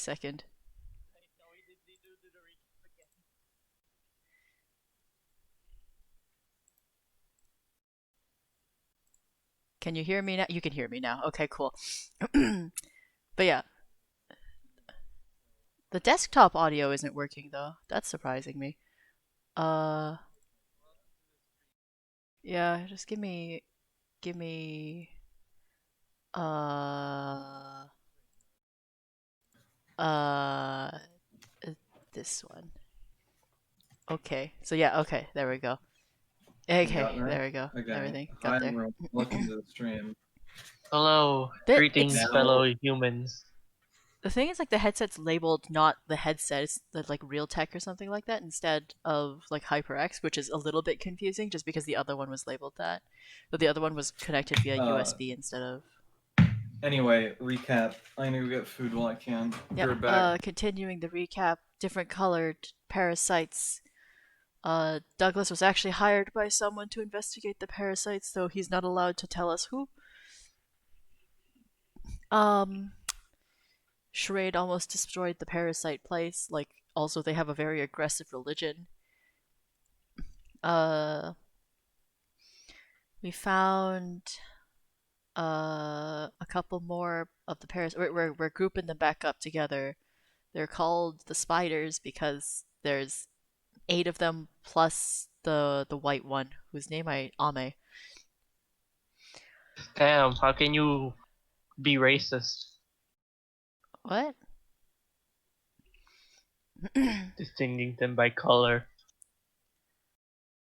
second. Can you hear me now? You can hear me now. Okay, cool. But yeah, the desktop audio isn't working though. That's surprising me. Uh, yeah, just give me, uh, uh, this one. Okay, so yeah, okay, there we go. You Okay, got there? there we go. Okay. Everything Hi, got there. everyone. Welcome to the stream. Hello, Bit greetings, Now, fellow humans. The thing is, like, the headset's labeled not the headset, it's the like Realtek or something like that instead of like HyperX, which is a little bit confusing just because the other one was labeled that, but the other one was connected via USB instead of. anyway, recap. I'm gonna go get food while I can. Be Yep. right back. Continuing the recap, different colored parasites. Douglas was actually hired by someone to investigate the parasites, though he's not allowed to tell us who. Um, Charade almost destroyed the parasite place. Like, also they have a very aggressive religion. Uh, we found a couple more of the parasites. We're grouping them back up together. They're called the spiders because there's 8 of them plus the white one whose name I Ame. Damn, how can you be racist? What? Distinguishing them by color.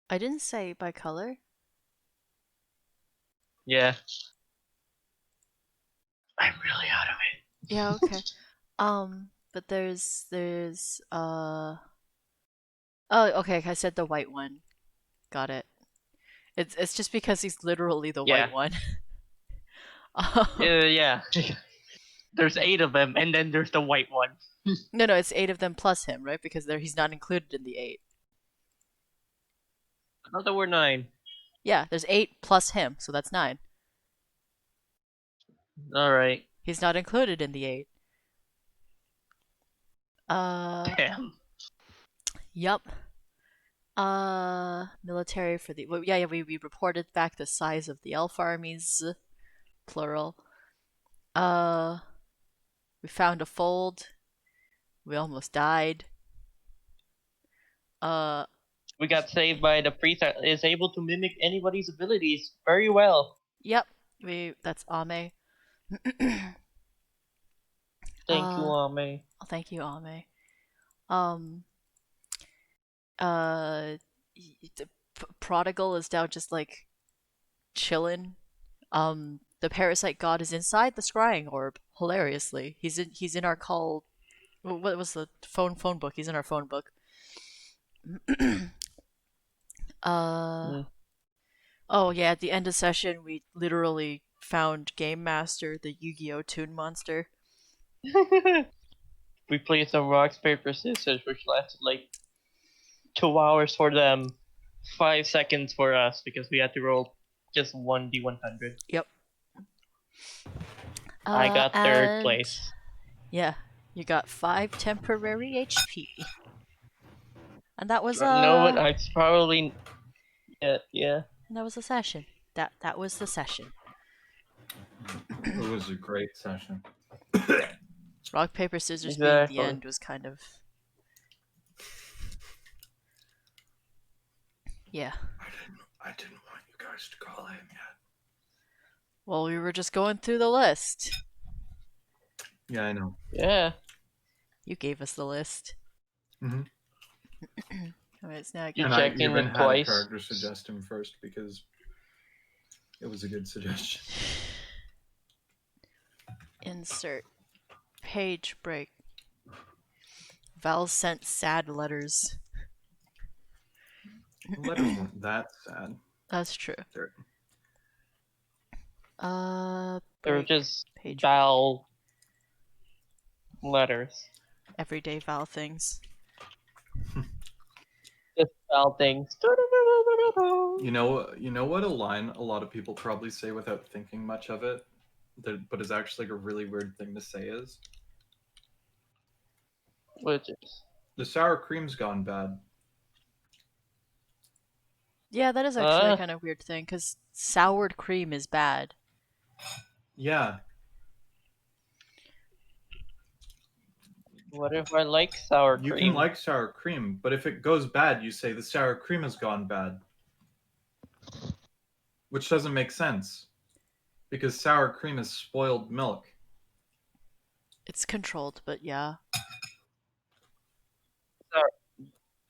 I didn't say by color. Yeah. I'm really out of it. Yeah, okay. But oh, okay, I said the white one. Got it. It's just because he's literally the Yeah. white one. Yeah. There's 8 of them, and then there's the white one. No, it's 8 of them plus him, right? Because he's not included in the 8. I thought there were 9. Yeah, there's 8 plus him, so that's 9. Alright. He's not included in the 8. Uh, Damn. yup. Military for the. Well, yeah, we reported back the size of the elf armies, plural. Uh, we found a fold. We almost died. Uh, We got saved by the priest that is able to mimic anybody's abilities very well. yep. That's Ame. Thank you, Ame. Thank you, Ame. Um, uh, Prodigal is now just like chilling. The parasite god is inside the scrying orb. Hilariously, he's in our call. What was the phone book? He's in our phone book. Mm. Oh yeah, at the end of session, we literally found Game Master, the Yu-Gi-Oh! Toon monster. We played some rocks, paper, scissors, which lasted like 2 hours for them, 5 seconds for us because we had to roll just 1d100. Yep. I got third And place. yeah, you got 5 temporary HP, and that was No, what? I probably yeah. and that was the session. That was the session. It was a great session. Rock paper scissors being the Exactly. end was kind of. Yeah. I didn't want you guys to call him yet. Well, we were just going through the list. Yeah, I know. Yeah. You gave us the list. Mm-hmm. Alright, so now I You And got I checked even in had twice. a character suggest him first because it was a good suggestion. insert page break. Val sent sad letters. The letters weren't that sad. That's true. They're- They're Break. just Page vowel letters. everyday Val things. Just vowel things. You know what a line a lot of people probably say without thinking much of it, but is actually like a really weird thing to say is? Which is The sour cream's gone bad. Yeah, that is actually a kind of weird thing, because soured cream is bad. Yeah. what if I like sour You cream? can like sour cream, but if it goes bad, you say the sour cream has gone bad. Which doesn't make sense. Because sour cream is spoiled milk. It's controlled, but yeah.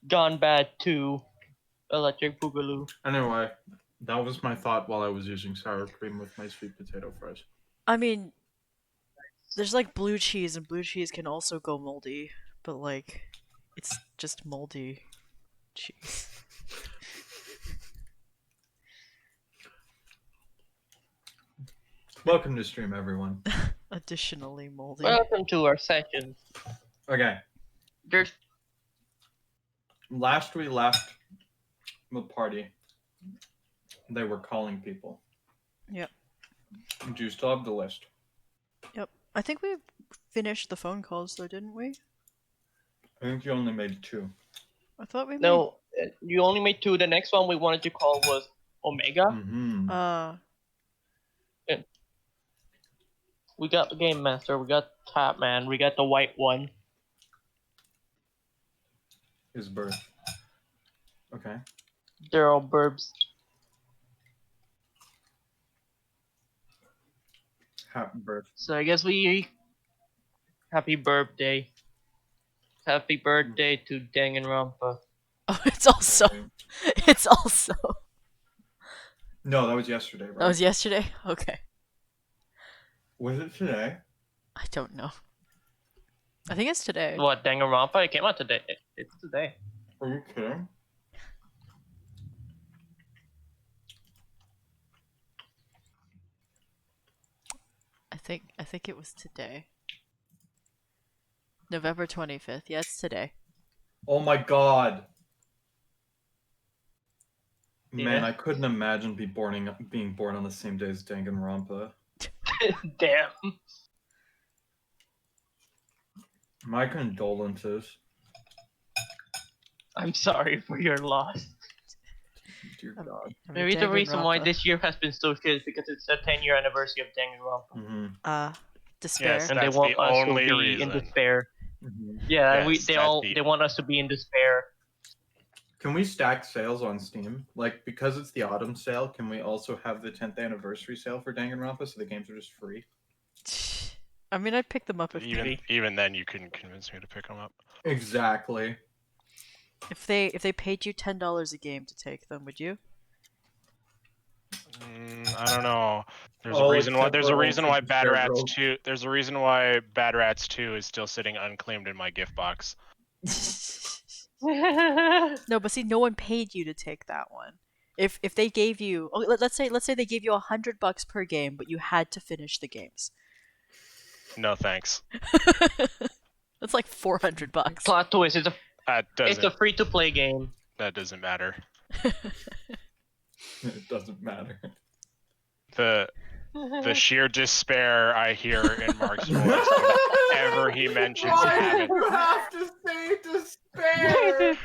Gone bad too. Electric Boogaloo. Anyway, that was my thought while I was using sour cream with my sweet potato fries. I mean, there's like blue cheese, and blue cheese can also go moldy, but like, it's just moldy cheese. Welcome to stream, everyone. Additionally moldy. Welcome to our session. Okay, There's last we left the party, they were calling people. Yep. Do you still have the list? Yep. I think we finished the phone calls though, didn't we? I think you only made 2. I thought we made... no. You only made 2. The next one we wanted to call was Omega. Mm-hmm. We got the Game Master. We got Tapman. We got the white one. His birth. Okay. They're all burbs. Happy birth. So I guess we happy birthday. Happy birthday to Danganronpa. Oh, it's also... It's also... No, that was yesterday, right? That was yesterday? Okay. Was it today? I don't know. I think it's today. What, Danganronpa? It came out today. It's today. Are you kidding? I think it was today. November 25th. Yeah, it's today. Oh my god. Man, Yeah. I couldn't imagine being born on the same day as Danganronpa. Damn. My condolences. I'm sorry for your loss. Dear God. Maybe the reason why Danganronpa. this year has been so shit is because it's the 10-year anniversary of Danganronpa. Mm-hmm. Despair. Yes. And they That's want the us to only be in reason. despair. Mm-hmm. Yeah, Yes, they want us to be in despair. Can we stack sales on Steam? Like, because it's the autumn sale, can we also have the 10th anniversary sale for Danganronpa so the games are just free? I mean, I'd pick them up if Even then, you couldn't convince me to pick them up. Exactly. they paid you $10 a game to take them, would you? I don't know. There's Oh, a reason why. except There's for a reason why Ultimate Bad Despair Rats Rogue. 2. There's a reason why Bad Rats 2 is still sitting unclaimed in my gift box. No, but see, no one paid you to take that one. If they gave you, let's say they gave you $100 per game, but you had to finish the games. No thanks. That's like $400. Plot twist, That it's doesn't. a free-to-play game. That doesn't matter. It doesn't matter. The sheer despair I hear in Mark's voice whenever he mentions Why habit. do you have to say despair?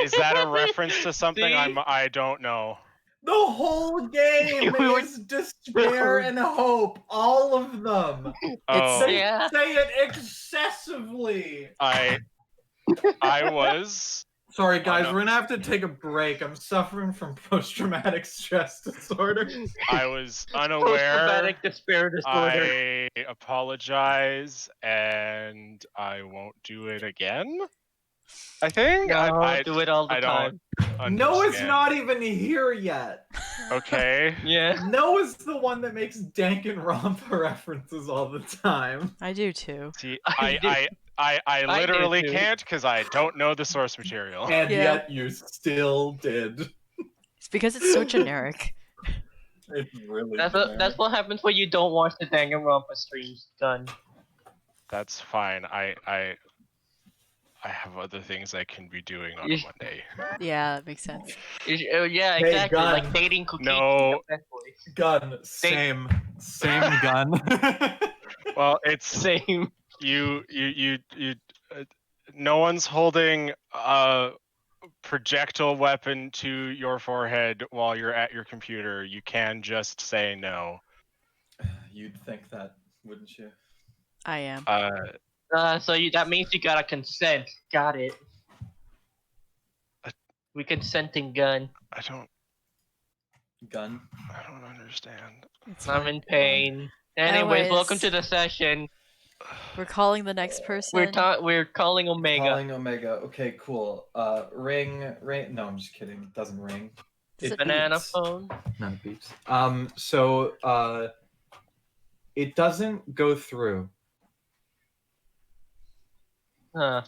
Is that a reference to something See? I don't know? The whole game We were- is despair and hope. All of them. Oh, They Yeah. say it excessively. I was. Sorry, guys, no. we're gonna have to take a break. I'm suffering from post-traumatic stress disorder. I was unaware. Post-traumatic despair disorder. I apologize, and I won't do it again. I think No, I do it all the I time. don't Noah's understand. not even here yet. Okay. Yeah. Noah's the one that makes Danganronpa references all the time. I do too. See, I I do literally too. can't because I don't know the source material. And Yeah. yet you still did. It's because it's so generic. It's really That's what happens when you don't watch the Danganronpa streams. Done. That's fine. I have other things I can be doing on You- Monday. Yeah, that makes sense. Yeah, Hey, exactly. Gun. Like dating cookies. No. gun. Same gun. Well, it's Same. you No one's holding a projectile weapon to your forehead while you're at your computer. You can just say no. You'd think that, wouldn't you? I am. So that means you gotta consent. Got it. Uh, We consenting gun. I don't understand. It's I'm fine. in pain. Anyways, welcome to the session. We're calling the next person. We're calling Omega. Calling Omega. Okay, cool. Ring. No, I'm just kidding. It doesn't ring. Does it Banana beeps. phone. None beeps. So it doesn't go through. Huh.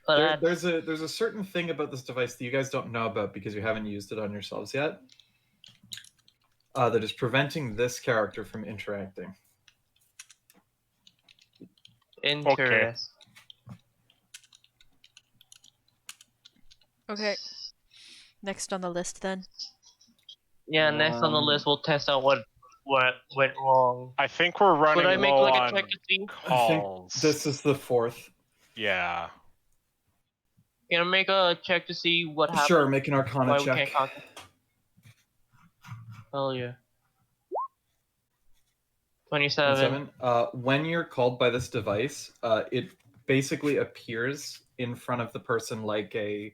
Well, There's a certain thing about this device that you guys don't know about because you haven't used it on yourselves yet. That is preventing this character from interacting. Interest. Okay. Next on the list then. Yeah, next on the list we'll test out what went wrong. I think we're running Could I make low like on a check to see? I think calls. this is the fourth. Yeah. Can I make a check to see what happened? Sure, make an Arcana Why check. we can't contact? Oh yeah. 27. When you're called by this device, it basically appears in front of the person like a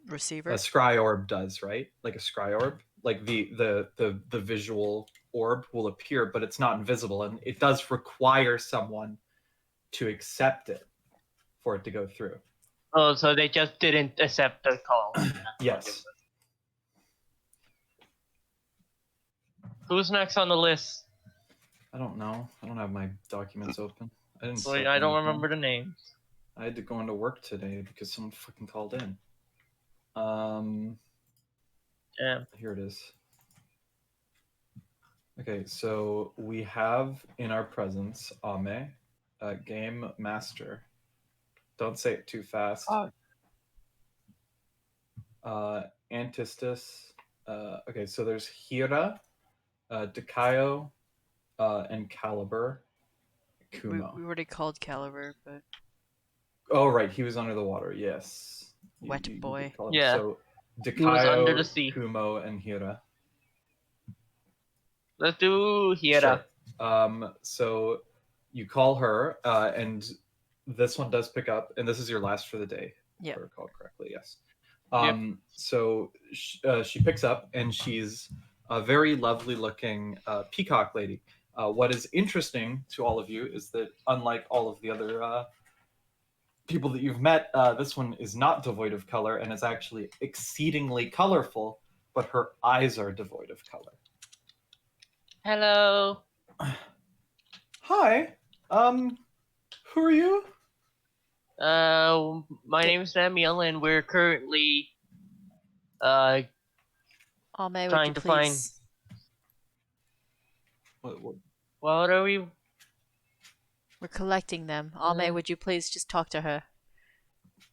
Receiver. scry orb does, right? Like a scry orb. Like the visual orb will appear, but it's not invisible, and it does require someone to accept it for it to go through. Oh, so they just didn't accept the call. Yes. Who's next on the list? I don't know. I don't have my documents open. I didn't. So set I don't anything. remember the names. I had to go into work today because someone fucking called in. Damn. Here it is. Okay, so we have in our presence Ame, Game Master. Don't say it too fast. Antistus. Okay, so there's Hira, Dakayo, and Caliber. Kumo. We already called Caliber, but Oh, right, he was under the water. Yes. Wet boy. did call him. Yeah. So He was under the Dakayo, sea. Kumo, and Hira. Let's do Hiera. Sure. So you call her, and this one does pick up, and this is your last for the day. Yeah. If I recall correctly, yes. So she picks up, and she's a very lovely looking peacock lady. What is interesting to all of you is that unlike all of the other people that you've met, this one is not devoid of color and is actually exceedingly colorful, but her eyes are devoid of color. Hello. Hi. Who are you? My name is Samuel, and we're currently Ame, Trying would you to find- please? what are we? We're collecting them. Ame, would you please just talk to her?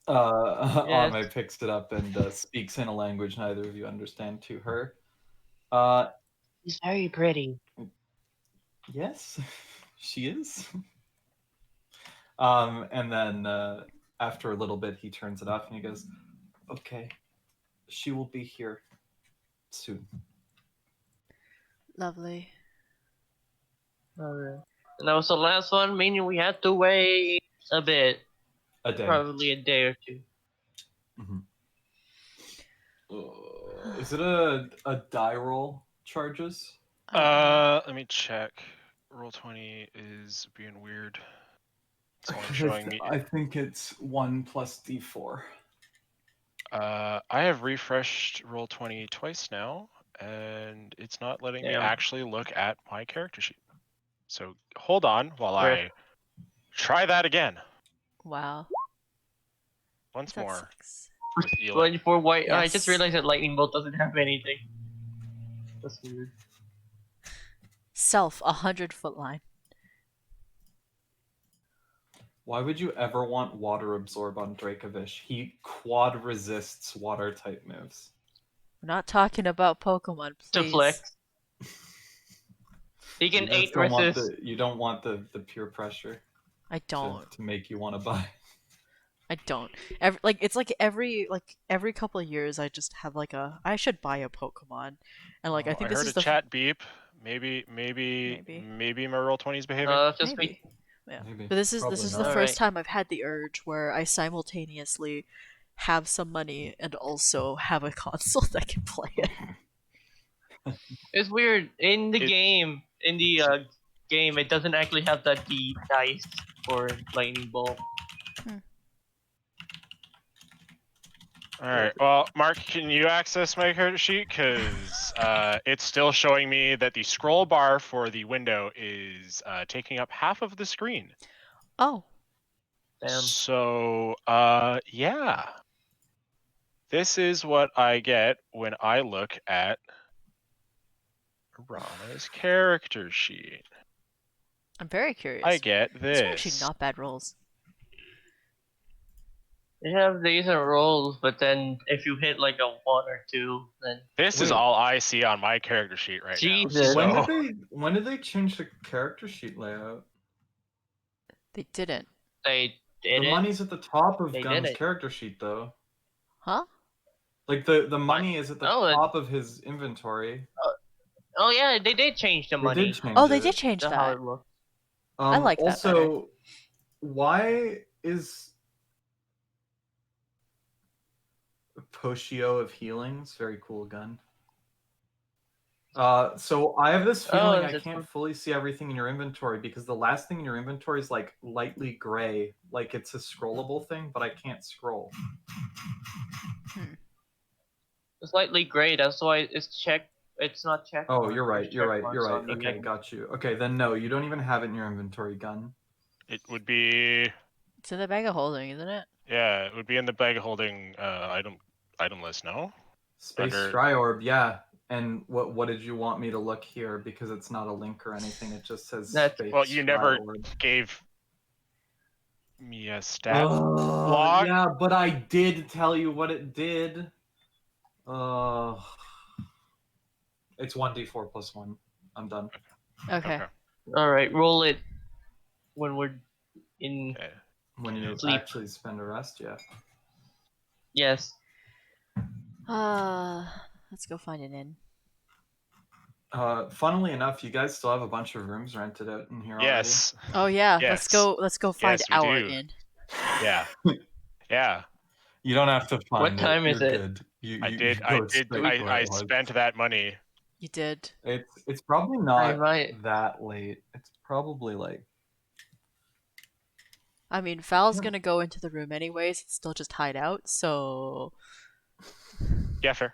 Yes. Ame picks it up and speaks in a language neither of you understand to her. She's very pretty. Yes, she is. And then after a little bit, he turns it off and he goes, "Okay, she will be here soon." Lovely. Alright. And that was the last one, meaning we had to wait a bit, A day. probably a day or two. Mhm. Is it a die roll charges? Let me check. Roll20 is being weird. It's only showing me. I think it's 1 plus d4. I have refreshed Roll20 twice now, and it's not letting me Damn. actually look at my character sheet. So hold on while Rip. I try that again. Wow. Once That more. sucks. With Eli. 24 white. I Yes. just realized that lightning bolt doesn't have anything. That's weird. Self, 100-foot line. Why would you ever want water absorb on Dracovish? He quad resists water type moves. We're not talking about Pokemon, To please. flex. He can You just 8 don't want resist. you don't want the pure pressure. I don't. to make you want to buy. I don't. It's like every couple of years I just have like I should buy a Pokemon, and like I Oh, think I this heard is a the chat beep. Maybe maybe my roll 20 is behaving. Just maybe yeah. Maybe. But this Probably is the not. first Alright. time I've had the urge where I simultaneously have some money and also have a console that can play it. It's weird. In the It- game, game, it doesn't actually have the dice for lightning bolt. All right. Well, Mark, can you access my character sheet? Because it's still showing me that the scroll bar for the window is taking up half of the screen. Oh, Damn. So, yeah. This is what I get when I look at Rana's character sheet. I'm very curious. I get These are actually this. not bad rolls. They have decent rolls, but then if you hit like a 1 or 2, then This is Wait. all I see on my character sheet right Jesus. now. When did they change the character sheet layout? They didn't, they The did it. money's at the top of They did Gun's it. character sheet though. huh? Like the money is at the Oh, top of his inventory. Oh yeah, they did change the They money. did change Oh, they it. did change To how that. it looks. I like that better. Also, why is Poshio of Healings very cool gun? So I have this feeling I is it can't from- fully see everything in your inventory because the last thing in your inventory is like lightly gray, like it's a scrollable thing, but I can't scroll. It's slightly gray. That's why it's checked. It's not checked. Oh, marked. you're right. There's You're check right. You're marks right. on the Okay, item. got you. Okay, then no, you don't even have it in your inventory, gun. It would be, It's in the bag of holding, isn't it? yeah, it would be in the bag holding item list. No. Space Under- Stryorb, yeah. And what did you want me to look here? Because it's not a link or anything. It just says That's- Space Well, you never Stryorb. gave me a stat Oh, log. yeah, but I did tell you what it did. It's 1d4 plus 1. I'm done. Okay. All right, roll it when we're in. Okay. When you Sleep. actually spend a rest, yeah. Yes. Let's go find an inn. Funnily enough, you guys still have a bunch of rooms rented out in here Yes. Oh yeah, Yes. let's go find Yes, we our do. inn. Yeah. Yeah. already. You don't have to find What time is You're it? Good. You, I you did. go I did. straight where I it was. spent that money. You did. It's probably I not might. that late. It's probably like I mean, Val's Yeah. gonna go into the room anyways. It's still just hide out, so Yeah, fair.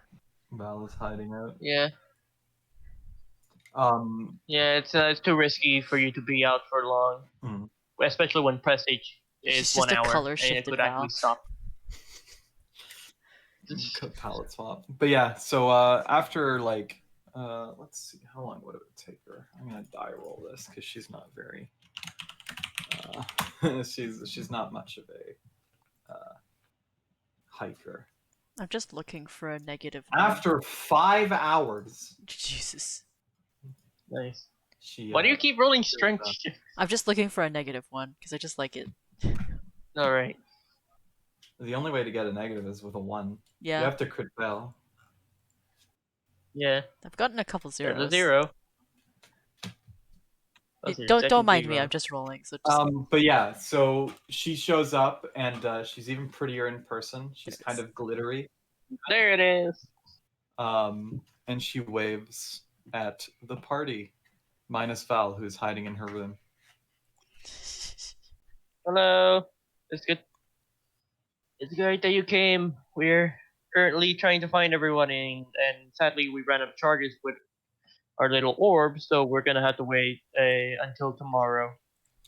Val is hiding out. Yeah. Um, Yeah. It's too risky for you to be out for long, hmm. especially when prestige She's is just 1 a hour color and it shifted could Val. actually stop. Cut palette swap. But yeah, so after like let's see, how long would it take her? I'm gonna die roll this because she's not very she's not much of a hiker. I'm just looking for a negative. After 5 hours, Jesus, Nice. she Why do you keep rolling strength? I'm just looking for a negative one because I just like it. All right. the only way to get a negative is with a 1. Yeah, You have to crit fail. Yeah. I've gotten a couple There's zeros. a 0. That's your Don't second mind me. 0. I'm just rolling. So just But yeah, so she shows up and she's even prettier in person. She's There it kind is. of glittery. There it is. And she waves at the party, minus Val, who's hiding in her room. Hello. It's good. It's great that you came. We're currently trying to find everyone, and sadly we ran out of charges with our little orb, so we're gonna have to wait until tomorrow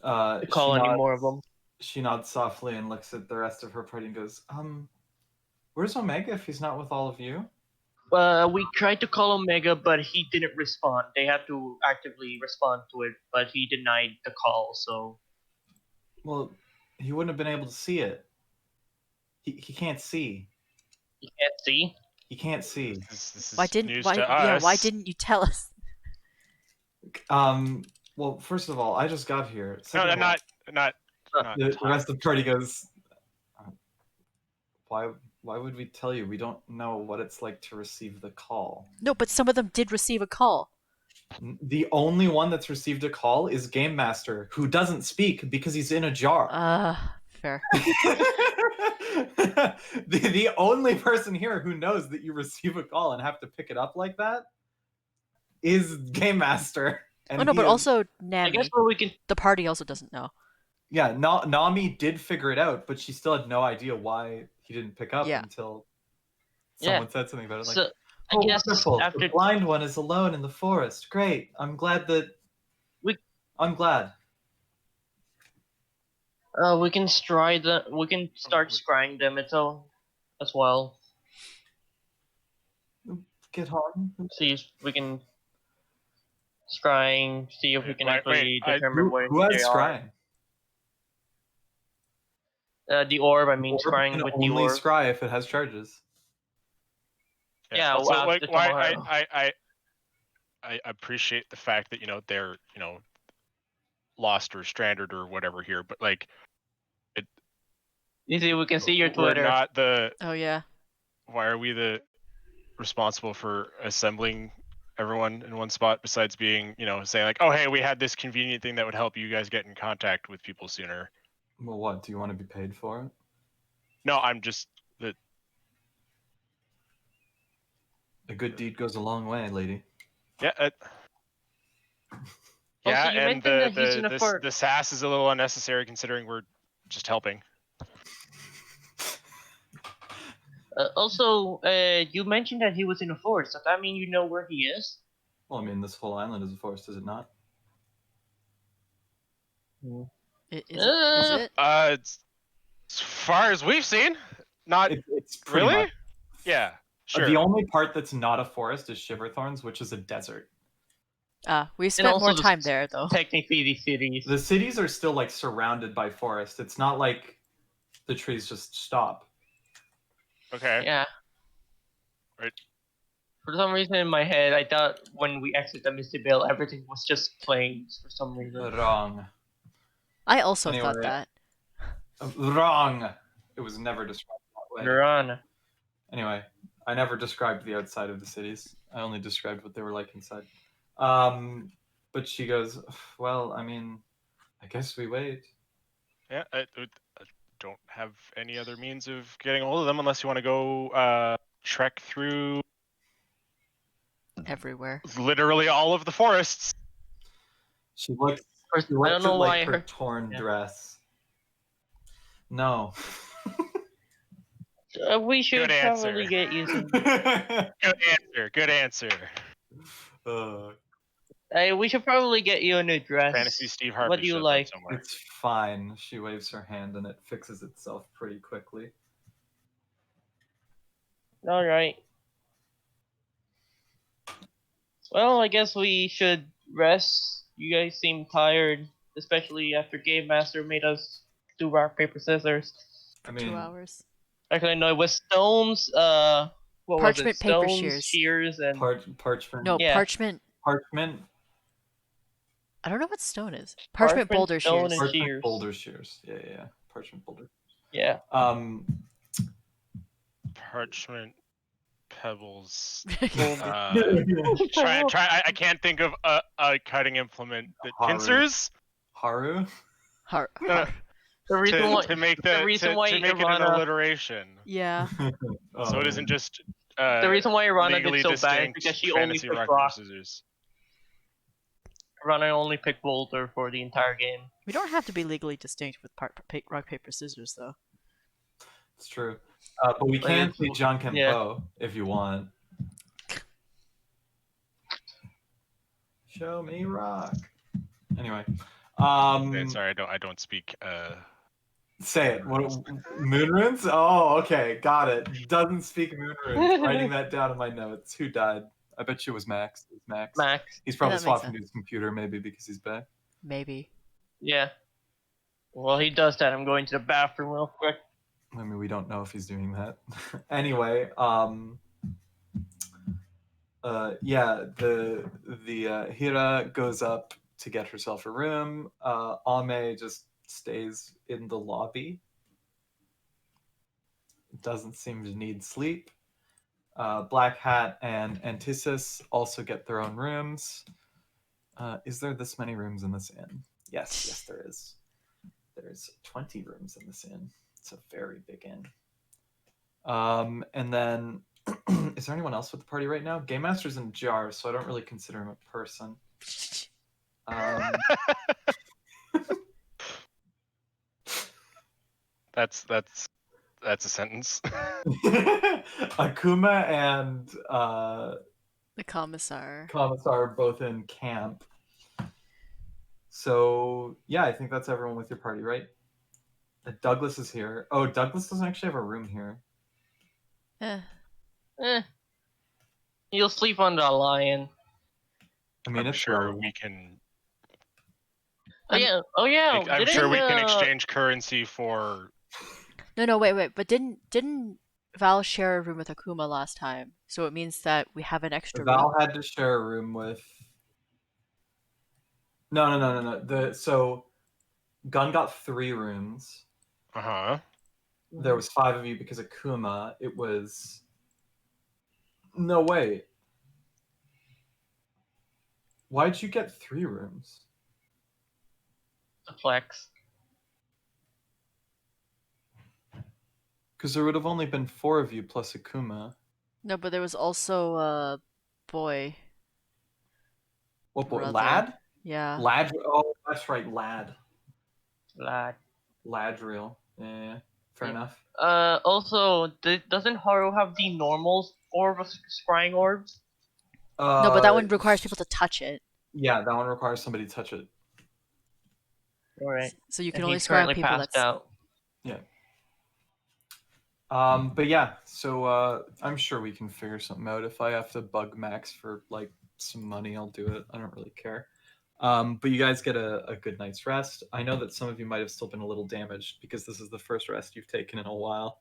to call She any nods- more of them. She nods softly and looks at the rest of her party and goes, where's Omega if he's not with all of you? We tried to call Omega, but he didn't respond. They have to actively respond to it, but he denied the call. So Well, he wouldn't have been able to see it. He can't see. he can't see. He can't see. This is why didn't news why to yeah us. why didn't you tell us? Well, first of all, I just got here. Second No, of all, not not The talk. rest of the party goes, why would we tell you? We don't know what it's like to receive the call. No, but some of them did receive a call. The only one that's received a call is Game Master, who doesn't speak because he's in a jar. Fair. The only person here who knows that you receive a call and have to pick it up like that is Game Master. And Oh no, he but is- also I guess Nami. what we can. The party also doesn't know. yeah, Nami did figure it out, but she still had no idea why he didn't pick up Yeah. until Yeah. someone said something about it. Like, So I oh, guess wonderful! after The blind one is alone in the forest. Great. I'm glad that. I'm glad. we can start scrying them as well. Get home. See if we can scrying. See if we can actually determine where Who has they are. scrying? The orb. I mean, Orb scrying can with the only orb. scry if it has charges. Yeah, Also, we'll like, ask why tomorrow. I appreciate the fact that they're lost or stranded or whatever here, but like You see, we can see your we're Twitter. not the. Oh yeah. Why are we the responsible for assembling everyone in one spot besides being saying like, oh hey, we had this convenient thing that would help you guys get in contact with people sooner? Well, what? Do you want to be paid for it? No, I'm just the. A good deed goes a long way, lady. Yeah. Yeah, Also, you and mentioned that he's in a fort. the sass is a little unnecessary considering we're just helping. Also, you mentioned that he was in a forest. Does that mean you know where he is? Well, I mean, this whole island is a forest, is it not? Is it? It's, as far as we've seen, not It's pretty really. much. Yeah, sure. The only part that's not a forest is Shiverthorns, which is a desert. We spent also more the- time there though. Technically, the cities. The cities are still like surrounded by forest. It's not like the trees just stop. Okay. Yeah. Right. For some reason in my head, I thought when we exited the Misty Vale, everything was just plains for some reason. Wrong. I also Anyway, thought that. Wrong. It was never described that way. You're on. Anyway, I never described the outside of the cities. I only described what they were like inside. But she goes, well, I mean, I guess we wait. Yeah, I don't have any other means of getting a hold of them unless you want to go trek through Everywhere. literally all of the forests. She looks. First, She I looks don't know at, why like, I her heard. torn Yeah. dress. No. We should Good answer. probably get you some. Good answer. Good answer. We should probably get you a new dress. Fantasy Steve Harvey. What do you showed up like? somewhere. It's fine. She waves her hand and it fixes itself pretty quickly. All right. Well, I guess we should rest. You guys seem tired, especially after Game Master made us do rock paper scissors. I 2 mean, hours. Actually, no, it was stones. What was Parchment, it? paper, Stones, shears. and parchment. No, Yeah. parchment. Parchment. I don't know what stone is. Parchment boulder stone, shears. and Parchment shears. boulder shears. Yeah. Parchment boulder. Yeah. Parchment pebbles. Boulder. Try. I can't think of a cutting implement that Haru. pincers. Haru. Har- No, har- The reason why to make the reason why to make it an Irana alliteration, Yeah. so it isn't just the reason why Irana legally did so bad is distinct because she only fantasy picked rock rock. paper scissors. Irana only picked boulder for the entire game. We don't have to be legally distinct with rock paper scissors though. It's true. But we can say John Kempo Yeah. if you want. Show me rock. Anyway. Sorry, I don't speak. Say it. What, moon runes? Oh, okay. Got it. Doesn't speak moon runes. Writing that down in my notes. Who died? I bet you it was Max. It was Max. Max. He's probably that makes swapping to his computer maybe because he's back. Maybe. Yeah. Well, he does that. I'm going to the bathroom real quick. I mean, we don't know if he's doing that. Anyway, the Hira goes up to get herself a room. Ame just stays in the lobby. Doesn't seem to need sleep. Black Hat and Antisis also get their own rooms. Is there this many rooms in this inn? Yes, there is. There's 20 rooms in this inn. It's a very big inn. And then, is there anyone else with the party right now? Game Master's in jar, so I don't really consider him a person. That's a sentence. Akuma and The commissar. Commissar are both in camp. So yeah, I think that's everyone with your party, right? Douglas is here. Oh, Douglas doesn't actually have a room here. You'll sleep on the lion. I mean, I'm it's sure relevant. we can. Oh yeah. I'm sure we can exchange currency for. No, wait. But didn't Val share a room with Akuma last time? So it means that we have an extra room. Val had to share a room with. No. So Gun got 3 rooms. There was 5 of you because of Akuma. It was. No, wait. Why'd you get 3 rooms? A flex. Because there would have only been 4 of you plus Akuma. No, but there was also a boy. What boy? Brother. Lad? Yeah. Lad? Oh, that's right, Lad. Lad. Ladriel. Yeah, fair enough. Also, doesn't Haru have the normal orb of scrying orbs? No, but that one requires people to touch it. Yeah, that one requires somebody to touch it. Alright. So you can And only he's scry currently people passed that's out. Yeah. But yeah, so I'm sure we can figure something out. If I have to bug Max for like some money, I'll do it. I don't really care. But you guys get a good night's rest. I know that some of you might have still been a little damaged because this is the first rest you've taken in a while.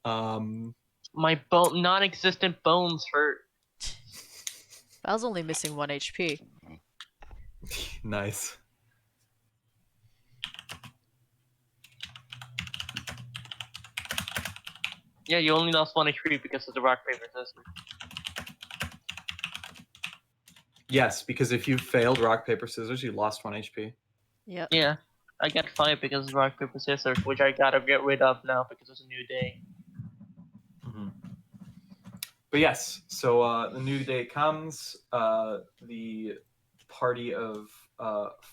My non-existent bones hurt. Val's only missing 1 HP. Nice. Yeah, you only lost 1 HP because of the rock, paper, scissors. Yes, because if you failed rock, paper, scissors, you lost 1 HP. Yep. Yeah, I got 5 because of rock, paper, scissors, which I gotta get rid of now because it's a new day. Mm-hmm. But yes, so the new day comes. The party of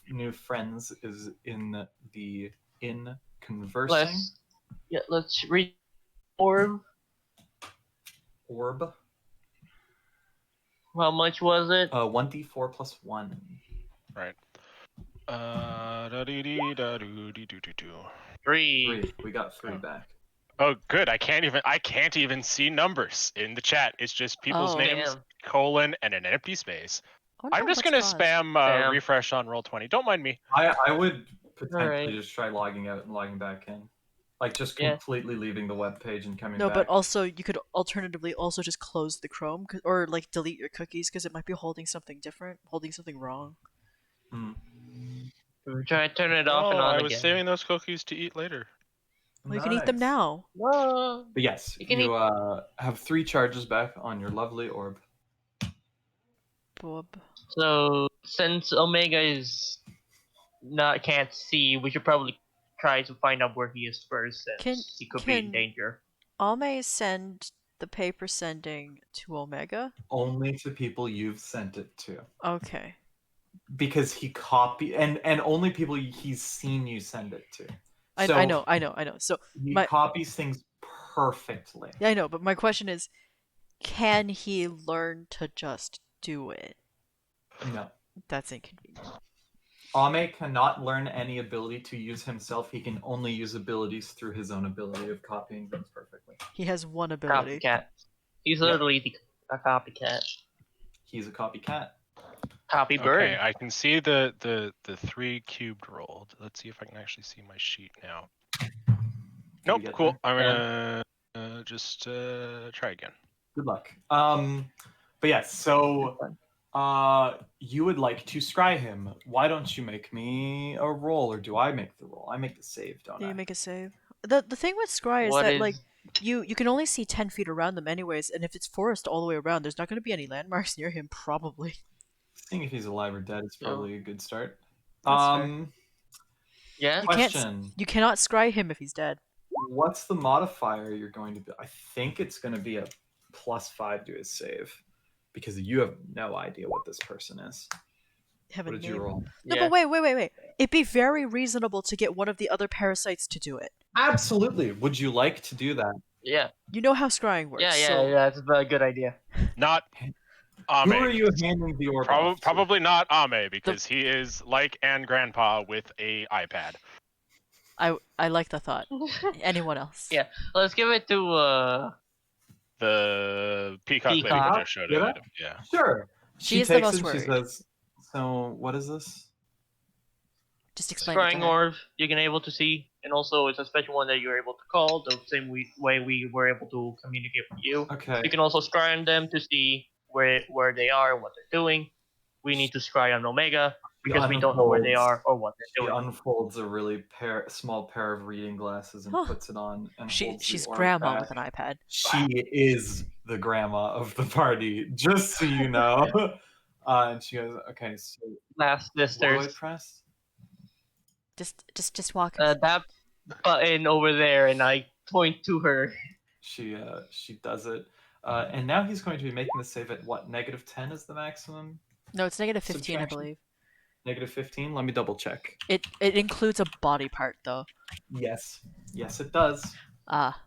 new friends is in the inn conversing. Let's read orb. Orb. How much was it? 1d4 plus 1. Right. 3. We got 3 back. Oh, good. I can't even see numbers in the chat. It's just people's Oh. names, colon, and an empty space. I wonder I'm just what's gonna caused. spam refresh on Roll20. Don't mind me. I would potentially Alright. just try logging out and logging back in. Like just completely leaving the web page and coming No, back. but also you could alternatively also just close the Chrome or like delete your cookies because it might be holding something different, holding something wrong. Try to turn it off and on I again. was saving those cookies to eat later. Well, you can eat them now. No. But yes, you have 3 charges back on your lovely orb. Bob. So since Omega can't see, we should probably try to find out where he is first, since he could be in danger. Ame send the paper sending to Omega? Only to people you've sent it to. Okay. Because he copied and only people he's seen you send it to. So I know. So he copies things perfectly. Yeah, I know, but my question is, can he learn to just do it? No. That's inconvenient. Ame cannot learn any ability to use himself. He can only use abilities through his own ability of copying things perfectly. He has one ability. Copycat. He's literally a copycat. He's a copycat. Copy bird. Okay, I can see the 3 cubed rolled. Let's see if I can actually see my sheet now. Nope, cool. I'm gonna just try again. Good luck. But yes, so You would like to scry him. Why don't you make me a roll, or do I make the roll? I make the save, don't Yeah, you I? make a save. The thing with Scry is What that like is you can only see 10 feet around them anyways, and if it's forest all the way around, there's not going to be any landmarks near him probably. Seeing if he's alive or dead is Oh. probably a good start. That's fair. Yeah? You can't. Question. You cannot scry him if he's dead. What's the modifier you're going to be? I think it's going to be a +5 to his save, because you have no idea what this person is. Have a What did you name. roll? No, Yeah. but wait. It'd be very reasonable to get one of the other parasites to do it. Absolutely. Would you like to do that? Yeah. You know how scrying works. Yeah, So- that's a good idea. Not Who are Ame. you handing the orb off to? Probably not Ame, because he is like Anne Grandpa with a iPad. I like the thought. Anyone else? Yeah. Let's give it to The peacock lady Peacock? that just showed Yeah? it. Yeah. Sure. She She is the takes most it and she worried. says, "So what is this?" Just explain it to scrying her. orb you can able to see, and also it's a special one that you're able to call the same way we were able to communicate with you. Okay. You can also scry on them to see where they are and what they're doing. We need to scry on Omega because we don't know where they are or what She they're doing. unfolds a really small pair of reading glasses and Huh. puts it on and holds She's the orb grandma back. with an iPad. She is the grandma of the party, just so you know. And she goes, "Okay, so Last what do I sisters, press?" Just walk. that button over there, and I point to her. She does it, and now he's going to be making the save at what? -10 is the maximum. No, it's -15, I Subtraction. believe. -15. Let me double check. It includes a body part though. Yes, it does. Ah,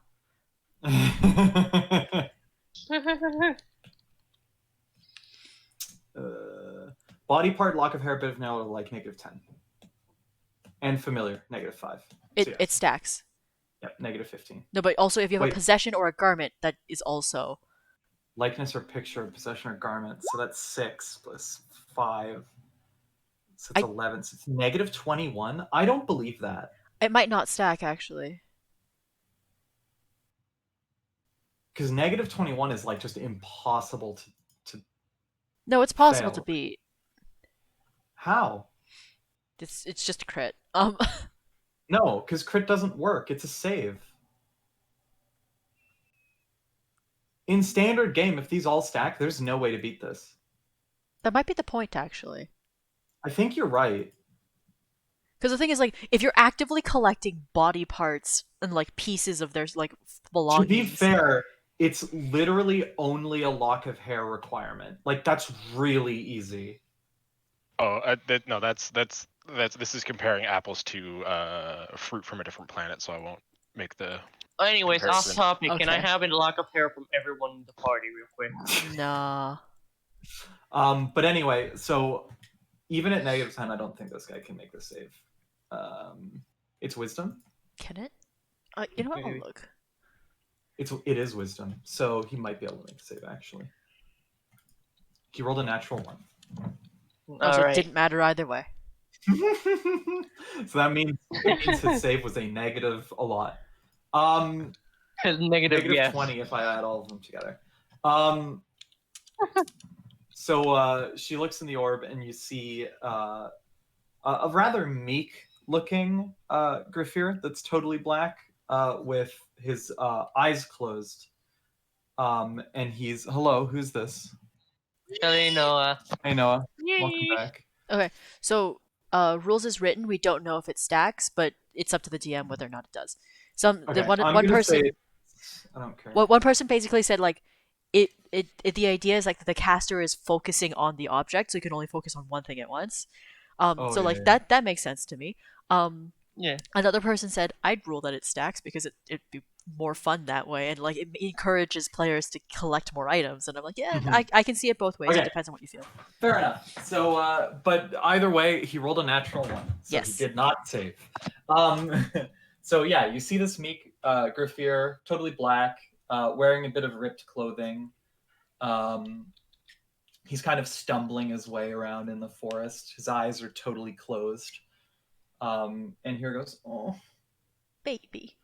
Body part, lock of hair, bit of nail, like -10, and familiar -5. it So yes. it stacks. Yep, -15. No, but also if you have Wait. a possession or a garment, that is also. Likeness or picture, possession or garment. So that's 6 plus 5. So it's 11. So it's -21. I don't believe that. It might not stack actually. Because -21 is like just impossible to No, it's possible to fail. beat. How? It's just a crit. No, because crit doesn't work. It's a save. In standard game, if these all stack, there's no way to beat this. That might be the point actually. I think you're right. Because the thing is, like, if you're actively collecting body parts and like pieces of their like To belongings. be fair, it's literally only a lock of hair requirement. Like, that's really easy. Oh, this is comparing apples to fruit from a different planet, so I won't make the. Anyways, off Comparison. topic. Can I Okay. have a lock of hair from everyone in the party real quick? Nah. But anyway, so even at -10, I don't think this guy can make the save. It's wisdom. Can it? You know what? I'll Maybe. look. It is wisdom, so he might be able to make the save. Actually, he rolled a natural 1. Oh, so Alright. it didn't matter either way. So that means his save was a negative a lot. Negative, yes. -20 if I add all of them together. So she looks in the orb and you see a rather meek looking Griffier that's totally black with his eyes closed. And he's, "Hello, who's this?" Shelly, Noah. "Hey, Noah, welcome Yay. back." Okay, so rules is written. We don't know if it stacks, but it's up to the DM whether or not it does. Okay, One I'm one gonna person say I don't care. one person basically said like it the idea is like the caster is focusing on the object, so you can only focus on one thing at once. Oh, So yeah, like yeah. that makes sense to me. Yeah. Another person said I'd rule that it stacks because it'd be more fun that way, and like it encourages players to collect more items. And I'm like, yeah, Mhm. I can see it both ways. Okay. It depends on what you feel. Fair enough. So, but either way, he rolled a natural 1, so Yes. he did not save. So yeah, you see this meek Griffier, totally black, wearing a bit of ripped clothing. He's kind of stumbling his way around in the forest. His eyes are totally closed. And here goes, "Oh, Baby.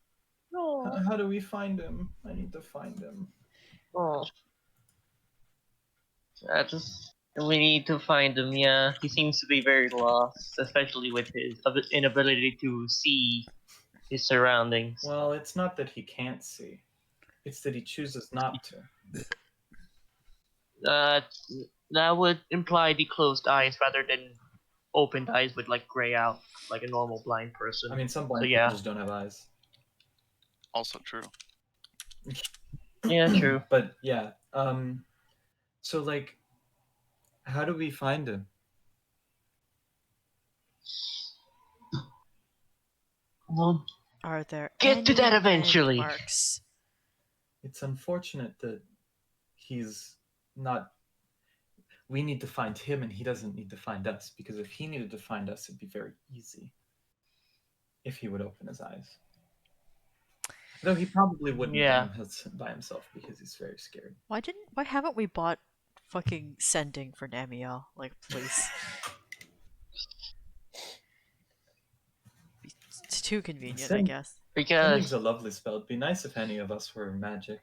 how do we find him? I need to find him." Oh. Just We need to find him, yeah. He seems to be very lost, especially with his inability to see his surroundings. Well, it's not that he can't see. It's that he chooses not to. That would imply the closed eyes rather than opened eyes with like gray out, like a normal blind person. I mean, some blind yeah. people just don't have eyes. Also true. Yeah, true. But yeah, so like, how do we find him? Well, Are there Get to any that eventually. landmarks? It's unfortunate that he's not. We need to find him, and he doesn't need to find us. Because if he needed to find us, it'd be very easy. If he would open his eyes. Though he probably wouldn't Yeah. by himself because he's very scared. Why haven't we bought fucking sending for Namiel? Like, please. It's too convenient, I guess. Sending's Because a lovely spell. It'd be nice if any of us were magic.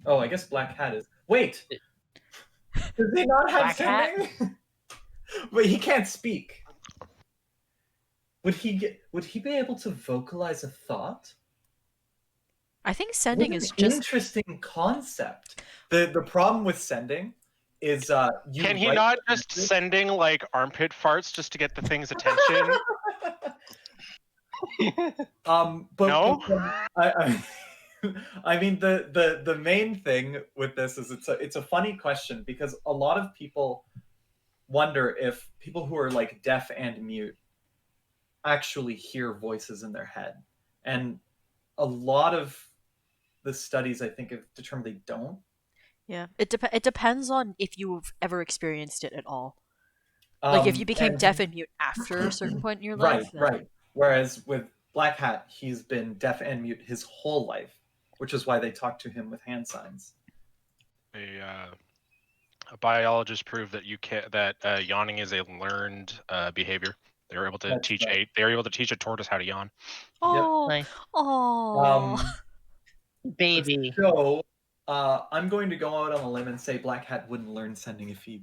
Oh, I guess Black Hat is. Wait! Does he not have Black Hat? sending? But he can't speak. Would he be able to vocalize a thought? I think sending What is an just interesting concept. The problem with sending is you Can he write not the just message- sending like armpit farts just to get the thing's attention? But No? I mean the main thing with this is it's a funny question because a lot of people wonder if people who are like deaf and mute actually hear voices in their head, and a lot of the studies I think have determined they don't. yeah. It depends on if you've ever experienced it at all. Like if you became deaf and mute after a certain point in your life. Right. Whereas with Black Hat, he's been deaf and mute his whole life, which is why they talk to him with hand signs. A biologist proved that yawning is a learned behavior. They were able to That's teach right. a tortoise how to yawn. Oh, Nice. oh. baby. So I'm going to go out on a limb and say Black Hat wouldn't learn sending if he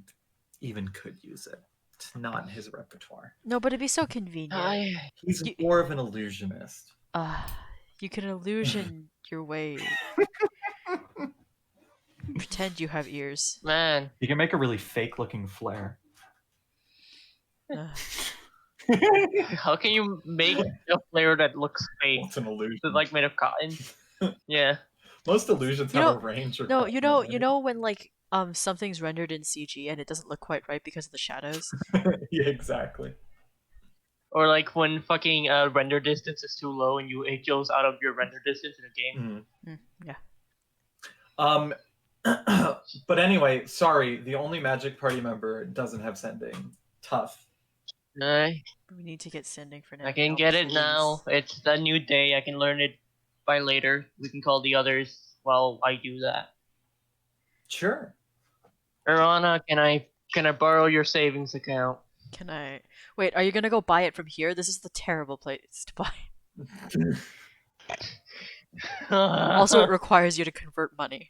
even could use it. It's not in his repertoire. No, but it'd be so convenient. He's You- more of an illusionist. You can illusion your way. Pretend you have ears. Man. You can make a really fake-looking flare. Ugh. How can you make a flare that looks fake? It's an illusion. It's like made of cotton. Yeah. Most illusions You have know- a range. No, you know when like something's rendered in CG and it doesn't look quite right because of the shadows. Yeah, exactly. Or like when fucking render distance is too low and it goes out of your render distance in a game. Yeah. But anyway, sorry, the only Magic Party member doesn't have sending. Tough. I We need to get sending for now. I can get it now. It's a new day. I can learn it by later. We can call the others while I do that. Sure. Irana, can I borrow your savings account? Can I wait? Are you gonna go buy it from here? This is the terrible place to buy. Also, it requires you to convert money.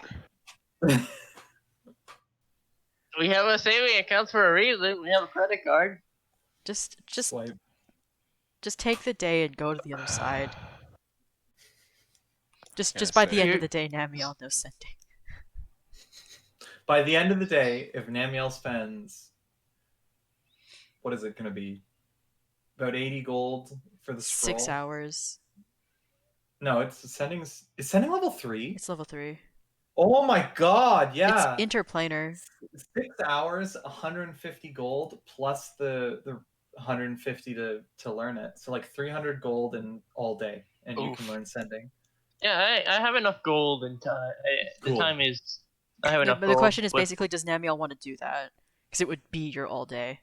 we have a saving account for a reason. We have a credit card. Just Swipe. take the day and go to the other side. Just Yes, by the end Here- of the day, Namiel knows sending. By the end of the day, if Namiel spends, what is it going to be? About 80 gold for the scroll? 6 hours. No, it's sending level 3? It's level 3. Oh my god, yeah. It's interplanar. 6 hours, 150 gold plus the 150 to learn it. So like 300 gold in all day, and you can learn sending. Yeah, I have enough gold and time. The Cool. time is. I have Yeah, enough but gold. the question is but basically, does Namiel want to do that? Because it would be your all day.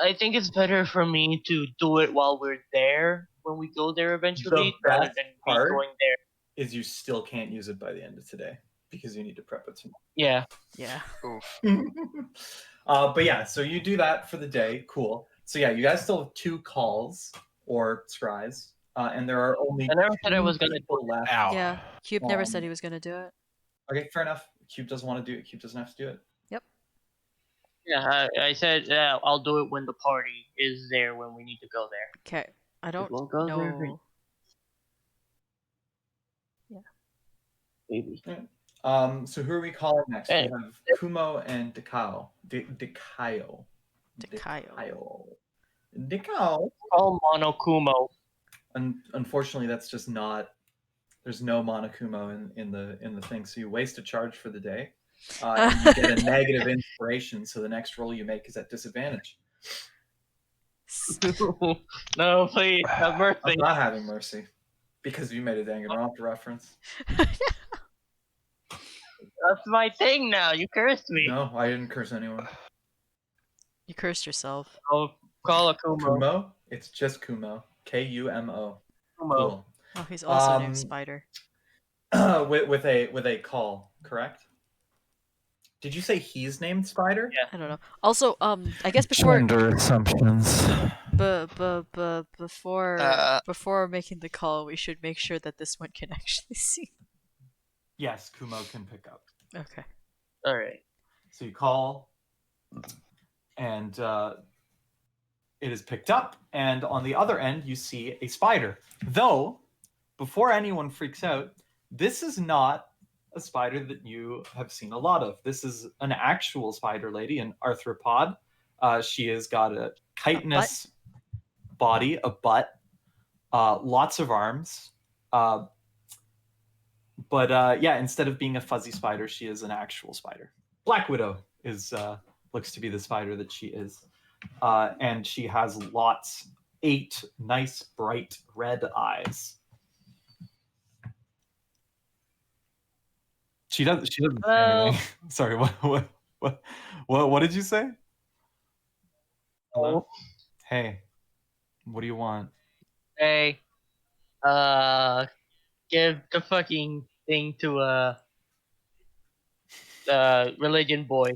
I think it's better for me to do it while we're there when we go there eventually, rather best than me part- going there. Is you still can't use it by the end of today because you need to prep it tomorrow. Yeah. Yeah. Oof. But yeah, so you do that for the day. Cool. So yeah, you guys still have 2 calls or scries, and there are only I never said I 2 was gonna people left. Ow. Yeah. Cube never said he was gonna do it. Okay, fair enough. Cube doesn't want to do it. Cube doesn't have to do it. Yeah, I said I'll do it when the party is there when we need to go there. Okay. I don't won't go there, know. Maybe. So who are we calling next? Hey. We have Kumo and Decao. Decao. Decao. Decao. Call Monokumo. Unfortunately, that's just not. There's no Monokumo in the thing, so you waste a charge for the day, and you get a negative inspiration. So the next roll you make is at disadvantage. No, please, have I'm mercy. not having mercy because you made a Danganronpa reference. That's my thing now. You cursed me. No, I didn't curse anyone. You cursed yourself. I'll call a Kumo. Kumo? It's just Kumo. Kumo. Kumo. Cool. Oh, he's also named Spider. with a call, correct? Did you say he's named Spider? Yeah. I don't know. Also, I guess before Gender assumptions. before making the call, we should make sure that this one can actually see. Yes, Kumo can pick up. Okay. All right. So you call, and it is picked up, and on the other end you see a spider. Though, before anyone freaks out, this is not a spider that you have seen a lot of. This is an actual spider lady, an arthropod. She has got a chitinous body, a butt, lots of arms. But yeah, instead of being a fuzzy spider, she is an actual spider. Black Widow is looks to be the spider that she is. And she has 8 nice, bright red eyes. She doesn't say anything. Sorry, what did you say? Hello? Hey, what do you want? Hey, give the fucking thing to religion boy.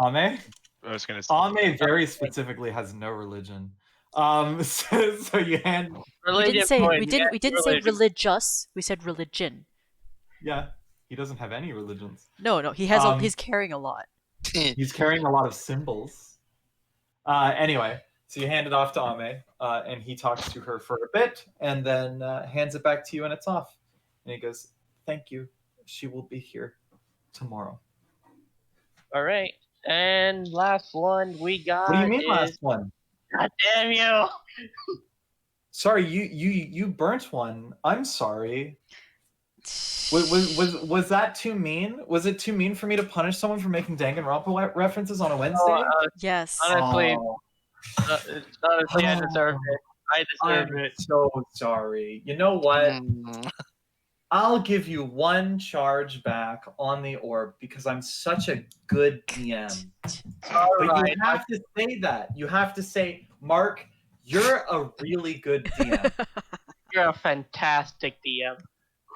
Ame? I was gonna say. Ame very specifically has no religion. So you hand. We didn't say religious. We said religion. Yeah, he doesn't have any religions. No, he has. He's carrying a lot. He's carrying a lot of symbols. Anyway, so you hand it off to Ame, and he talks to her for a bit, and then hands it back to you, and it's off. And he goes, "Thank you. She will be here tomorrow." All right, and last one we got. What do you mean last one? God damn you! Sorry, you burnt one. I'm sorry. Was that too mean? Was it too mean for me to punish someone for making Danganronpa references on a Wednesday? Yes. Honestly, honestly, I deserved it. I deserve it. So sorry. You know what? I'll give you 1 charge back on the orb because I'm such a good DM. But you have to say that. You have to say, Mark, you're a really good DM. You're a fantastic DM.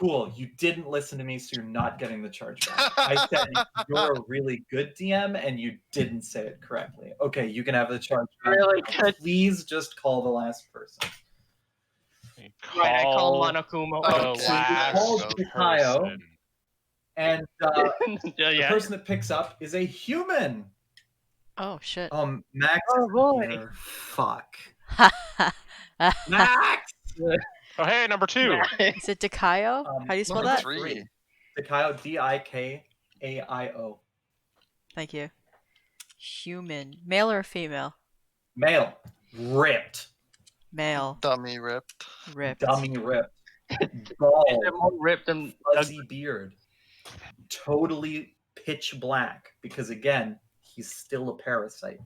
Cool. You didn't listen to me, so you're not getting the charge back. I said you're a really good DM, and you didn't say it correctly. Okay, you can have the charge back. Really good. Please just call the last person. Right, I call Monokumo. The So you last call Takayo, person. and Yeah. the person that picks up is a human. Oh shit. Max. Oh boy. Here. Fuck. Max. Oh, hey, number 2. Is it Dikaio? How do you spell number that? 3. Dikaio, Dikaio. Thank you. Human. Male or female? Male. Ripped. Male. Dummy ripped. Ripped. Dummy ripped. They're Bald. more ripped than Fuzzy beard. Totally pitch black. Because again, he's still a parasite.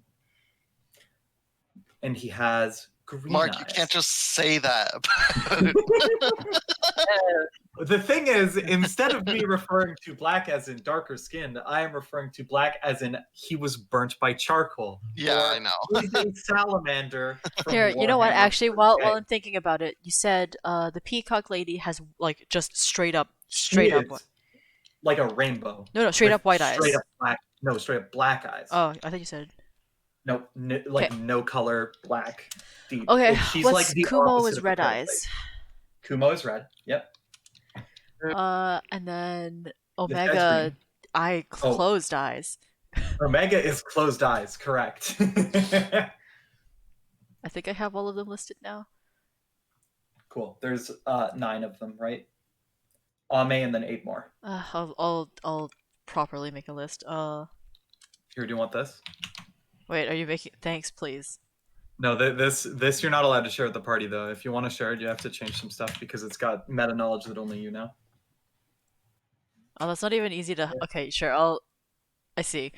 And he has green Mark, eyes. you can't just say that. The thing is, instead of me referring to black as in darker skinned, I am referring to black as in he was burnt by charcoal. Yeah, I know. He's a salamander. from Here, you know what? Warhammer Actually, while 40K. I'm thinking about it, you said the peacock lady has like just straight up She is like a rainbow. No, straight With up white eyes. Straight up black. No, straight up black eyes. Oh, I thought you said. No, like no color, black, deep. Okay, She's what's like the Kumo opposite is of a red parasite. eyes. Kumo is red. Yep. And then guy's Omega green. closed eyes. Omega is closed eyes, correct. I think I have all of them listed now. Cool. There's 9 of them, right? Ame and then 8 more. I'll properly make a list. Here, do you want this? Wait, are you making? Thanks, please. No, this you're not allowed to share with the party though. If you want to share it, you have to change some stuff because it's got meta knowledge that only you know. Oh, that's not even easy to. Okay, sure. I see.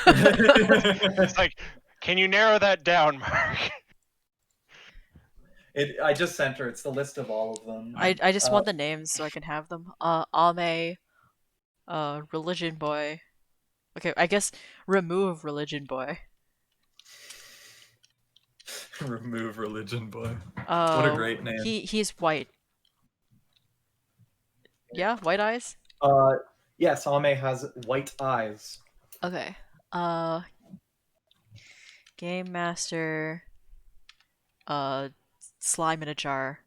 It's like, can you narrow that down, Mark? I just sent her. It's the list of all of them. I just want the names so I can have them. Ame, Religion Boy. Okay, I guess remove Religion Boy. Remove Religion Boy. What a great name. He's white. Yeah, white eyes. Yes, Ame has white eyes. Okay. Game Master. Slime in a jar.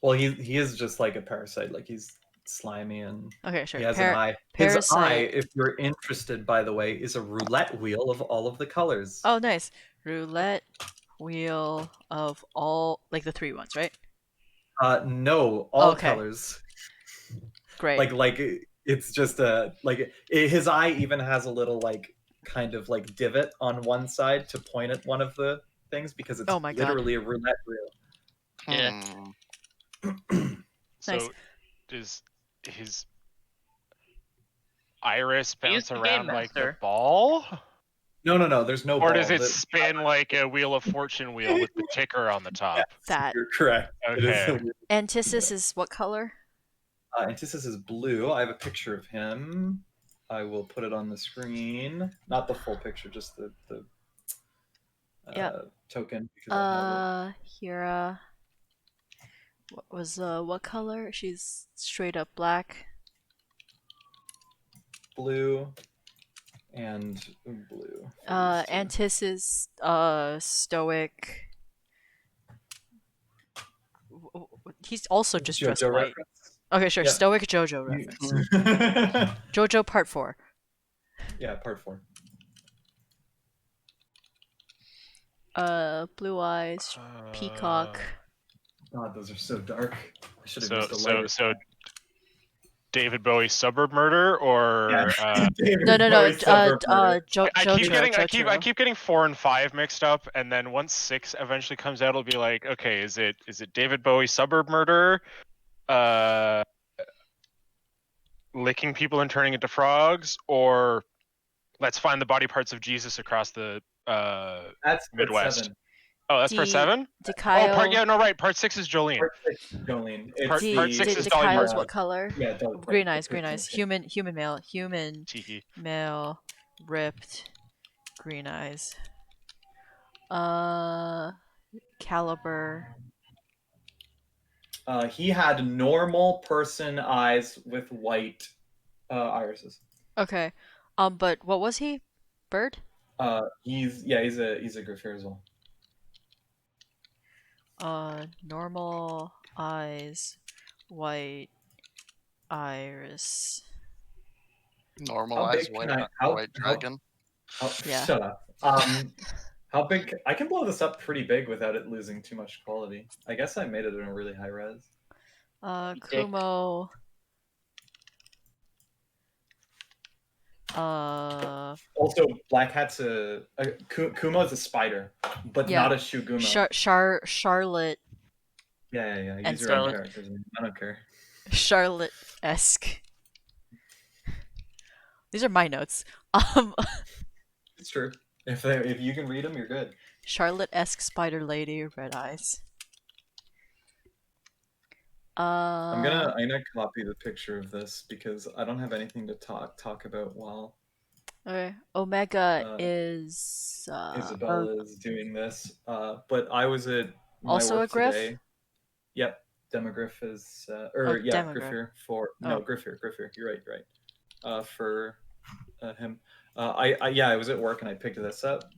Well, he is just like a parasite. Like he's slimy and Okay, sure. he has an eye. His Parasite. eye, if you're interested, by the way, is a roulette wheel of all of the colors. Oh, nice. Roulette wheel of all, like the 3 ones, right? No, all Okay. colors. Great. Like it's just his eye even has a little like kind of like divot on one side to point at one of the things because it's Oh my God. literally a roulette wheel. Yeah. So, Nice. does his iris He bounce is the around Game like the Master. ball? No. There's no Or ball. does it spin like a Wheel of Fortune wheel with the ticker on the top? That. You're correct. It is Okay. a wheel. Antithesis is what color? Antithesis is blue. I have a picture of him. I will put it on the screen. Not the full picture, just the Yeah. token. Because I have Hira. What color? She's straight up black. blue and blue. Antithesis, stoic. He's also just dressed JoJo white. reference. Okay, sure. Yeah. Stoic JoJo reference. JoJo Part 4. Yeah, part 4. Blue eyes, peacock. God, those are so dark. I should have So used a lighter. David Bowie Suburb Murder or David No. Bowie Suburb Murder. I keep getting 4 and 5 mixed up, and then once 6 eventually comes out, it'll be like, okay, is it David Bowie Suburb Murder, licking people and turning into frogs, or let's find the body parts of Jesus across the That's Midwest. Part 7. Oh, that's part 7? Part 6 is Jolene. Part 6 is Jolene. Part 6 is Dolly Kyle's Parton. what color? Yeah, Dolly Green Parton. eyes, green eyes. Human male. Human Tiki. male, ripped, green eyes. Caliber. He had normal person eyes with white irises. Okay. But what was he? Bird? He's a Griffier as well. Normal eyes, white iris. Normal eyes, white dragon. Yeah. Shut up. How big? I can blow this up pretty big without it losing too much quality. I guess I made it in a really high res. Kumo. Also, Black Hat's Kumo's a spider, but Yeah. not a Shuguma. Charlotte. Yeah. And Use your own Scarlet. characters. I don't care. Charlotte-esque. These are my notes. It's true. If you can read them, you're good. Charlotte-esque spider lady, red eyes. I'm gonna copy the picture of this because I don't have anything to talk about while Okay. Omega is Isabella is doing this. But I was at my also work a Griff? today. Yep, Demogriff is Demogriff. Griffier for Griffier. You're right. For him. I was at work and I picked this up.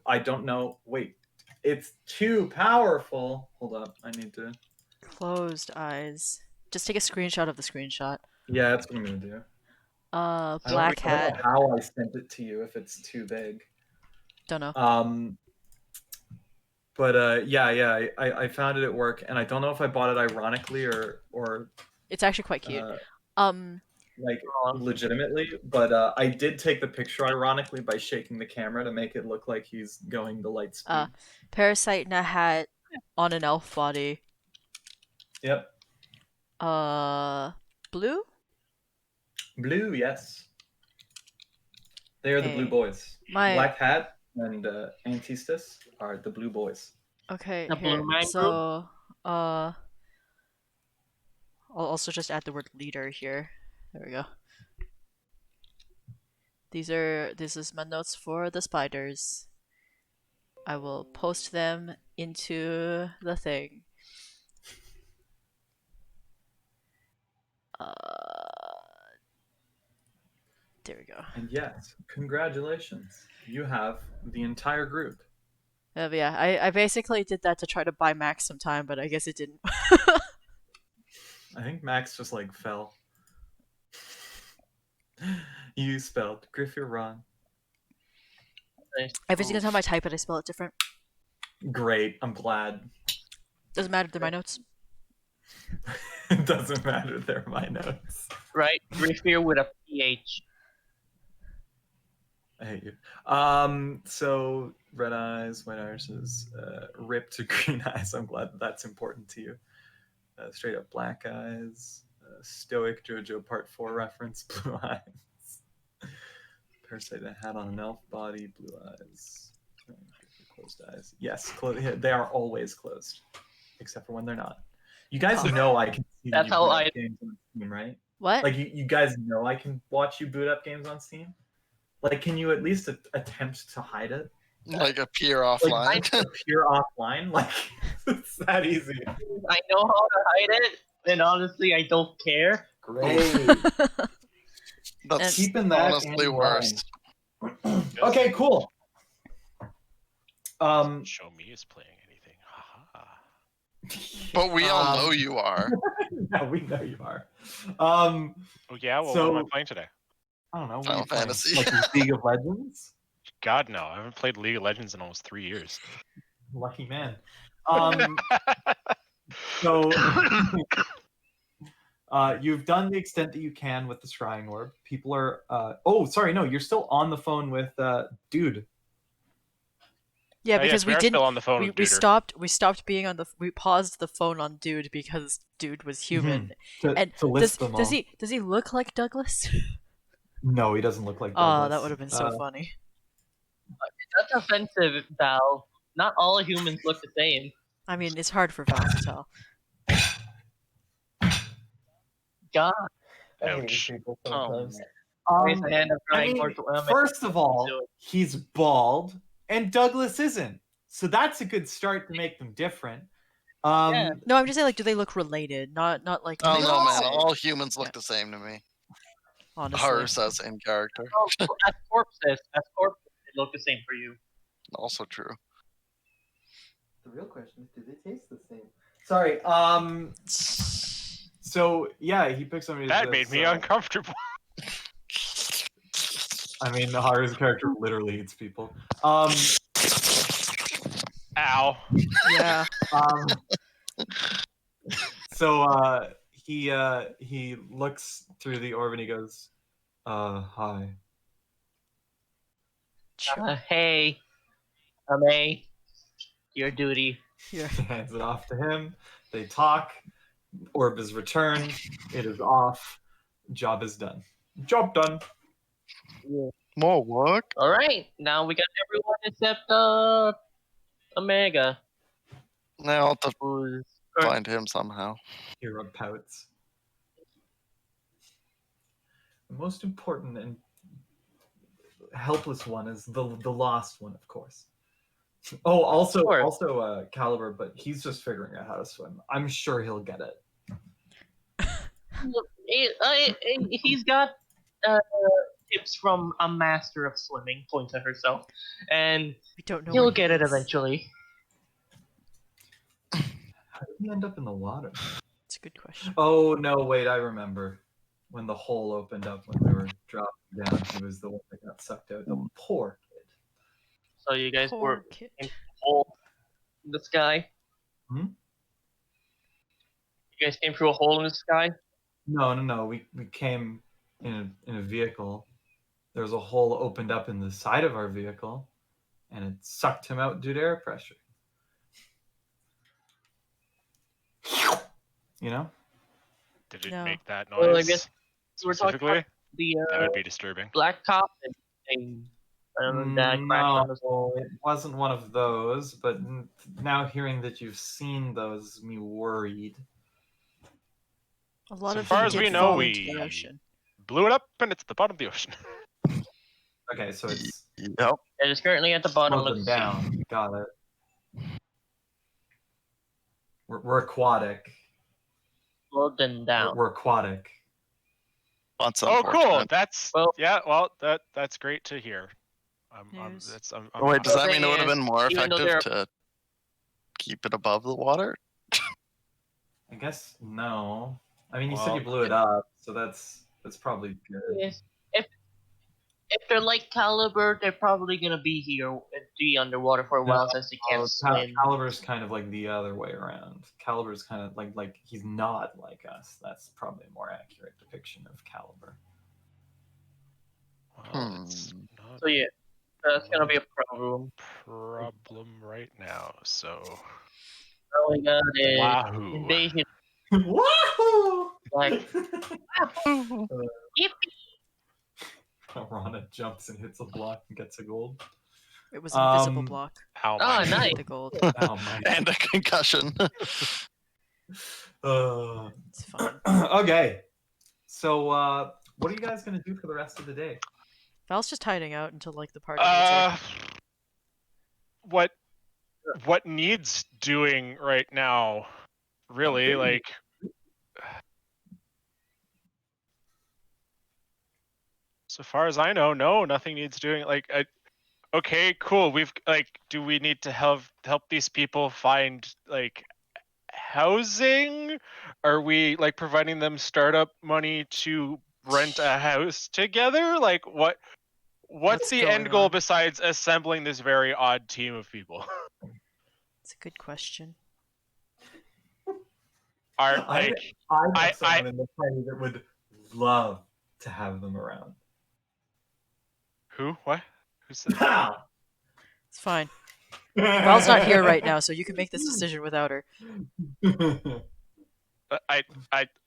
I don't know. Wait, it's too powerful. Hold up, I need to. Closed eyes. Just take a screenshot of the screenshot. Yeah, that's what I'm gonna do. Black I don't hat. know how I sent it to you if it's too big. Don't know. But yeah, I found it at work, and I don't know if I bought it ironically or It's actually quite cute. like legitimately, but I did take the picture ironically by shaking the camera to make it look like he's going the light speed. Parasite in a hat on an elf body. Yep. Blue? Blue, yes. They are the blue Hey. boys. My Black Hat and Antistus are the blue boys. okay, The here. blue man group? So I'll also just add the word leader here. There we go. This is my notes for the spiders. I will post them into the thing. There we go. And yes, congratulations. You have the entire group. But yeah, I basically did that to try to buy Max some time, but I guess it didn't. I think Max just like fell. You spelled Griff, you're wrong. Every single time I type it, I spell it different. Great, I'm glad. Doesn't matter, they're my notes. It doesn't matter, they're my notes. Right? Griffier with a PH. I hate you. So red eyes, white irises, ripped to green eyes. I'm glad that's important to you. Straight up black eyes, stoic JoJo Part 4 reference, blue eyes. Parasite that hat on an elf body, blue eyes. Closed eyes. Yes, they are always closed, except for when they're not. You guys know I can see That's you how boot I- up games on Steam, right? What? Like you guys know I can watch you boot up games on Steam. Like, can you at least attempt to hide it? Like appear Like, offline. appear offline? Like, it's that easy. I know how to hide it, and honestly, I don't care. Great. That's Keeping that honestly in worse. Okay, cool. Show me is playing anything. Haha. But we all know you are. Yeah, we know you are. Oh yeah, well, So- what am I playing today? I don't know. What Final are you playing? Fantasy. Like League of Legends? God no, I haven't played League of Legends in almost 3 years. Lucky man. So you've done the extent that you can with the scrying orb. People are oh sorry, no, you're still on the phone with dude. Yeah, Yes, because we we are didn't. still on the phone We, with we Duder. stopped being on the. We paused the phone on Dude because Dude was human. And To list them all. does he look like Douglas? No, he doesn't look like Oh, Douglas. that would have been so funny. That's offensive, Val. Not all humans look the same. I mean, it's hard for Val to tell. God. I hate Ouch. people Oh, sometimes. Raise the hand of I trying mean, more to women. first of all, Do it. he's bald, and Douglas isn't. So that's a good start to make them different. Yeah. No, I'm just saying, like, do they look related? Not like. Oh do they no, look the man! same, All humans look the same to me. honestly. Horror says in character. Oh, as corpses, they look the same for you. Also true. The real question is, do they taste the same? Sorry. So yeah, he picks somebody. That made me uncomfortable. I mean, the Haru's character literally eats people. Ow. Yeah. So he looks through the orb and he goes, hi. Hey, May, your duty. He hands it off to him. They talk. Orb is returned. It is off. Job is done. Job done. More work? All right, now we got everyone except Omega, Now I'll have to who's find him somehow. Hero pouts. The most important and helpless one is the lost one, of course. Oh, also Caliber, but he's just figuring out how to swim. I'm sure he'll get it. he's got tips from a master of swimming. Points at herself, and We don't know. he'll where he get it is. eventually. How did he end up in the water? It's a good question. Oh no, wait, I remember. when the hole opened up when we were dropping down. He was the one that got sucked out. The poor kid. So you guys Poor were kid. in a hole in the sky. Hmm? You guys came through a hole in the sky. No. We came in a vehicle. There was a hole opened up in the side of our vehicle, and it sucked him out due to air pressure. You know? Did it No. make that Well, I noise guess we're talking specifically? about the That would be disturbing. black cop and that crashed on the. No, it wasn't one of those, but now hearing that you've seen those has me worried. A lot So of far them as did we know, fall into the we ocean. blew it up and it's at the bottom of the ocean. Okay, so it's Yep. It is currently at the bottom slowed of them the sea. down. Got it. We're aquatic. Slowed them down. We're aquatic. That's Oh, cool. unfortunate. That's Well- that's great to hear. News. Oh, wait, does The that mean thing it would have is, been more even though effective they're- to keep it above the water? I guess no. I mean, you said Well- you blew it up, so that's probably good. Yes. If they're like Caliber, they're probably gonna be here and be underwater for a while since they can't swim. Caliber's kind of like the other way around. Caliber's kind of like he's not like us. That's probably a more accurate depiction of Caliber. Well, it's not So yeah, that's gonna be a problem. problem right now. So All we got is wahoo. invasion. Woohoo! Like, yippee! Rana jumps and hits a block and gets a gold. It was an invisible Um, block. Ow, Oh, my nice. The gold. Oh my. And a concussion. It's fine. Okay. So, what are you guys gonna do for the rest of the day? Val's just hiding out until like the party needs her. What needs doing right now? Really, Okay. like so far as I know, no, nothing needs doing. Okay, cool. We've do we need to help these people find like housing? Are we like providing them startup money to rent a house together? Like what's What's the going end goal on? besides assembling this very odd team of people? It's a good question. Are I like know someone in the party that would love to have them around. who? What? Who said? Pow! It's fine. Val's not here right now, so you can make this decision without her.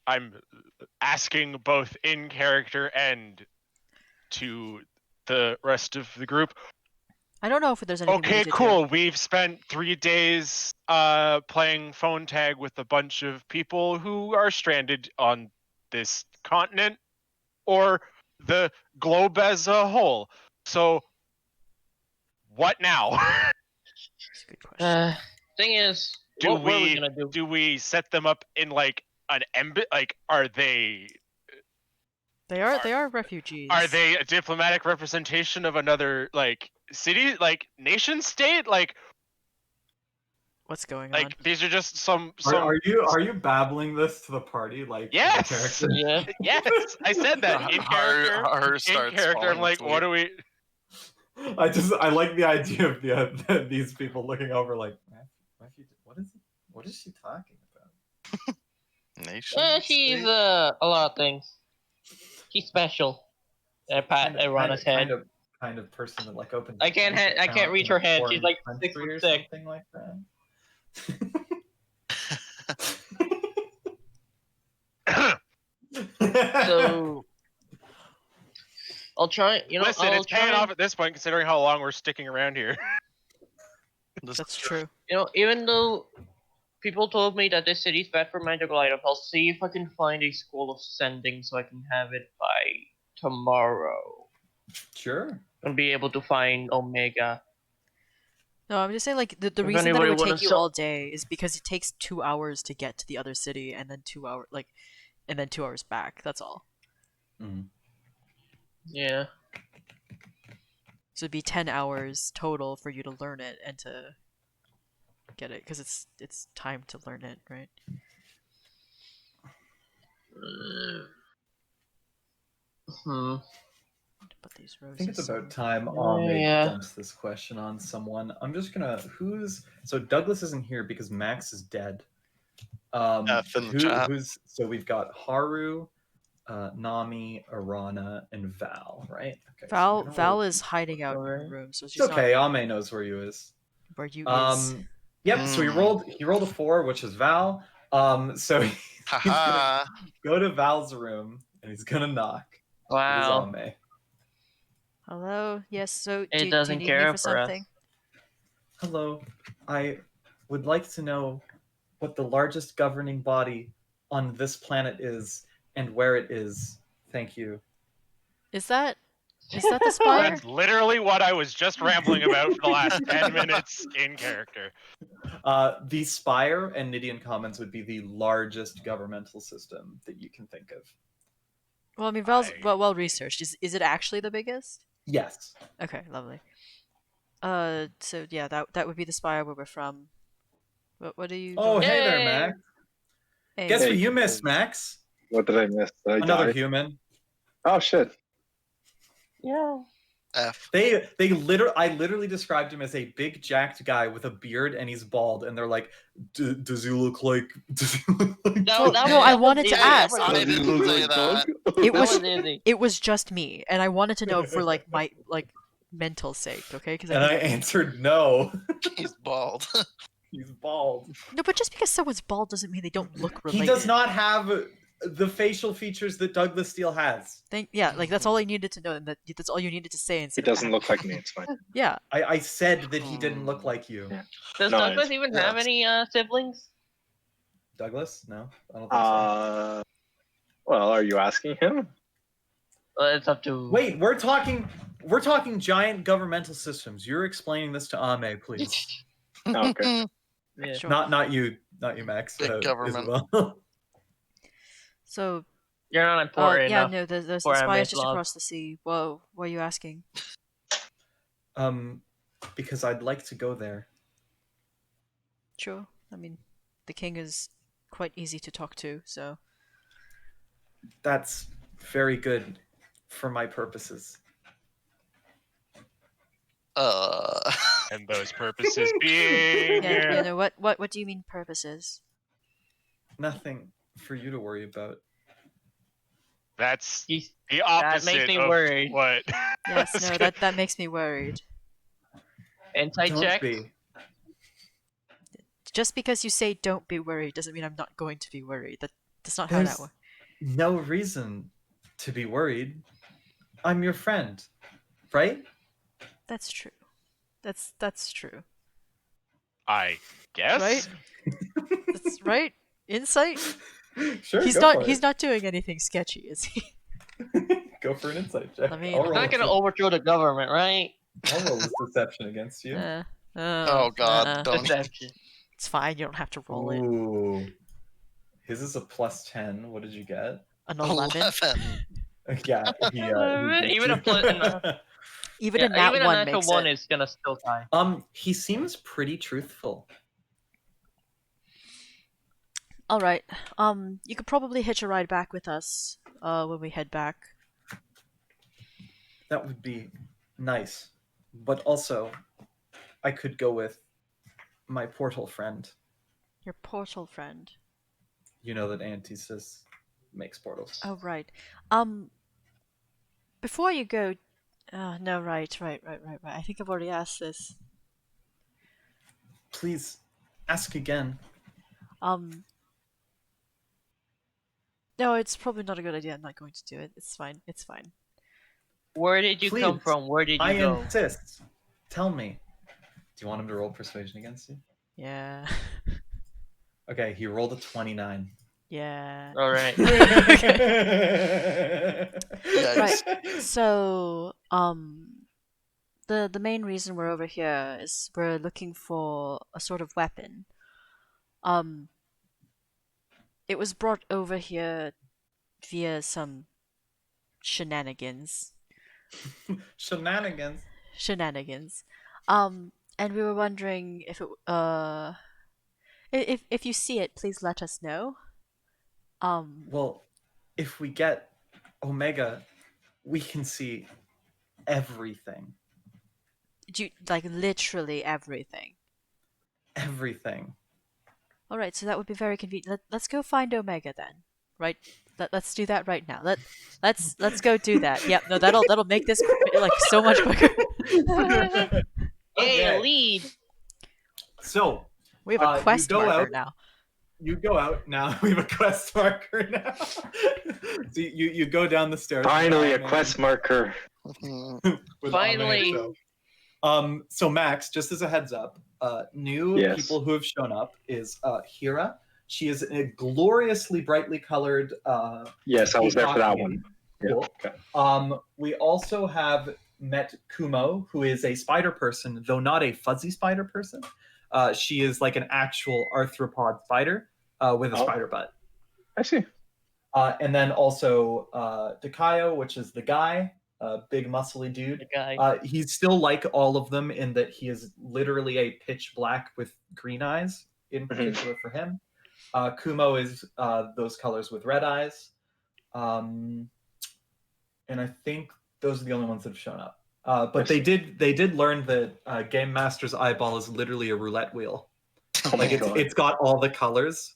I'm asking both in character and to the rest of the group. I don't know if there's anything we Okay, need to do. cool. We've spent 3 days playing phone tag with a bunch of people who are stranded on this continent or the globe as a whole. So what now? It's a good question. Thing is, Do what were we we- gonna do? Do we set them up in like an like are they They are refugees. Are they a diplomatic representation of another like city, like nation state? Like What's going on? these are just some Are you babbling this to the party like in Yes! character? Yeah. Yes, I said that in character. Her In starts character, I'm falling like, what asleep. do we? I like the idea of these people looking over like, what is she talking about? Nation. She's a lot of things. She's special. Pat Rana's head. Kind of person that like opens. I can't a bank I can't account reach in a her head. She's foreign like country 6'6". or something like that. So I'll try. Listen, I'll it's paying try. off at this point, considering how long we're sticking around here. That's true. Even though people told me that this city's bad for magical items, I'll see if I can find a scroll of sending so I can have it by tomorrow Sure. and be able to find Omega. No, I'm just saying like the If reason that it anybody would wanna take you sell- all day is because it takes 2 hours to get to the other city and then 2 hours and then 2 hours back. That's all. Mm. Yeah. So it'd be 10 hours total for you to learn it and to get it because it's time to learn it, right? Hmm. Put these I think it's roses about on. time Ahmed Yeah. dumps this question on someone. I'm just gonna so Douglas isn't here because Max is dead. F in the chat. Who's so we've got Haru, Nami, Arana, and Val, right? Okay. So I'm gonna roll Val is hiding out in her Alright. room, so It's she's not okay. Ame knows where you is. where you is. Yep. So he rolled a 4, which is Val. So he's gonna Haha. go to Val's room and he's gonna knock. It is Wow. Ame. Hello? Yes, so It do you doesn't need me care for for us. something? Hello. I would like to know what the largest governing body on this planet is and where it is. Thank you. Is that the spire? That's literally what I was just rambling about for the last 10 minutes in character. The Spire and Nidian Commons would be the largest governmental system that you can think of. Well, I mean, Val's I- well researched. Is it actually the biggest? Yes. Okay, lovely. So yeah, that would be the spire where we're from. What are you? Oh, doing? hey there, Yay! Max. Hey. Guess Hey, what you guys. missed, Max? What did I miss? Did I Another die? human. Oh shit. Yeah. F. I literally described him as a big jacked guy with a beard and he's bald, and they're like, does he look like? Does he look like? No, I wanted to easy. ask. That was I easy. didn't say that. It That was was easy. it was just me, and I wanted to know for like my mental sake, okay? Because And I answered no. He's bald. He's bald. no, but just because someone's bald doesn't mean they don't look related. He does not have the facial features that Douglas Steele has. Yeah, like that's all I needed to know, and that's all you needed to say. He Instead doesn't of look like me. It's fine. Yeah. I said that he didn't look like you. Yeah. Does No, Douglas it's- even yes. have any siblings? Douglas? No, I don't think so. Well, are you asking him? It's up to. Wait, we're talking giant governmental systems. You're explaining this to Ame, please. Okay. Yeah. Sure. Not you, Max. Big government. Isabel. You're not important yeah, enough. no, the for spire's Ami's just love. across the sea. Whoa, what are you asking? Because I'd like to go there. Sure. I mean, the king is quite easy to talk to, so. That's very good for my purposes. And those purposes being. Yeah, no, what do you mean purposes? Nothing for you to worry about. That's He's- the opposite makes me of worried. what. Yes, no, that makes me worried. Insight Don't check. be. Just because you say don't be worried doesn't mean I'm not going to be worried. That's not how There's that works. no reason to be worried. I'm your friend, right? That's true. That's true. I guess. Right? That's right. Insight. Sure. He's go for not doing anything sketchy, is he? it. Go for an insight check. I mean- I'll He's roll not a gonna de- overthrow the government, right? I'll roll this deception against you. Oh, God, don't. Deception. It's fine. You don't have to roll it. Ooh. His is a plus 10. What did you get? An 11. 11. Yeah. He beats Even a you. plus- Even Yeah, a nat even a one natural makes one it. is gonna still die. He seems pretty truthful. All right. You could probably hitch a ride back with us. When we head back. That would be nice. But also, I could go with my portal friend. Your portal friend. You know that Antisis makes portals. Oh right. Before you go. No, right. I think I've already asked this. Please, ask again. No, it's probably not a good idea. I'm not going to do it. It's fine. It's fine. Where did you come Please, from? Where did you I go? insist. Tell me. Do you want him to roll persuasion against you? Yeah. Okay, he rolled a 29. Yeah. All right. Yikes. So, the main reason we're over here is we're looking for a sort of weapon. It was brought over here via some shenanigans. Shenanigans. And we were wondering if if you see it, please let us know. Well, if we get Omega, we can see everything. Like literally everything. Everything. All right, so that would be very convenient. Let's go find Omega then, right? Let's do that right now. Let's go do that. Yep. No, that'll make this like so much quicker. Yay, a Okay. lead! So We have a you quest go marker out. now. You go out now. We have a quest marker now. So you go down the stairs. Finally, a man, quest marker. with Finally. Ame. So Max, just as a heads up, new Yes. people who have shown up is Hira. She is a gloriously brightly colored. Yes, I was there for that peacock one. lady. Cool. Yeah, okay. We also have met Kumo, who is a spider person, though not a fuzzy spider person. She is like an actual arthropod spider with a Oh. spider butt. I see. And then also Takayo, which is the guy, big muscly dude. The guy. He's still like all of them in that he is literally a pitch black with green eyes, in particular for him. Kumo is those colors with red eyes. And I think those are the only ones that have shown up. But they did learn that Game Master's eyeball is literally a roulette wheel. Oh my Like God. it's got all the colors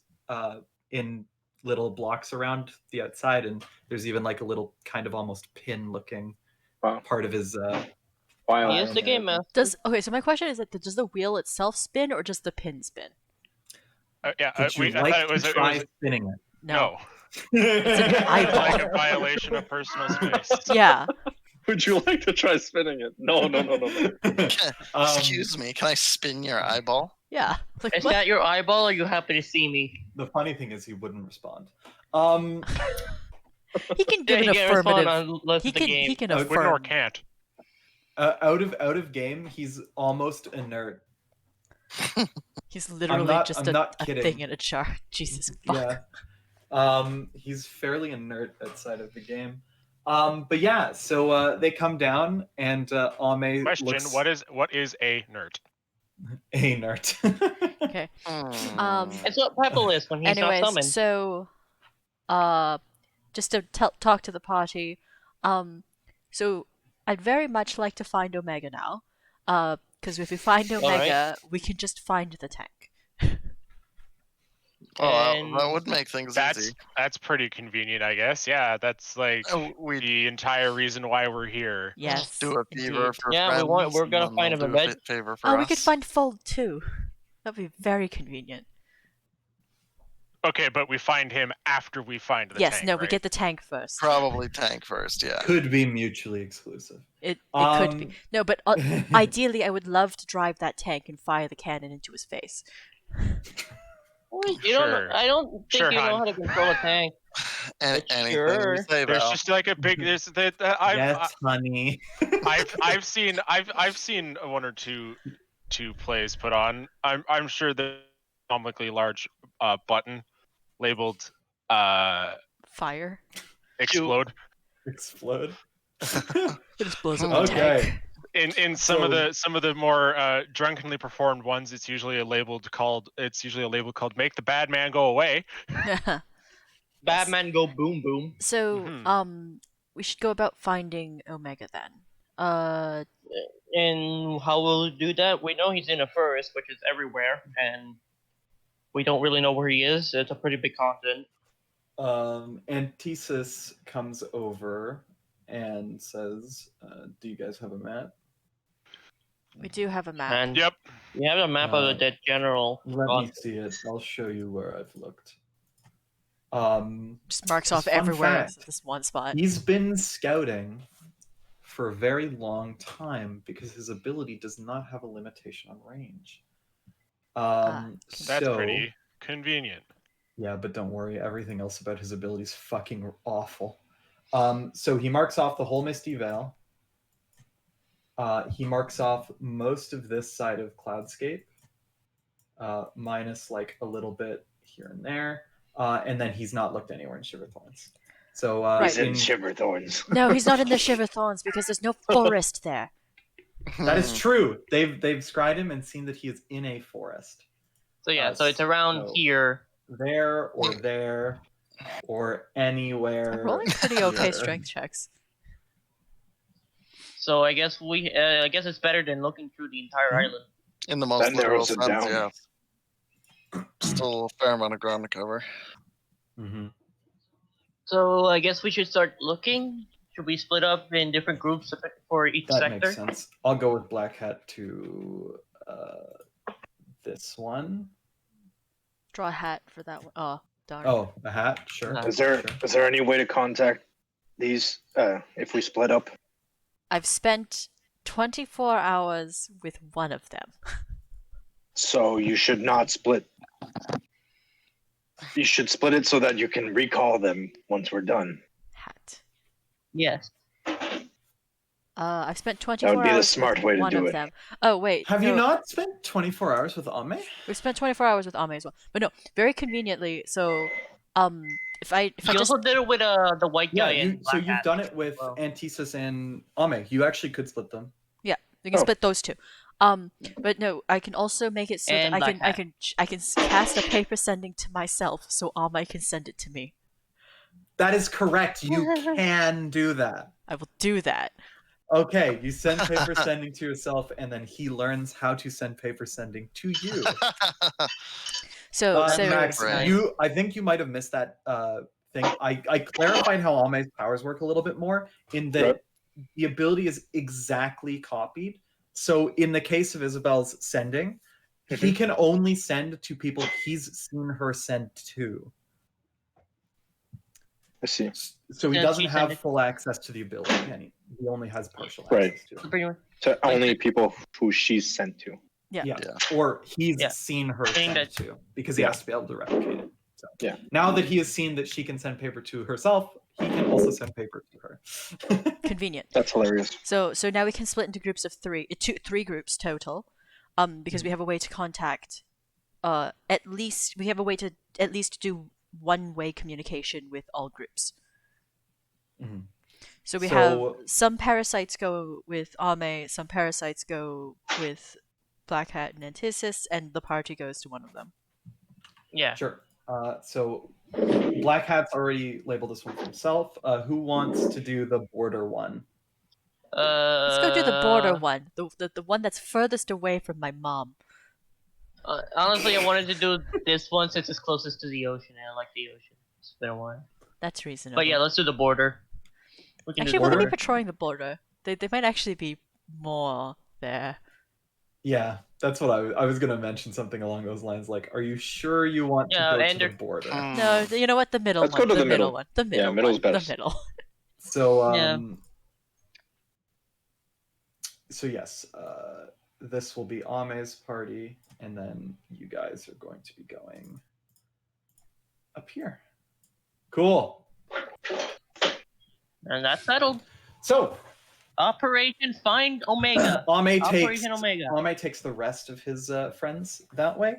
in little blocks around the outside, and there's even like a little kind of almost pin looking Wow. part of his Wow. He is the game master. So my question is that does the wheel itself spin or just the pin spin? Yeah, Would you I like thought it was, to it try was spinning it? no. It's an It's eyeball. like a violation of personal space. Yeah. Would you like to try spinning it? No. Excuse me, can I spin your eyeball? Yeah. Like, Is what? that your eyeball, or you happy to see me? The funny thing is he wouldn't respond. He can give Yeah, an he can't respond affirmative. unless He it's a can game. he can Would Would nor affirm. can't. Out of game, he's almost inert. He's literally just I'm not a kidding. thing in a jar. Jesus fuck. Yeah. He's fairly inert outside of the game. But yeah, so they come down and Ame Question: looks What is a nerd? inert. Okay. Hmm. It's what Pebble is when he's not Anyways, summoned. so just to talk to the party, so I'd very much like to find Omega now, because if we find Omega, we can just find the tank. Oh, And that would make things easy. That's pretty convenient, I guess. Yeah, that's like We the entire reason why we're here. Yes. do a favor indeed. for Yeah, friends. we're gonna and find they'll him a do bed. favor for Oh, us. we could find Fold too. That'd be very convenient. Okay, but we find him after we find the Yes. tank, No, we right? get the tank first. Probably tank first, yeah. Could be mutually exclusive. It could be. Um, No, but ideally, I would love to drive that tank and fire the cannon into his face. You Sure. don't. I don't think Sure, you know hon. how to control a tank. Anything Sure. you say, There's Val. just like a big. There's that. yes, honey. I've seen one or two plays put on. I'm sure the comically large button labeled Fire. explode Explode. It just blows up the Okay. tank. in some of the more drunkenly performed ones. It's usually a label called make the bad man go away. Batman go boom boom. So, Mhm. we should go about finding Omega then. And how will we do that? We know he's in a forest, which is everywhere, and we don't really know where he is. It's a pretty big continent. Antisus comes over and says, "Do you guys have a map?" We do have a map. And Yep. we have a map of that general. Let me continent. see it. I'll show you where I've looked. Just marks Just off fun everywhere fact. except this one spot. He's been scouting for a very long time because his ability does not have a limitation on range. That's so, pretty convenient. Yeah, but don't worry, everything else about his ability is fucking awful. So he marks off the whole Misty Vale. He marks off most of this side of Cloudscape, minus like a little bit here and there. And then he's not looked anywhere in Shiverthorns. So He's in Shiverthorns. No, he's not in the Shiver Thorns because there's no forest there. that is true. They've scryed him and seen that he is in a forest. So yeah, so it's around so- here. There or anywhere. I'm rolling pretty okay here. strength checks. So I guess I guess it's better than looking through the entire Mhm. island. In the most That literal narrows it sense, down. yeah. Still a fair amount of ground to cover. Mm-hmm. So I guess we should start looking. Should we split up in different groups for each That sector? makes sense. I'll go with Black Hat to this one. Draw a hat for that one. Oh, darn. Oh, a hat? Sure. Uh, Is there Sure. any way to contact these if we split up? I've spent 24 hours with one of them. So you should not split. You should split it so that you can recall them once we're done. Hat. yes. I've spent That 24 would be the hours smart with way to one do of it. them. Oh, wait. Have no, you not spent 24 hours with Ame? We've spent 24 hours with Ame as well. But no, very conveniently, so, if I You just... also did it with the white Yeah, guy and so black you've hat. done it with Well. Antisus and Ame. You actually could split them. Yeah, you can Oh. split those two. But no, I can also make it so that And I Black Hat. can cast a paper sending to myself, so Ame can send it to me. That is correct. You can do that. I will do that. Okay, you send paper sending to yourself, and then he learns how to send paper sending to you. So, Max, Right. I think you might have missed that thing. I clarified how Ame's powers work a little bit more in that Right. the ability is exactly copied. So in the case of Isabel's sending, he can only send to people he's seen her send to. I see. So he Since doesn't he have sent it- full access to the ability, and he only has partial Right. access to it. Pretty much. To only people who she's sent to. Yeah. Yeah. Or he's Yeah. seen her Saying send that- to, because he has to be able to replicate it. So Yeah. now that he has seen that she can send paper to herself, he can also send paper to her. convenient. That's hilarious. So now we can split into groups of three groups total, because we have a way to contact, we have a way to at least do one-way communication with all groups. Mhm. So we have So- some parasites go with Ame, some parasites go with Black Hat and Antisus, and the party goes to one of them. Yeah. Sure. So Black Hat's already labeled this one for himself. Who wants to do the border one? Let's go do the border one, the one that's furthest away from my mom. Honestly, I wanted to do this one since it's closest to the ocean, and I like the ocean. It's been a while. That's reasonable. But yeah, let's do the border. We can Actually, do the we're gonna be border. patrolling the border. They might actually be more there. Yeah, that's what I was going to mention something along those lines. Like, are you sure you want Yeah, to go and to the they're- border? No, you know what? The middle Let's one. go to the the middle. one. The middle middle's one. best. The middle. So Yeah. So yes, this will be Ame's party, and then you guys are going to be going up here. Cool. And that's settled. So Operation Find Omega. Ame takes Operation Omega. Ame takes the rest of his friends that way.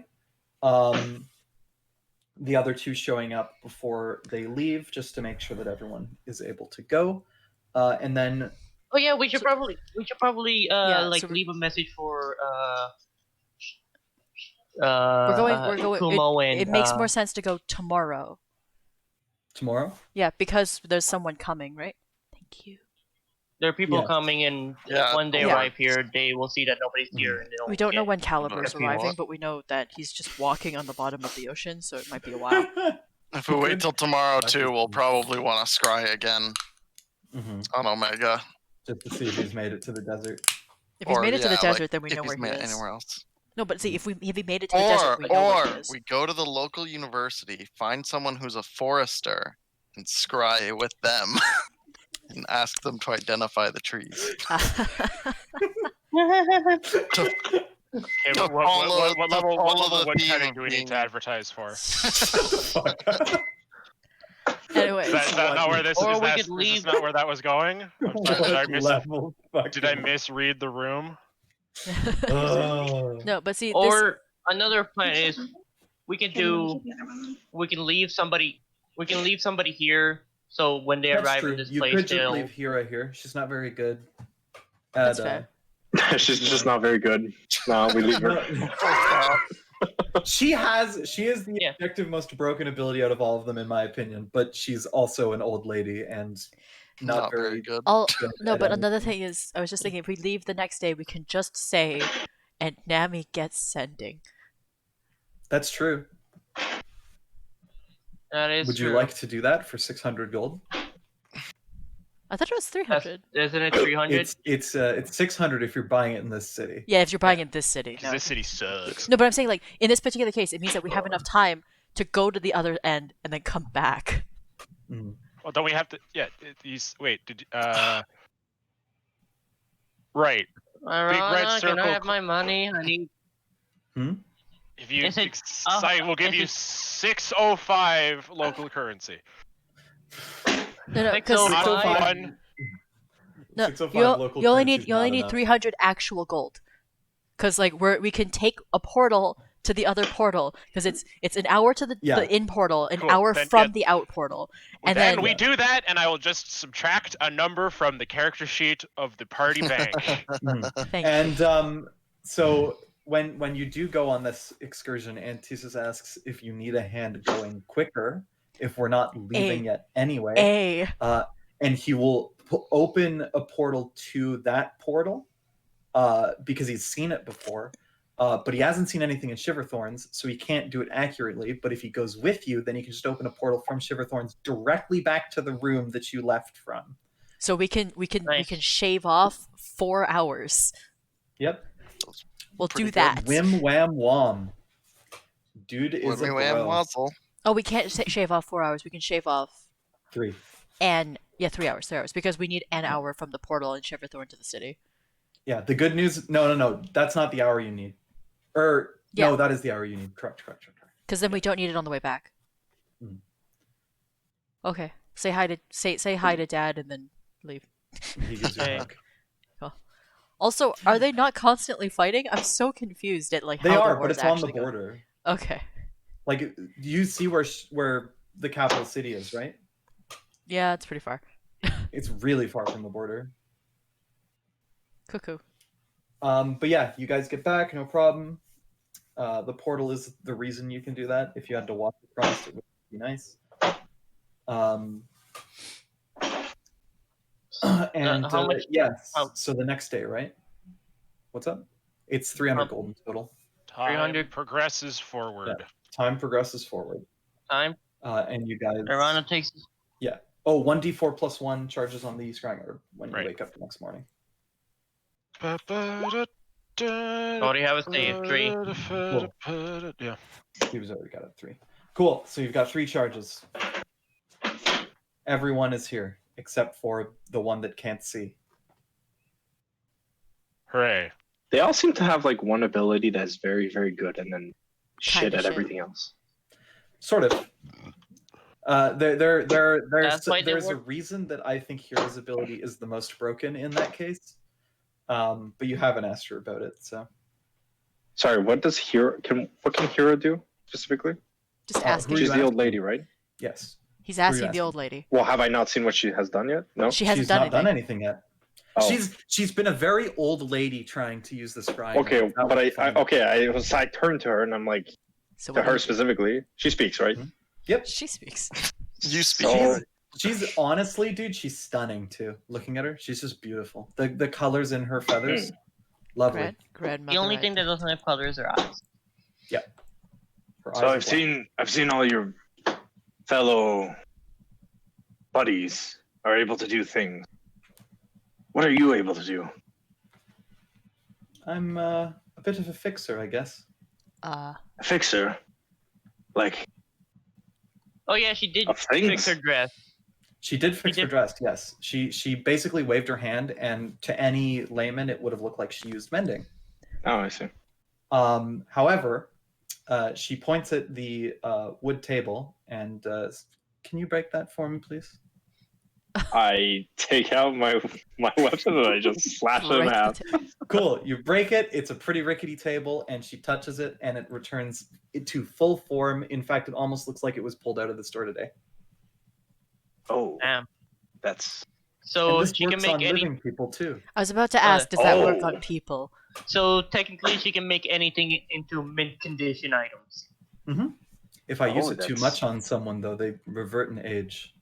The other two showing up before they leave, just to make sure that everyone is able to go, and then Oh yeah, we should probably Yeah, like so leave a message for We're going. Kumo and It makes more sense to go tomorrow. tomorrow. Yeah, because there's someone coming, right? Thank you. There are people Yeah. coming, and Yeah. when they Yeah. arrive here, they will see that nobody's here, and they'll We don't know get- when Calibur's If you arriving, want. but we know that he's just walking on the bottom of the ocean, so it might be a while. If we wait till tomorrow too, we'll probably want to scry again Mhm. on Omega. Just to see if he's made it to the desert. If he's Or, made it to the yeah, like, desert, then we if know he's where he made it is. anywhere else. No, but see, if he made it to the desert, we know Or where he is. we go to the local university, find someone who's a forester, and scry with them, and ask them to identify the trees. Okay, To what follow- level, to follow the what theme cutting of do we need being- to advertise for? Anyways, Is that not where this Or is? we That, could is leave- this not where that was going? I'm sorry, did I Level misread the room? Oh. no, but see, this, Or another plan is we can leave somebody here, so when they That's arrive true. in this You place, could just they'll leave Hira here. She's not very good. That's fair. She's just not very good. No, we leave her. she is the Yeah. objective most broken ability out of all of them, in my opinion. But she's also an old lady, and not very very good. I'll good no, at but another anything. thing is, I was just thinking, if we leave the next day, we can just say, and Nami gets sending. That's true. That is Would you true. like to do that for 600 gold? I thought it was 300. Isn't it 300? It's 600 if you're buying it in this city. Yeah, if you're buying in this city. Because No. this city sucks. No, but I'm saying, like, in this particular case, it means that we have enough time to go to the other end and then come back. Mm. Well, don't we have to? Yeah. Wait. Right. Irana, can circle I have my money? I need. If you Is it- site will give is you it- 605 local currency. No, because 605? no, 605 local you only currency need is not enough. 300 actual gold. Because like we can take a portal to the other portal because it's an hour to the in portal, an Cool. hour Then, from yeah. the out portal, and then then we do that, and I will just subtract a number from the character sheet of the party bank. Thank you. And so when you do go on this excursion, Antisus asks if you need a hand going quicker, if we're not leaving yet anyway. And he will open a portal to that portal because he's seen it before. But he hasn't seen anything in Shiverthorns, so he can't do it accurately. But if he goes with you, then you can just open a portal from Shiverthorns directly back to the room that you left from. So we can shave off 4 hours. Yep. We'll do Pretty that. Whim wham wom. Dude is a Whammy wham bro. wazzle. Oh, we can't shave off 4 hours. We can shave off 3. 3 hours. 3 hours because we need an hour from the portal in Shiverthorn to the city. Yeah. The good news. No. That's not the hour you need. No, that is the hour you need. Correct. Because then we don't need it on the way back. Mm. Okay. Say hi to Dad and then leave. He gives you a hug. Cool. Also, are they not constantly fighting? I'm so confused at like They how are, the but war's it's on the actually going. border. Okay. Like, you see where the capital city is, right? Yeah, it's pretty far. It's really far from the border. Cuckoo. But yeah, you guys get back, no problem. The portal is the reason you can do that. If you had to walk across, it would be nice. And how much? yes, Oh. so the next day, right? What's up? It's 300 gold in total. Time 300 progresses forward. Yeah. Time progresses forward. Time. And you guys. Irana takes. Yeah. Oh, 1d4 plus 1 charges on the scrying orb when you Right. wake up the next morning. What do you have a save? 3. Yeah. He was already got it 3. Cool. So you've got 3 charges. Everyone is here except for the one that can't see. Hooray. They all seem to have like one ability that's very, very good, and then shit Kinda at shit. everything else. Sort of. There's That's why a reason that I think Hero's ability is the most broken in that case. But you haven't asked her about it, so. Sorry, what does what can Hero do specifically? Just ask who him. are you She's the old asking? lady, right? Yes. He's Who are you asking the asking? old lady. Well, have I not seen what she has done yet? No. She hasn't She's done not anything. done anything yet. Oh. She's been a very old lady trying to use the scrying. Okay, orb. That but was fun. I turned to her and I'm like, So to what do her you do? specifically, she speaks, right? Mhm. Yep. She speaks. You speak. So, She's honestly, dude, she's stunning too. Looking at her, she's just beautiful. The colors in her feathers, lovely. Grandmother. The only I thing that think. doesn't have colors are eyes. Her so eyes are black. I've seen all your fellow buddies are able to do things. What are you able to do? I'm a bit of a fixer, I guess. A fixer? Like, Oh yeah, she did of fix things? her dress. She did fix her did- dress, yes. She basically waved her hand, and to any layman, it would have looked like she used mending. Oh, I see. However, she points at the wood table and can you break that for me, please? I take out my weapon and I just slash it in Break the half. Cool. You break it. It's a pretty rickety table, and she touches it, and it returns to full form. In fact, it almost looks like it was pulled out of the store today. Oh, Damn. that's So and this she can works make on any. living people too. I was about to ask, does that work Oh. on people? So technically, she can make anything into mint condition items. If I use Oh, it too that's- much on someone, though, they revert in age.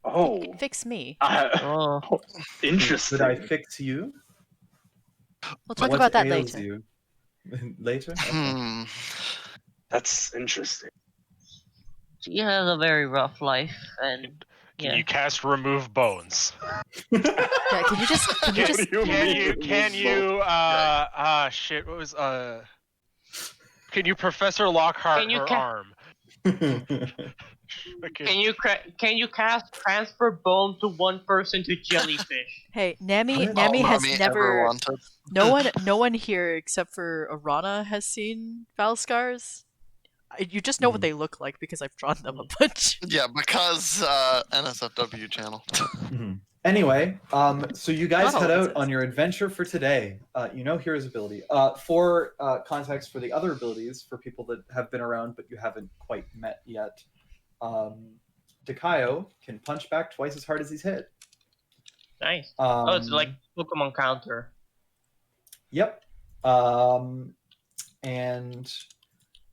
Oh. Fix me. Oh. Interesting. Should I fix you? We'll talk What about that ails later. you? Later? Okay. Hmm. That's interesting. She has a very rough life, and Can yeah. you cast remove bones? Yeah, can you just What do you mean Can remove you shit, what was can you Professor Lockhart Can you her ca- arm? Okay. Can you cast transfer bone to one person to jellyfish? Hey, Nami What? Nami All has Nami ever never wanted. no one here except for Arana has seen Valscars. You just know what they look like because I've drawn them a bunch. Yeah, because NSFW channel. Mhm. Anyway, so you guys Not all head of it out says. on your adventure for today. You know Hero's ability. For context for the other abilities, for people that have been around but you haven't quite met yet, Dakayo can punch back twice as hard as he's hit. Nice. Um, Oh, it's like Pokemon counter. Yep. And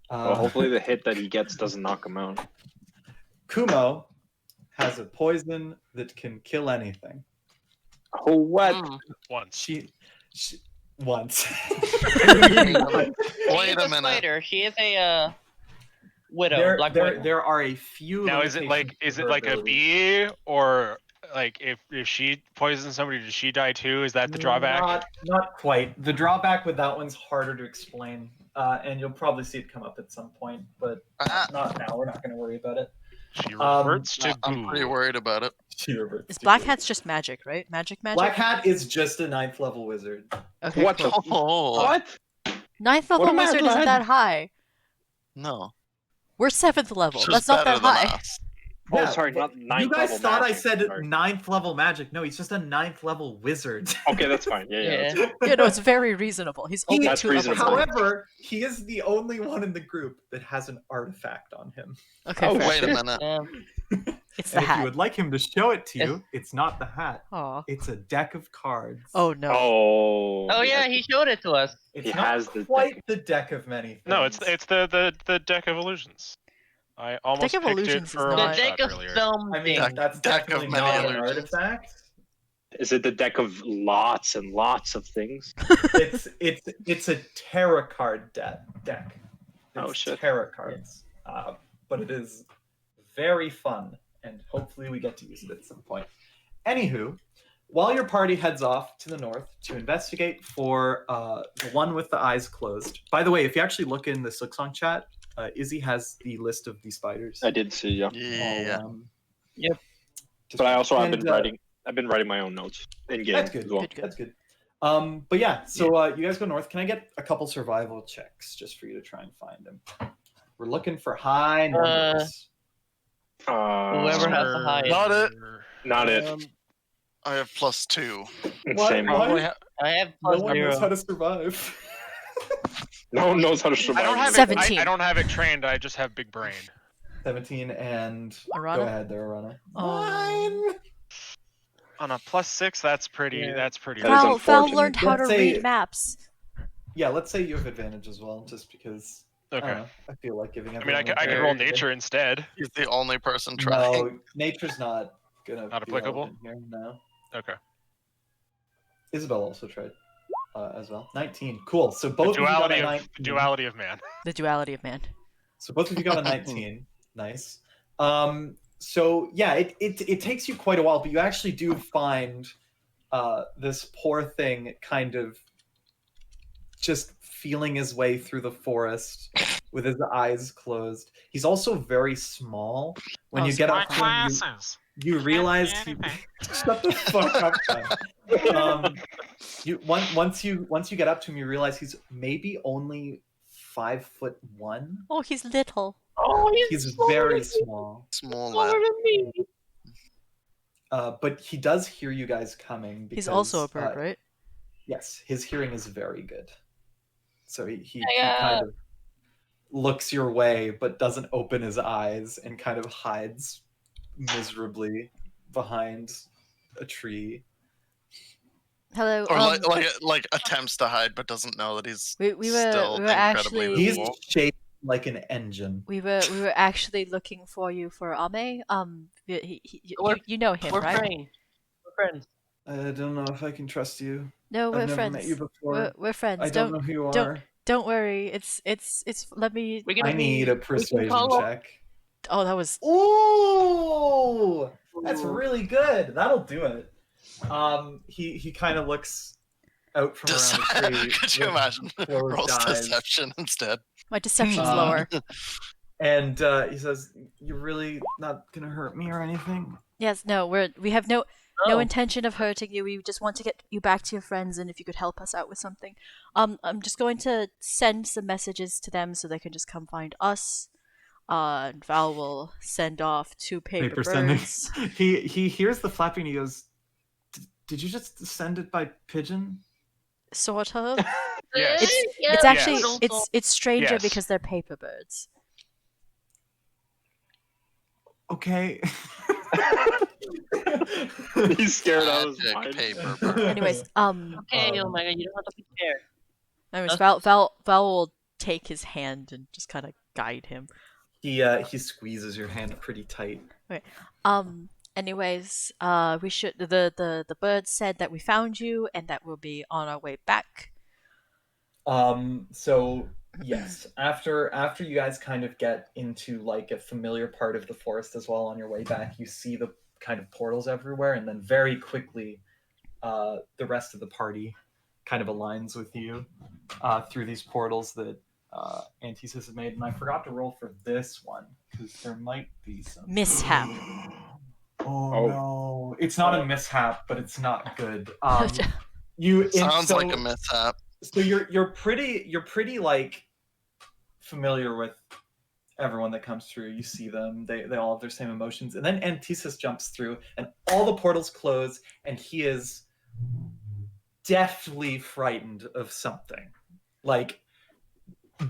Well, hopefully the hit that he gets doesn't knock him out. Kumo has a poison that can kill anything. Oh, what? Once. She once. Wait She a is a minute. spider. She is a widow. there, Black there, widow. there are a few. Now is it limitations to her like a ability. bee, or like if she poisons somebody, does she die too? Is that the drawback? Not quite. The drawback with that one's harder to explain, and you'll probably see it come up at some point, but not now. We're not going to worry about it. She reverts to I'm pretty goo. worried about it. She reverts Is to Black goo. Hat's just magic, right? Magic. Black Hat is just a 9th level wizard. Okay, What cool. Oh, What? 9th What level a mad wizard isn't lad. that high. no. We're 7th level. She's That's not better that than high. us. Oh, sorry, not You ninth guys level thought magic. I said Sorry. 9th level magic. No, he's just a 9th level wizard. Okay, that's fine. Yeah. That's Yeah, no, it's very reasonable. He's only That's 2 levels reasonable. high. However, he is the only one in the group that has an artifact on him. Okay, Oh, fair. Wait a minute. It's the And if you hat. would like him to show it to you, it's not the hat. Aw. It's a deck of cards. Oh no. Oh. Oh yeah, he showed it to us. It's He not has the quite deck. the deck of many things. No, it's the deck of illusions. I almost of picked Illusions it for is a The not- one deck shot of earlier. something. I mean, that's Deck of definitely many not an illusions. artifact. Is it the deck of lots and lots of things? It's a tarot card deck. Oh, It's shit. tarot cards, but it is very fun, and hopefully we get to use it at some point. Anywho, while your party heads off to the north to investigate for the one with the eyes closed. By the way, if you actually look in the Silksong chat, Izzy has the list of the spiders. I did see, yeah. Yeah. Yep. But I also have And, been writing. I've been writing my own notes in game That's good. as well. Good. That's good. But yeah, so you guys go north. Can I get a couple survival checks just for you to try and find him? We're looking for high numbers. Whoever has the highest. Not it. Not it. I have +2. What? Same. What? Probably I have No plus one knows how zero. to survive. No one knows how to I survive. don't have it. 17. I don't have it trained. I just have big brain. 17 and Arana? go ahead there, Arana. Oh. On a +6, that's pretty. Yeah. That's pretty. That is Val unfortunate. learned how to Let's say- read maps. Yeah, let's say you have advantage as well, just because Okay. I feel like giving I mean, I everyone could advantage. roll nature instead. He's the only person trying. No, nature's not gonna Not be applicable? relevant here. No. Okay. Isabel also tried as well. 19. Cool. So both of you got a 19. Duality of man. The duality of man. So both of you got a 19. Nice. So yeah, it takes you quite a while, but you actually do find this poor thing kind of just feeling his way through the forest with his eyes closed. He's also very small. When you get up to him, you realize he shut the fuck up. Once you get up to him, you realize he's maybe only 5'1". Oh, he's little. Oh, He's smaller very than me. small. Small Smaller lad. than me. But he does hear you guys coming. Because, He's also a bird, right? Yes, his hearing is very good. So he Yeah. kind of looks your way, but doesn't open his eyes and kind of hides miserably behind a tree. Hello. Or like attempts to hide, but doesn't know that he's we were still incredibly actually He's visible. shaking like an engine. We were actually looking for you for Ame. You know him, We're right? friends. We're friends. I don't know if I can trust you. No, we're I've never met you friends. before. We're friends. I don't know who you don't are. don't worry. It's let me We can- I let need a me. persuasion call- check. Oh, that was Ooh, that's Ooh. really good. That'll do it. He kind of looks out from around the tree. Could you with imagine? closed Rolls eyes. deception instead. my deception's Uh, lower. And he says, "You're really not gonna hurt me or anything." Yes, no, we have no Oh. intention of hurting you. We just want to get you back to your friends, and if you could help us out with something. I'm just going to send some messages to them so they can just come find us. And Val will send off 2 paper sending. birds. He hears the flapping. He goes, "Did you just send it by pigeon?" Sort of. Yes. It's actually Yes. it's stranger Yes. because they're paper birds. Okay. He's scared out of his Magic mind. paper bird. Anyways, Okay, oh my god, you don't have to be scared. anyways, Val will take his hand and just kind of guide him. He squeezes your hand pretty tight. Anyways, we should the bird said that we found you and that we'll be on our way back. So yes, after you guys kind of get into like a familiar part of the forest as well on your way back, you see the kind of portals everywhere, and then very quickly, the rest of the party kind of aligns with you through these portals that Antisus has made. And I forgot to roll for this one because there might be some Mishap. Oh no, it's not a mishap, but it's not good. You Sounds so, like a mishap. So you're pretty like familiar with everyone that comes through. You see them; they all have their same emotions. And then Antisus jumps through, and all the portals close, and he is deathly frightened of something. Like,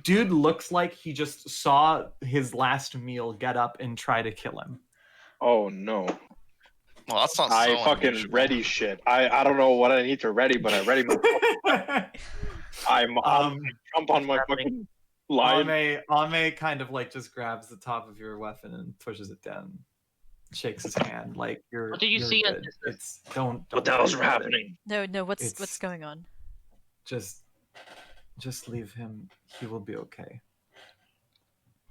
dude looks like he just saw his last meal get up and try to kill him. Oh no. Well, that's not I so fucking unusual. ready shit. I don't know what I need to ready, but I ready my I'm jump on my fucking lion. Ame kind of like just grabs the top of your weapon and pushes it down, shakes his hand like you're. What did you you're see, good. Antisus? It's don't. What the worry hell's about it. happening? No, what's It's- going on? Just leave him. He will be okay.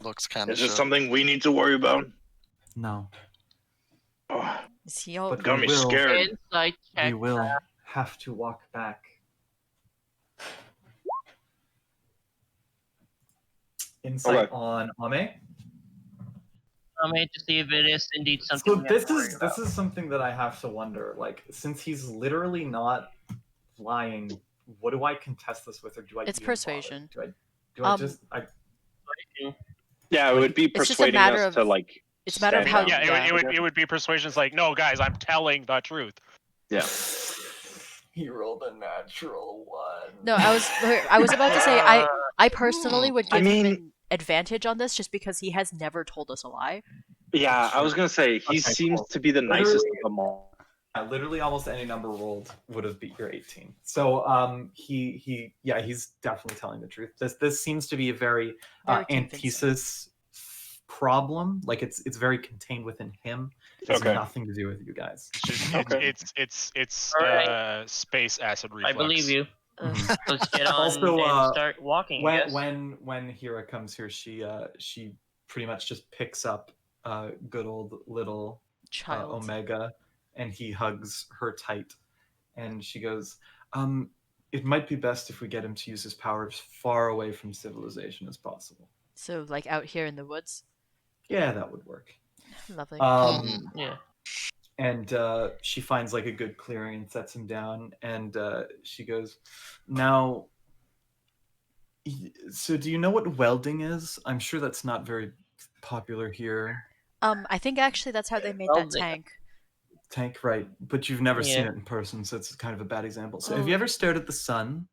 Looks kind of Is this shook. something we need to worry about? No, Oh, Is he all But got me we will. scared. Insight check. we will have to walk back. Insight Okay. on Ame. To see if it is indeed something. So we have this to worry is about. something that I have to wonder. Like, since he's literally not flying, what do I contest this with, or do I? It's even bother? persuasion. Do I Um, just? Yeah, it would be It's just a persuading matter us of- to like. it's a matter of stand how- down. Yeah, it would be persuasion. It's like, no, guys, I'm telling the truth. Yeah. He rolled a natural one. No, I was about to say I personally would I give him mean- an advantage on this just because he has never told us a lie. Yeah, I was gonna say he Okay, seems cool. to be the nicest Literally- of them all. Yeah, literally almost any number rolled would have beat your 18. So he's definitely telling the truth. This seems to be a very Very convincing. antithesis problem. Like it's very contained within him. It has Okay. nothing to do with you guys. It's just, Okay. it's Alright. space acid reflux. I believe you. Mhm. Let's get on Also, and start walking. I guess. When Hira comes here, she pretty much just picks up good old little Child. Omega, and he hugs her tight, and she goes, it might be best if we get him to use his power as far away from civilization as possible. So like out here in the woods. Yeah, that would work. Lovely. Yeah. And she finds like a good clearing and sets him down, and she goes, now, so do you know what welding is? I'm sure that's not very popular here. I think actually that's how they made Well, that they- tank. Tank, right, but you've never seen Yeah. it in person, so it's kind of a bad example. So Oh. have you ever stared at the sun?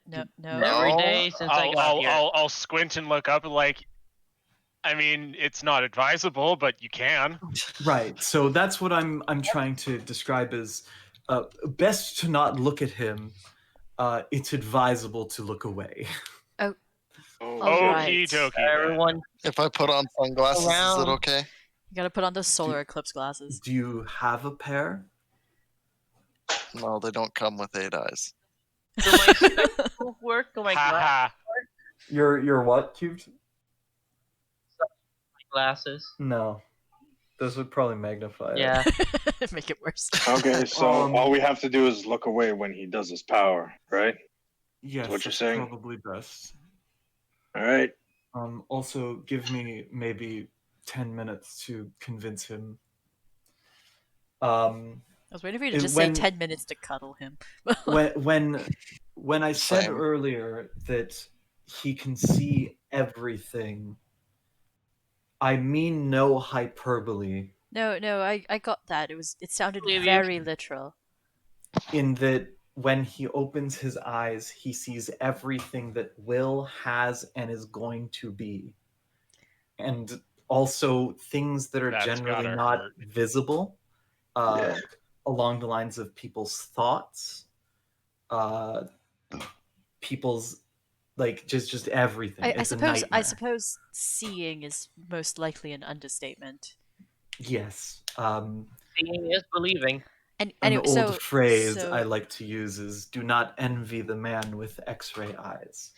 No. Every day since I got here. I'll squint and look up and like, I mean, it's not advisable, but you can. Right, so that's what I'm trying to describe as best to not look at him. It's advisable to look away. All right. Okie dokie. then. Everyone If I put on sunglasses, is it Around. okay? You gotta put on those solar eclipse glasses. Do you have a pair? No, they don't come with 8 eyes. do my spectacles work? Do my Haha. Your what, Cubed? glasses? No. Those would probably magnify it. Yeah. Make it worse. Okay, so Um, all we have to do is look away when he does his power, right? Yes, what you're that's saying? probably best. All right. Also, give me maybe 10 minutes to convince him. I was waiting for you to just when- say 10 minutes to cuddle him. When I said Same. earlier that he can see everything, I mean no hyperbole. No, I got that. It sounded Believe you. very literal. In that when he opens his eyes, he sees everything that Will has and is going to be. And also things that are That's generally gotta not hurt. visible, along the lines of people's thoughts, people's like just everything. I It's a suppose nightmare. suppose seeing is most likely an understatement. Yes. Seeing is believing. And An anyway, old phrase so I like to use is "Do not envy the man with X-ray eyes."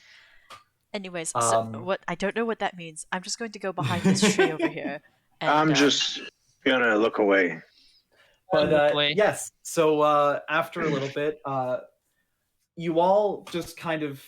anyways, Um, what I don't know what that means. I'm just going to go behind this tree over here. And, I'm just gonna look away. But This way. yes, so after a little bit, you all just kind of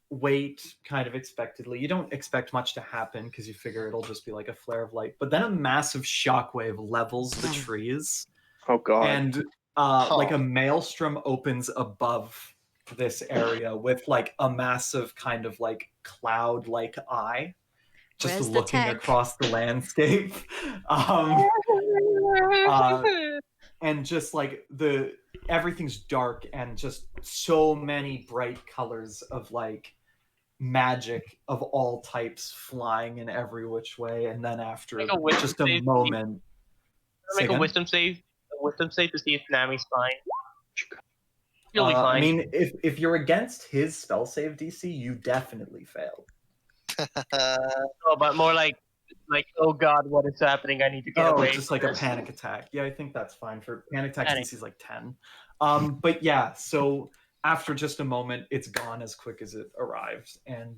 wait, kind of expectantly. You don't expect much to happen because you figure it'll just be like a flare of light. But then a massive shockwave levels the trees, Oh God. and like a maelstrom opens above this area with like a massive kind of like cloud-like eye, just Where's the looking tank? across the landscape. And just like everything's dark and just so many bright colors of like magic of all types flying in every which way, and then after Make a wisdom just a save, moment Make a again? wisdom save. A wisdom save to see if Nami's fine. He'll be I fine. mean, if you're against his spell save DC, you definitely failed. Oh, but more like, oh God, what is happening? I need to get away. Just from like a this. panic attack. Yeah, I think that's fine for panic attack. Panic. DC is like 10. But yeah, so after just a moment, it's gone as quick as it arrived, and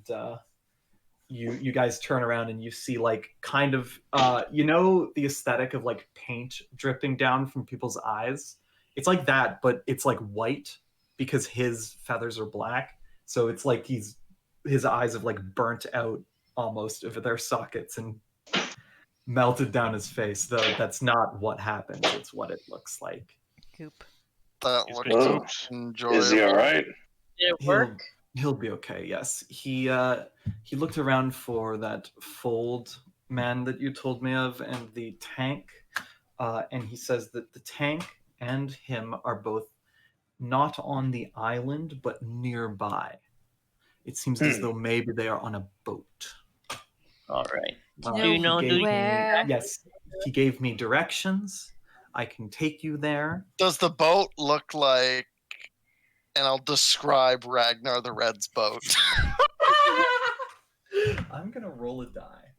you guys turn around and you see like kind of the aesthetic of like paint dripping down from people's eyes. It's like that, but it's like white because his feathers are black. So it's like his eyes have like burnt out almost over their sockets and melted down his face. Though that's not what happens. It's what it looks like. Goop. That He's looks been Oh. pooped. enjoyable. Is he all right? Did it work? He'll be okay. Yes, he looked around for that fold man that you told me of and the tank, and he says that the tank and him are both not on the island but nearby. It seems as though maybe they are on a boat. All right. Do Do you know? he Do gave you, where? Yes, he gave me directions. I can take you there. Does the boat look like? And I'll describe Ragnar the Red's boat. I'm gonna roll a die.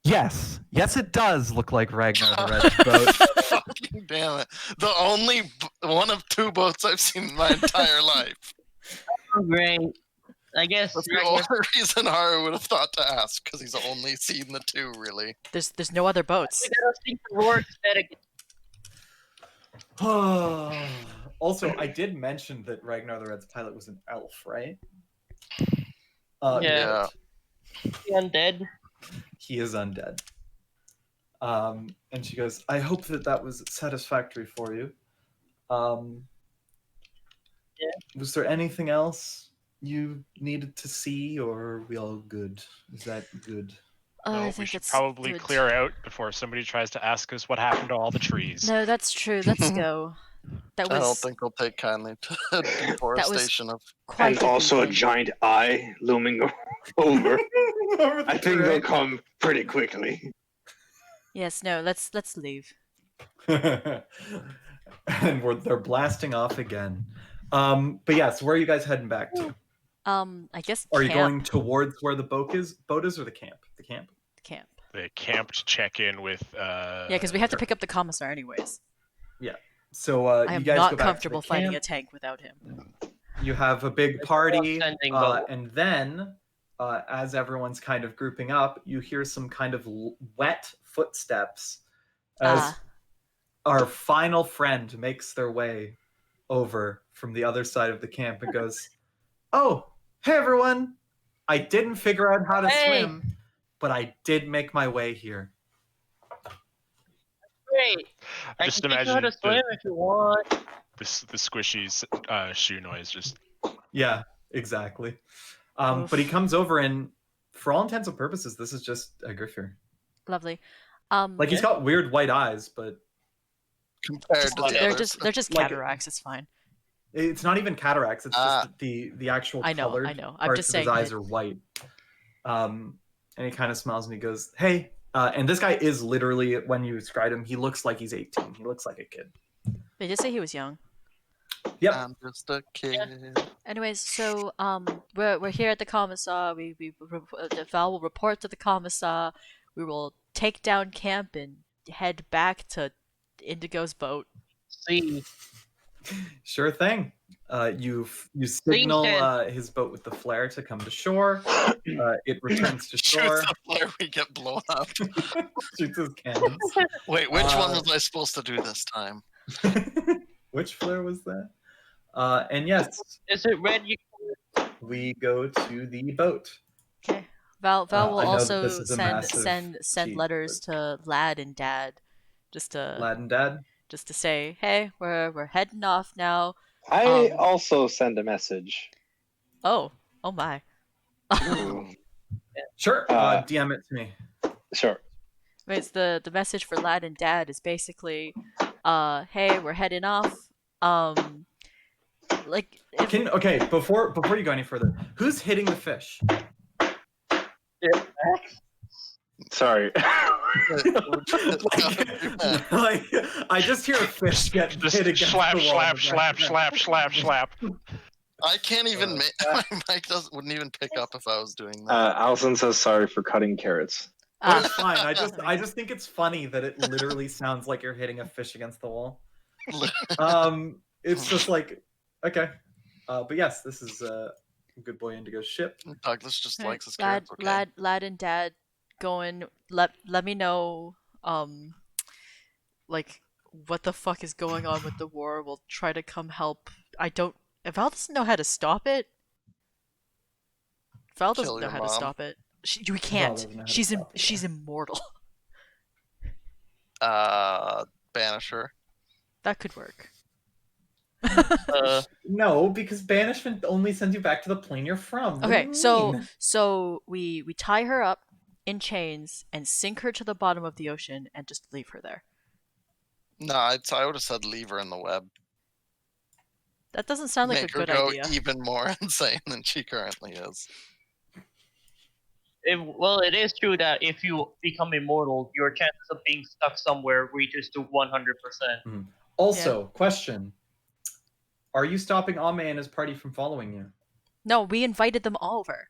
Yes, it does look like Ragnar the Red's boat. Fucking damn it! The only one of 2 boats I've seen in my entire life. oh, great. I guess. That's the only reason Haru would have thought to ask, because he's only seen the 2, really. There's no other boats. We gotta think the works better. Also, I did mention that Ragnar the Red's pilot was an elf, right? Yeah. Undead. He is undead. And she goes, I hope that was satisfactory for you. Was there anything else you needed to see, or are we all good? Is that good? I No, think we should that's probably good. clear out before somebody tries to ask us what happened to all the trees. No, that's true. Let's go. That I don't was think they'll take kindly to deforestation of. quite And also a defeating. giant eye looming over. I think they'll come pretty quickly. Yes, no, let's leave. And they're blasting off again. But yes, where are you guys heading back to? I guess Are you camp. going towards where the boat is, or the camp? The camp. Camp. The camp to check in with. Yeah, because we have to pick up the commissar anyways. So I you am guys not go back comfortable to the fighting a camp. tank without him. You have a big It's a party, long-standing boat. and then as everyone's kind of grouping up, you hear some kind of wet footsteps as our final friend makes their way over from the other side of the camp and goes, "Oh, hey everyone! I didn't figure out how to Hey. swim, but I did make my way here." Great. I Just can teach you how imagine to swim if you want. the squishy shoe noise. Just Yeah, exactly. Oof. But he comes over, and for all intents and purposes, this is just a griffer. Lovely. Like he's got weird white eyes, but Compared to the they're others. just Like- cataracts. It's fine. it's not even cataracts. It's just the actual I know, colored I know. I'm parts just of his saying eyes that- are white. And he kind of smiles and he goes, "Hey." And this guy is literally, when you describe him, he looks like he's 18. He looks like a kid. They did say he was young. Yep. I'm just a kid. Anyways, so we're here at the commissar. Val will report to the commissar. We will take down camp and head back to Indigo's boat. See, Sure thing. You signal Jen. his boat with the flare to come to shore. It returns to Shoots shore. the flare, we get blown up. Shoots his cannons. Wait, which one was I supposed to do this time? Which flare was that? And yes, is it red? we go to the boat. Okay. Val will I know that also this is a massive send cheat, letters to Lad and Dad, just Lad and Dad. to say, hey, we're heading off now. I Um, also send a message. Oh my. Ooh. Sure. Uh, DM it to me. Sure. It's the message for Lad and Dad is basically, hey, we're heading off. Like if, Okay, before you go any further, who's hitting the fish? Sorry. Like, I just hear a fish get just hit against slap, the wall. slap, slap, slap, slap, slap. I can't even make my mic wouldn't even pick up if I was doing that. Allison says sorry for cutting carrots. But it's fine. I just think it's funny that it literally sounds like you're hitting a fish against the wall. It's just like, okay. But yes, this is Good Boy Indigo's ship. Douglas just Alright, likes his carrots. Okay. Lad and Dad going. Let me know. Like what the fuck is going on with the war? We'll try to come help. I don't. Val doesn't know how to stop it. Val doesn't Kill know your how to mom. stop it. We can't. doesn't know how to stop it. She's immortal. Banish her. That could work. No, because banishment only sends you back to the plane you're from. What do Okay, you so mean? we tie her up in chains and sink her to the bottom of the ocean and just leave her there. No, I would have said leave her in the web. That doesn't sound like Make a her good go idea. even more insane than she currently is. Well, it is true that if you become immortal, your chances of being stuck somewhere reaches to 100%. Also, question: are you stopping Ame and his party from following you? No, we invited them all over.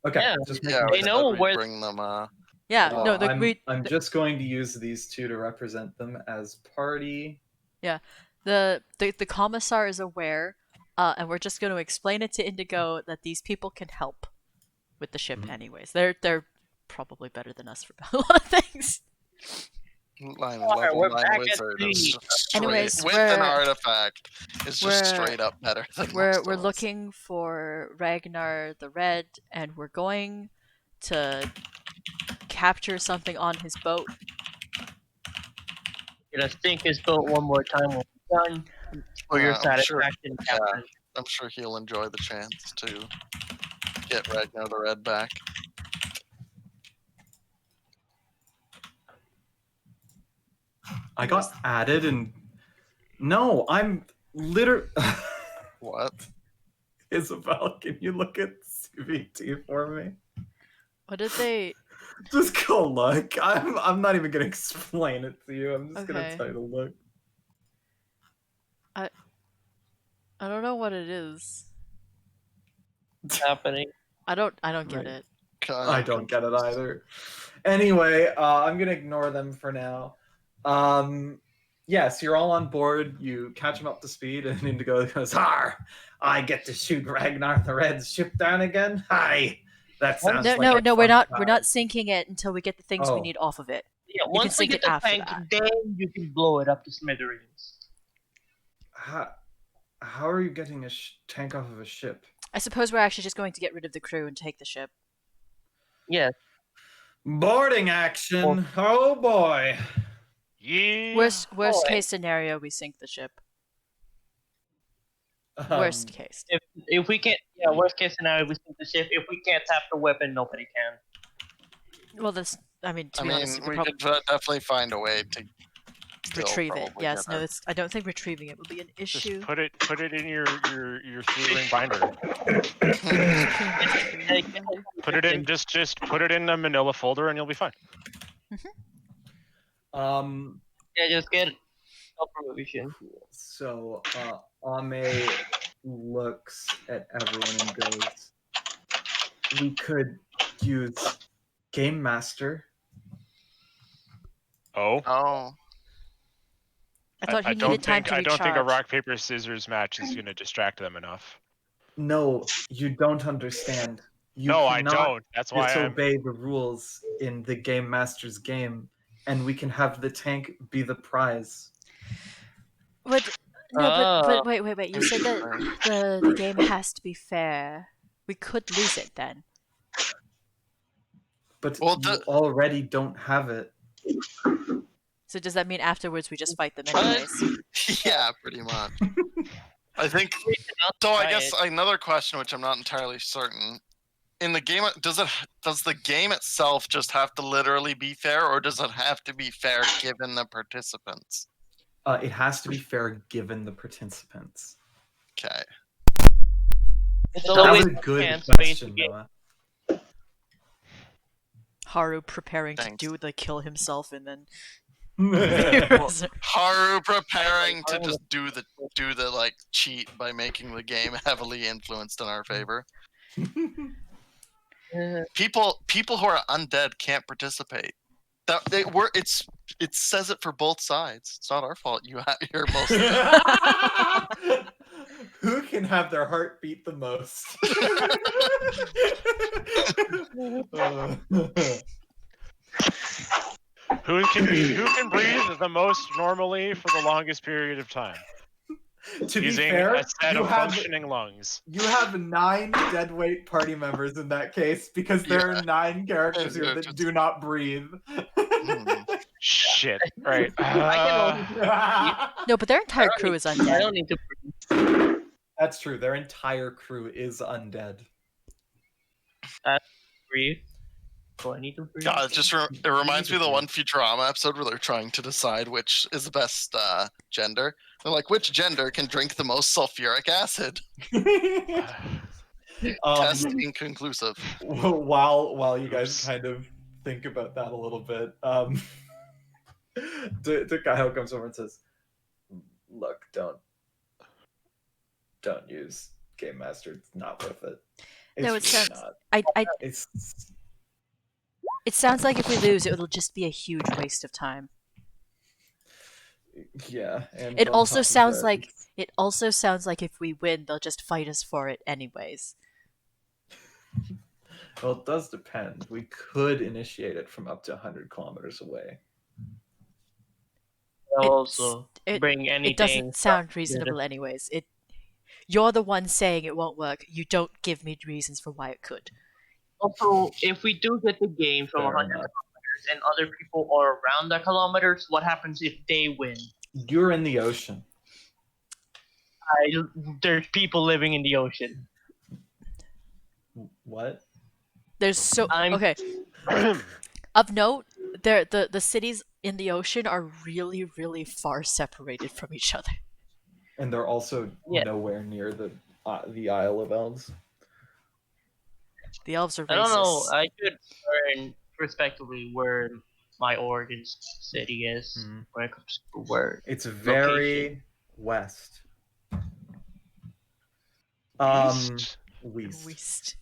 Okay, Yeah, just Yeah, making they we sure. know said we'd where- bring them. Yeah, Well, no, the, I'm just going to use these two to represent them as party. the commissar is aware, and we're just going to explain it to Indigo that these people can help with the ship, Mhm. anyways. They're probably better than us for a lot of things. Line Alright, level we're 9 back at wizard sea. is just straight, Anyways, with an we're- artifact is just we're- straight up better than We're most we're of us. looking for Ragnar the Red, and we're going to capture something on his boat. Gonna sink his boat one more time when we're done. For your I'm sure- satisfaction, yeah. Captain. I'm sure he'll enjoy the chance to get Ragnar the Red back. I got added and no, I'm literally. What? Isabel, can you look at CVT for me? What did they? Just go look. I'm not even gonna explain it to you. I'm just Okay. gonna tell you to look. I don't know what it is. happening. I don't get Right. it. God, I I'm don't get it confused. either. Anyway, I'm gonna ignore them for now. Yes, you're all on board. You catch them up to speed, and Indigo goes, "Har! I get to shoot Ragnar the Red's ship down again. Hi, that sounds No, like no, a no. fun We're not time." sinking it until we get the things we Oh, need off of it. Yeah, You can once we sink get it the after tank, that. then you can blow it up to smithereens. how are you getting a tank off of a ship? I suppose we're actually just going to get rid of the crew and take the ship. Yes. Boarding action. Oh boy. Yeah. Worst Alright. case scenario, we sink the ship. Worst case. If we can't, yeah, worst case scenario, we sink the ship. If we can't tap the weapon, nobody can. Well, this. I mean, to I be mean, honest, you could we probably could definitely find a way to still retrieve it. probably Yes. get No. her. It's. I don't think retrieving it will be an Just issue. put it in your 3-ring binder. Put it in just put it in a manila folder and you'll be fine. Yeah, just get provision. So Ame looks at everyone and goes, "We could use Game Master." Oh. Oh, I thought he I needed don't time think to I don't think a recharge. rock paper scissors match is going to distract them enough. No, you don't understand. You No, I cannot don't. That's why I'm. disobey the rules in the Game Master's game, and we can have the tank be the prize. But no, but wait. You said that interesting. the game has to be fair. We could lose it then. But Well, you already don't have it. So does that mean afterwards we just fight them anyways? yeah, pretty much. I think. So I guess another question, which I'm not entirely certain. In the game, does the game itself just have to literally be fair, or does it have to be fair given the participants? It has to be fair given the participants. Okay. It's That always was a good chance question, based Noah. Haru preparing Thanks. to do the kill himself and then Haru preparing to just do the like cheat by making the game heavily influenced in our favor. People who are undead can't participate. It says it for both sides. It's not our fault. You're most dead. Who can have their heart beat the most? Who can breathe the most normally for the longest period of time? To be Using fair, a set you of have functioning lungs. you have 9 deadweight party members in that case because there are 9 characters here that do not breathe. Shit. Right. No, but their entire crew is I undead. don't need to. That's true. Their entire crew is undead. Breathe. Do I need to breathe? God, it reminds me of the one Futurama episode where they're trying to decide which is the best gender. They're like, which gender can drink the most sulfuric acid? Test inconclusive. While you guys Oops. kind of think about that a little bit, Takayo comes over and says, "Look, don't use Game Master. It's not worth it. It's No, it really sounds. not. It sounds like if we lose, it will just be a huge waste of time. Yeah, and It on also top of sounds that, like if we win, they'll just fight us for it anyways. well, it does depend. We could initiate it from up to 100 kilometers away. Also, bring anything. It doesn't sound reasonable anyways. You're the one saying it won't work. You don't give me reasons for why it could. Also, if we do get the game from 100 kilometers and other people are around the kilometers, what happens if they win? You're in the ocean. There's people living in the ocean. What? There's okay. Of note, the cities in the ocean are really, really far separated from each other. And they're also nowhere near the Isle of Elves. The elves are racist. I don't know. I could learn respectively where my origin city is when it comes to where it's very location. west. East? Weast. Waste.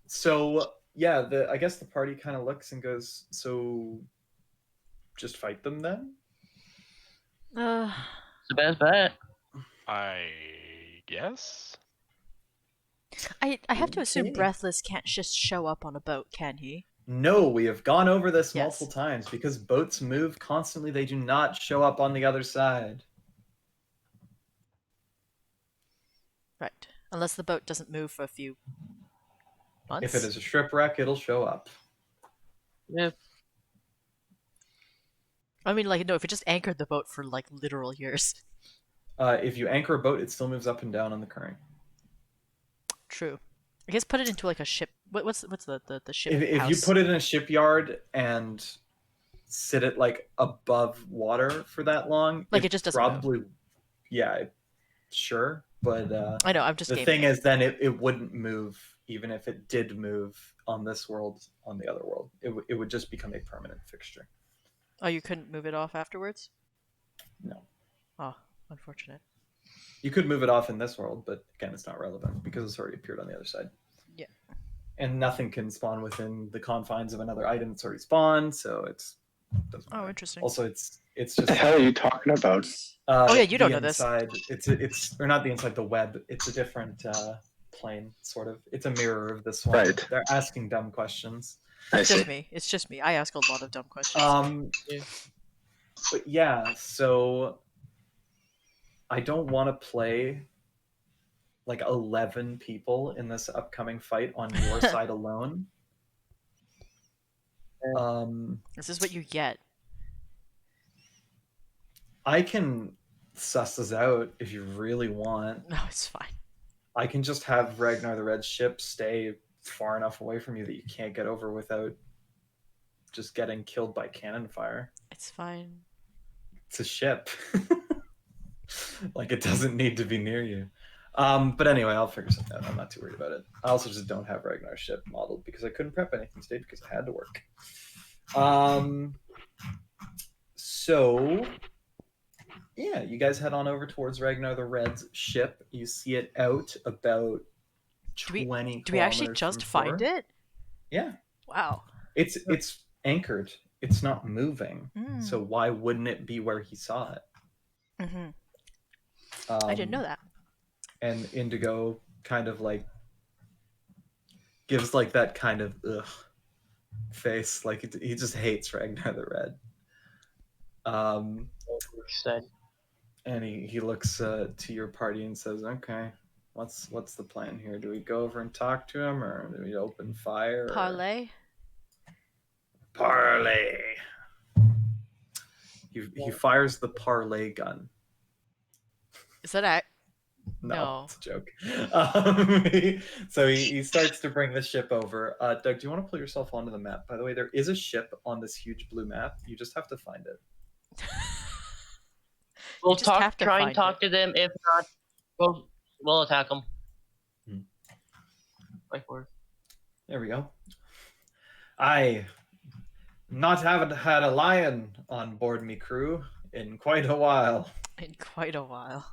So yeah, I guess the party kind of looks and goes, so just fight them then? It's the best bet. I guess. I have to assume Okay. Breathless can't just show up on a boat, can he? No, we have gone over this Yes. multiple times. Because boats move constantly, they do not show up on the other side. Right. Unless the boat doesn't move for a few months. If it is a shipwreck, it'll show up. Yep. I mean, like, no, if it just anchored the boat for, like, literal years. If you anchor a boat, it still moves up and down on the current. True. I guess put it into, like, a ship. What's the ship If house? you put it in a shipyard and sit it like above water for that long, Like, it just doesn't probably yeah, sure, but I know, I'm just the gaming thing it. is then it wouldn't move even if it did move on this world. On the other world, it would just become a permanent fixture. Oh, you couldn't move it off afterwards? No, Oh, unfortunate. you could move it off in this world, but again, it's not relevant because it's already appeared on the other side. Yeah. And nothing can spawn within the confines of another item that's already spawned, so doesn't matter. Oh, interesting. Also, it's What just the hell are you talking about? Oh, yeah, you don't the know this. inside. It's or not the inside, the web. It's a different plane, sort of. It's a mirror of this one. Right. They're asking dumb questions. I It's see. just me. It's just me. I ask a lot of dumb questions. Yeah. But yeah, so I don't want to play like 11 people in this upcoming fight on your side alone. This is what you get. I can suss this out if you really want. No, it's fine. I can just have Ragnar the Red ship stay far enough away from you that you can't get over without just getting killed by cannon fire. It's fine. It's a ship. Like, it doesn't need to be near you. But anyway, I'll figure something out. I'm not too worried about it. I also just don't have Ragnar's ship modeled because I couldn't prep anything today because I had to work. So yeah, you guys head on over towards Ragnar the Red's ship. You see it out about 20 Do we actually kilometers just from find shore. it? Yeah. Wow. It's anchored. It's not moving. Mm. So why wouldn't it be where he saw it? Mm-hmm. I didn't know that. And Indigo kind of like gives like that kind of ugh face, like he just hates Ragnar the Red. Said. And he looks to your party and says, "Okay, what's the plan here? Do we go over and talk to him, or do we open fire? Or... Parlay? Parlay." He fires the parlay gun. Is that a... No, No. it's a joke. So he starts to bring the ship over. Doug, do you want to pull yourself onto the map? By the way, there is a ship on this huge blue map. You just have to find it. We'll just have to try and find talk to them. If not, we'll attack them. Like for There we go. I haven't had a lion on board me crew in quite a while. In quite a while.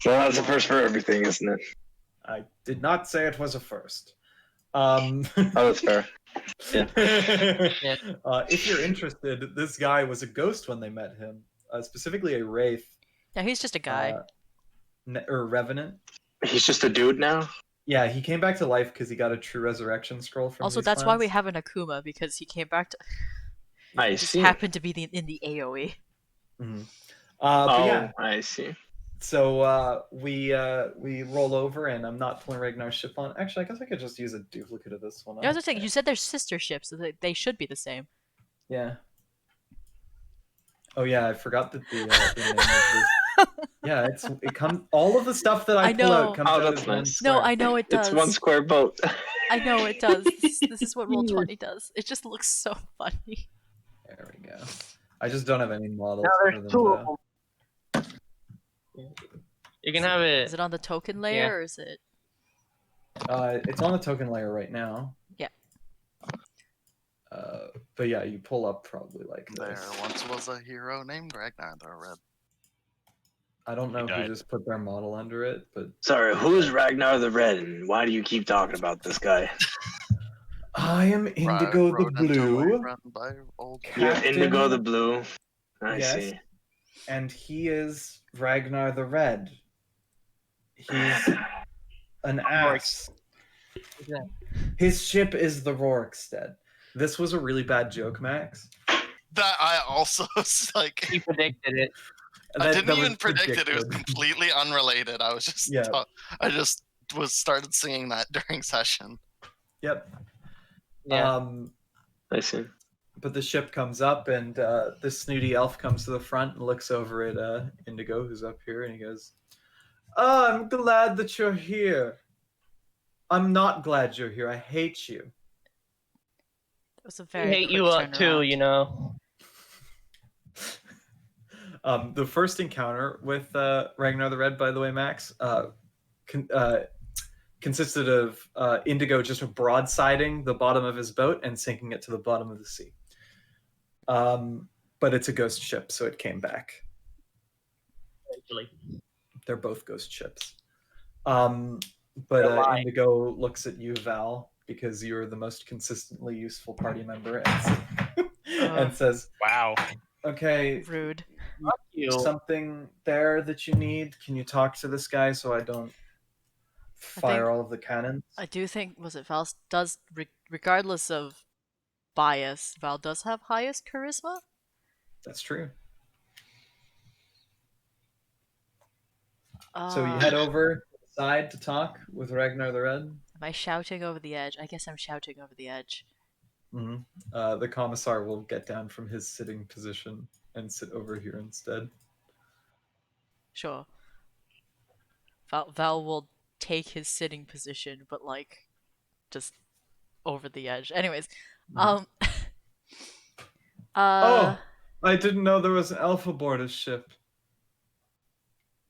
Well, that's a first for everything, isn't it? I did not say it was a first. Oh, that's fair. Yeah. If you're interested, this guy was a ghost when they met him, specifically a wraith. Yeah, he's just a guy. Or revenant. He's just a dude now? Yeah, he came back to life because he got a true resurrection scroll from Also, these that's why we clans. have an Akuma, because he came back to... I It just see. happened to be in the AoE. Mhm. Oh, But yeah, I see. so we roll over, and I'm not pulling Ragnar's ship on. Actually, I guess I could just use a duplicate of this one. I was just saying, you said they're sister ships, so they should be the same. Yeah. Oh yeah, I forgot that the name of this. Yeah, it comes. All of the stuff that I I pull know. out comes Oh, out that's as one nice. square. No, I know it does. It's one square boat. I know it does. This is what Roll20 does. It just looks so funny. There we go. I just don't have any models now for there's them. two Though. of them. You can have it. Is it on the token layer, Yeah. or is it... It's on the token layer right now. Yeah. But yeah, you pull up probably like There this. once was a hero named Ragnar the Red. I don't know who died. just put their model under it, but Sorry, who's Ragnar the Red, and why do you keep talking about this guy? I am Indigo the Rode into Blue. run by old. You're Indigo the Captain- Blue. I Yes. see. And he is Ragnar the Red. He's an ass. Yeah. His ship is the Rorikstead. This was a really bad joke, Max. That I also like. He predicted it. I didn't That even was predict it. It was predicted. completely unrelated. I was just. Yeah. I just was started singing that during session. Yep. Yeah. I see. But the ship comes up, and the snooty elf comes to the front and looks over at Indigo, who's up here, and he goes, "Oh, I'm glad that you're here. I'm not glad you're here. I hate you." It was a We very hate quick you too, turnaround. you know. The first encounter with Ragnar the Red, by the way, Max, consisted of Indigo just broadsiding the bottom of his boat and sinking it to the bottom of the sea. But it's a ghost ship, so it came back. Actually. They're both ghost ships. They're But alive. Indigo looks at you, Val, because you're the most consistently useful party member, and says, Wow. "Okay, Rude. Fuck you. something there that you need? Can you talk to this guy so I don't fire all of the cannons?" I do think, was it Val does, regardless of bias, Val does have highest charisma? That's true. Uh, So you head over to the side to talk with Ragnar the Red. Am I shouting over the edge? I guess I'm shouting over the edge. The commissar will get down from his sitting position and sit over here instead. Sure. Val will take his sitting position, but like, just over the edge. Anyways, Oh, I didn't know there was an elf aboard his ship.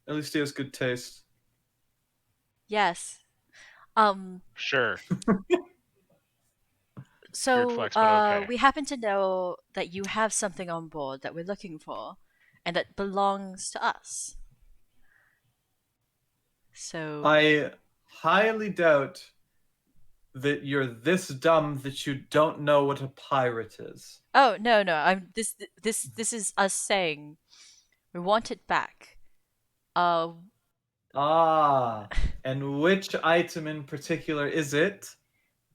At least he has good taste. yes. Sure. So, Weird flex, but okay. we happen to know that you have something on board that we're looking for, and that belongs to us. So, I highly doubt that you're this dumb that you don't know what a pirate is. oh no, this is us saying we want it back. Ah, and which item in particular is it?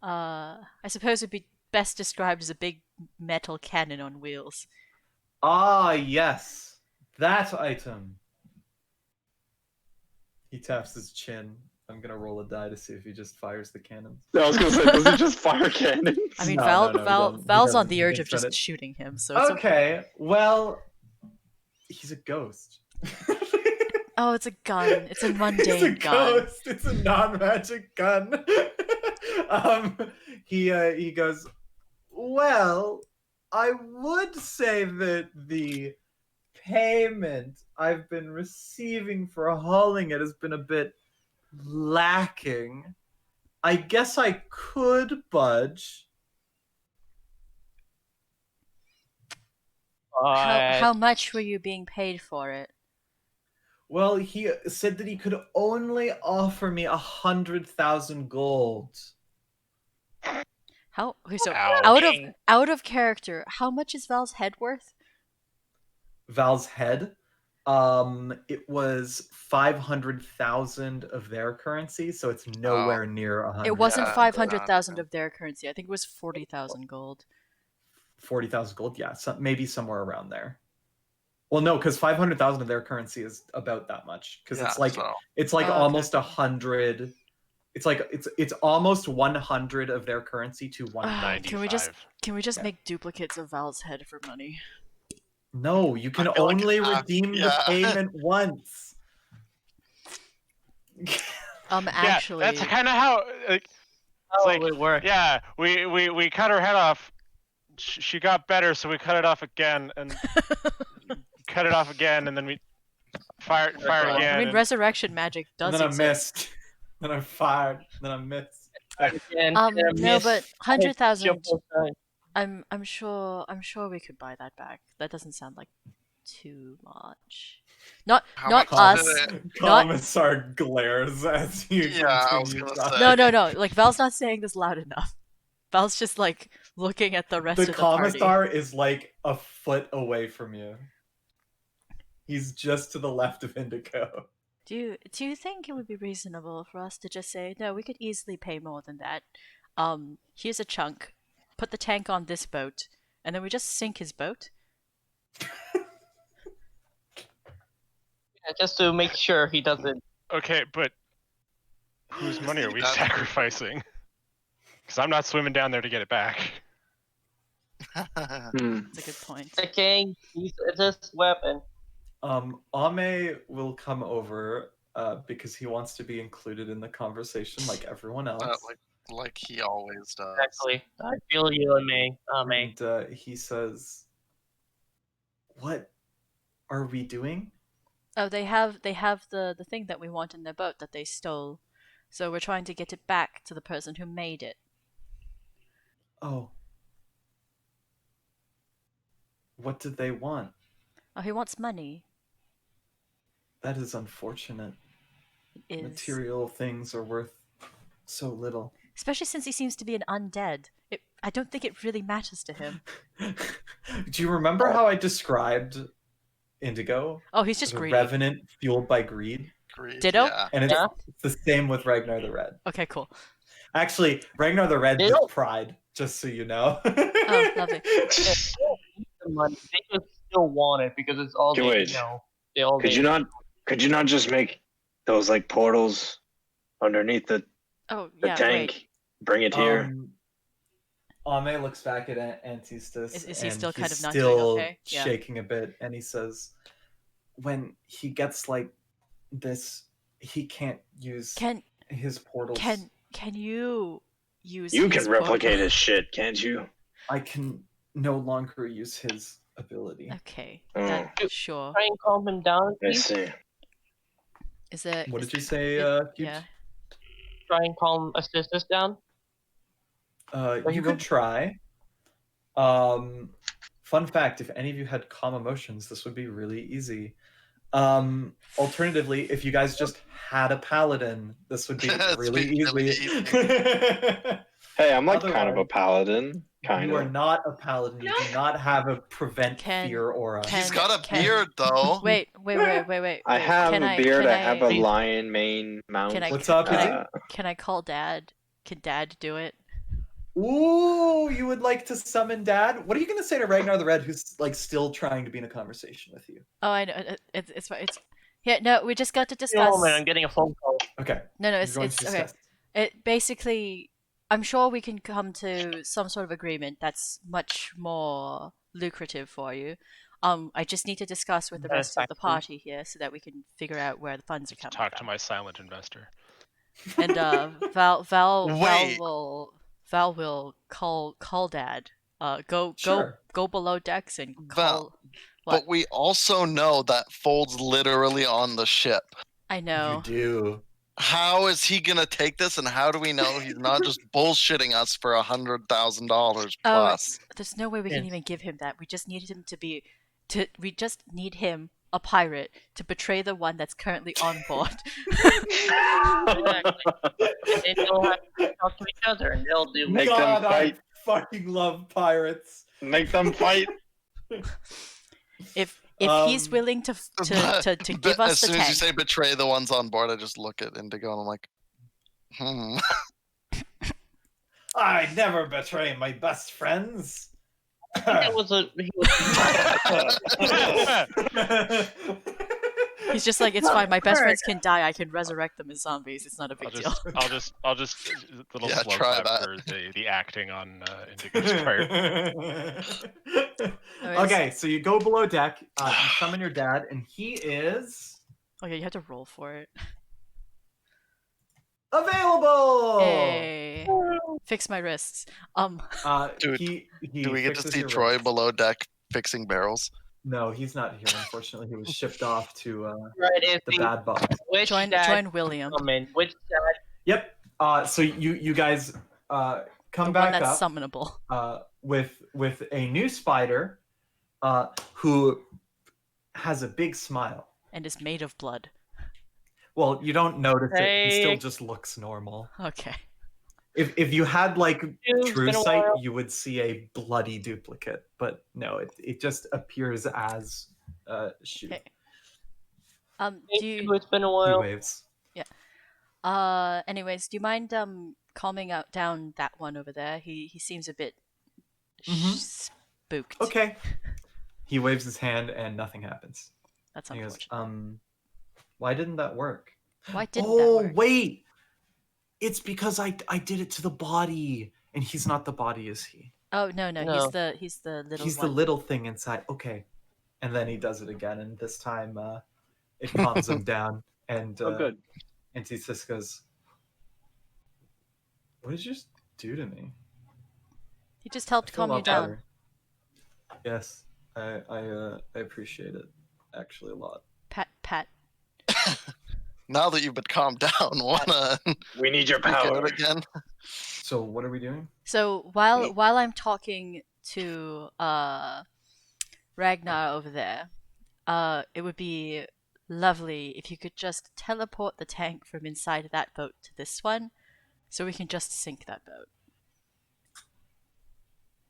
I suppose it'd be best described as a big metal cannon on wheels. Ah, yes, that item. He taps his chin. I'm gonna roll a die to see if he just fires the cannons. I was gonna say, does he just fire cannons? I mean, No, Val, no, he Val, doesn't. He Val's doesn't. on the He urge can of set just it. shooting him, so it's Okay, well, he's a ghost. Oh, it's a gun. It's a It's a mundane gun. ghost. It's a non-magic gun. He goes, well, I would say that the payment I've been receiving for hauling it has been a bit lacking. I guess I could budge. How much were you being paid for it? Well, he said that he could only offer me 100,000 gold. How? Okay, so Ouch. out of character, how much is Val's head worth? Val's head, it was 500,000 of their currency, so it's nowhere near 100. It wasn't Yeah, 500,000 of their currency. I think it was 40,000 gold. 40,000 gold, yeah, maybe somewhere around there. Well, no, because 500,000 of their currency is about that much. Because Yeah, it's like so- it's like Oh, okay, almost okay. 100. It's like it's almost 100 of their currency to 190. Can we just Yeah. make duplicates of Val's head for money? No, you can I feel like only it's half- redeem the yeah. payment once. Actually, Yeah, that's kind of how. Like, How like- would it work? yeah, we cut her head off. She got better, so we cut it off again, and cut it off again, and then we fire I again. I mean, and- resurrection magic And does then I exist. missed. Then I fired. Then I missed. No, but 100,000. Jump both sides. I'm sure we could buy that back. That doesn't sound like too much. Not How not much us. did it- Not Commissar glares as you Yeah, I was continue gonna talking. say. no. Like Val's not saying this loud enough. Val's just like looking at the rest The of the party. commissar is like a foot away from you. He's just to the left of Indigo. Do you think it would be reasonable for us to just say, no, we could easily pay more than that. Here's a chunk. Put the tank on this boat, and then we just sink his boat? Yeah, just to make sure he doesn't. Okay, but whose money are we That's- sacrificing? Because I'm not swimming down there to get it back. Hmm. That's a good point. The king, use this weapon. Ame will come over because he wants to be included in the conversation like everyone else. like he always does. Exactly. I feel you, May. May. And he says, "What are we doing?" Oh, they have the thing that we want in their boat that they stole. So we're trying to get it back to the person who made it. Oh. What did they want? Oh, he wants money. That is unfortunate. It is. Material things are worth so little. Especially since he seems to be an undead. I don't think it really matters to him. Do you remember how I described Indigo? Oh, he's just The greedy. revenant fueled by greed? Greed, Ditto? Yeah. And it's Yeah. the same with Ragnar the Red. Okay, cool. Actually, Ragnar the Red Ditto. is pride, just so you know. Oh, lovely. The money. They just still want it because it's all Okay, they wait. know. They all Could you not just make those like portals underneath the Oh, the yeah, tank? wait. Bring it here. Ame looks back at Antistus. Is he and still kind he's of not doing still okay? Yeah. shaking a bit, and he says, "When he gets like this, he can't use Can his portals. can you use You his can replicate portal? his shit, can't you? I can no longer use his ability." Okay. Oh. That, sure. try and calm him down, I please. see. Is there What is- did you say, it- Cubes? yeah. Try and calm Assistus down. You could try. Fun fact, if any of you had calm emotions, this would be really easy. Alternatively, if you guys just had a paladin, this would be This really would be easy. really Hey, I'm like kind of a Otherwise, paladin. Kind You are of. not a paladin. You do not have a prevent Can- fear aura. can- He's got a can- beard though. Wait. I have Can a beard. Can I have a I, lion mane mount. Can I, What's up, can, Izzy? I, can I call Dad? Can Dad do it? Ooh, you would like to summon Dad? What are you going to say to Ragnar the Red, who's like still trying to be in a conversation with you? Oh, I know. It's fine. It's yeah. No, we just got to Just a discuss. moment, I'm getting a phone call. Okay. No, you're it's going to okay. discuss. It basically, I'm sure we can come to some sort of agreement that's much more lucrative for you. I just need to discuss with the rest of the party here so that we can figure out where the funds are coming Talk to from. my silent investor. And Wait. Val will call Dad. Sure. Go below decks and Val, call. What? But we also know that Fold's literally on the ship. I know. You do. How is he gonna take this, and how do we know he's not just bullshitting us for $100,000 plus? There's no way we can Yes. even give him that. We just need him to be, we just need him, a pirate, to betray the one that's currently on board. Exactly. And then they'll have to talk to each other, and they'll do. Make them God, fight. I fucking love pirates. Make them fight. If he's Um, willing to But give us as the soon tank, as you say betray the ones on board, I just look at Indigo and I'm like, I never betray my best friends. That was a. He was, he's just like, it's fine. My best friends can die. I can resurrect them as zombies. It's not a big deal. I'll just little Yeah, slow try clap that. for the acting on Indigo's part. Okay, so you go below deck, you summon your dad, and he is Okay, you have to roll for it. available. Hey, fix my wrists. Dude, he do we get to fixes see your Troy wrist. below deck fixing barrels? No, he's not here. Unfortunately, he was shipped off to right, is the bad box. which Join dad William, come in? Which dad? Yep. So you guys come the one back that's up summonable. with a new spider who has a big smile and is made of blood. Well, you don't notice it. He still Hey. just looks normal. Okay. If you had like It's true been a sight, while. you would see a bloody duplicate. But no, it just appears as Shu. Okay. Hey, Do you? it's been a He while. waves. Anyways, do you mind calming out down that one over there? He seems a bit Mhm. spooked. Okay. He waves his hand and nothing happens. That's And he goes, unfortunate. why didn't that work? Why didn't that work? Wait. It's because I did it to the body. And he's not the body, is he? Oh no, No. he's the little He's one. the little thing inside. Okay. And then he does it again, and this time it calms him down. And Oh, good. And Sis goes, what did you just do to me? He just I helped feel a calm you lot down. better. Yes, I appreciate it actually a lot. Pat. Now that you've been calmed down, wanna We need your speak out power. again? So what are we doing? So while I'm talking to Ragnar over there, it would be lovely if you could just teleport the tank from inside of that boat to this one, so we can just sink that boat.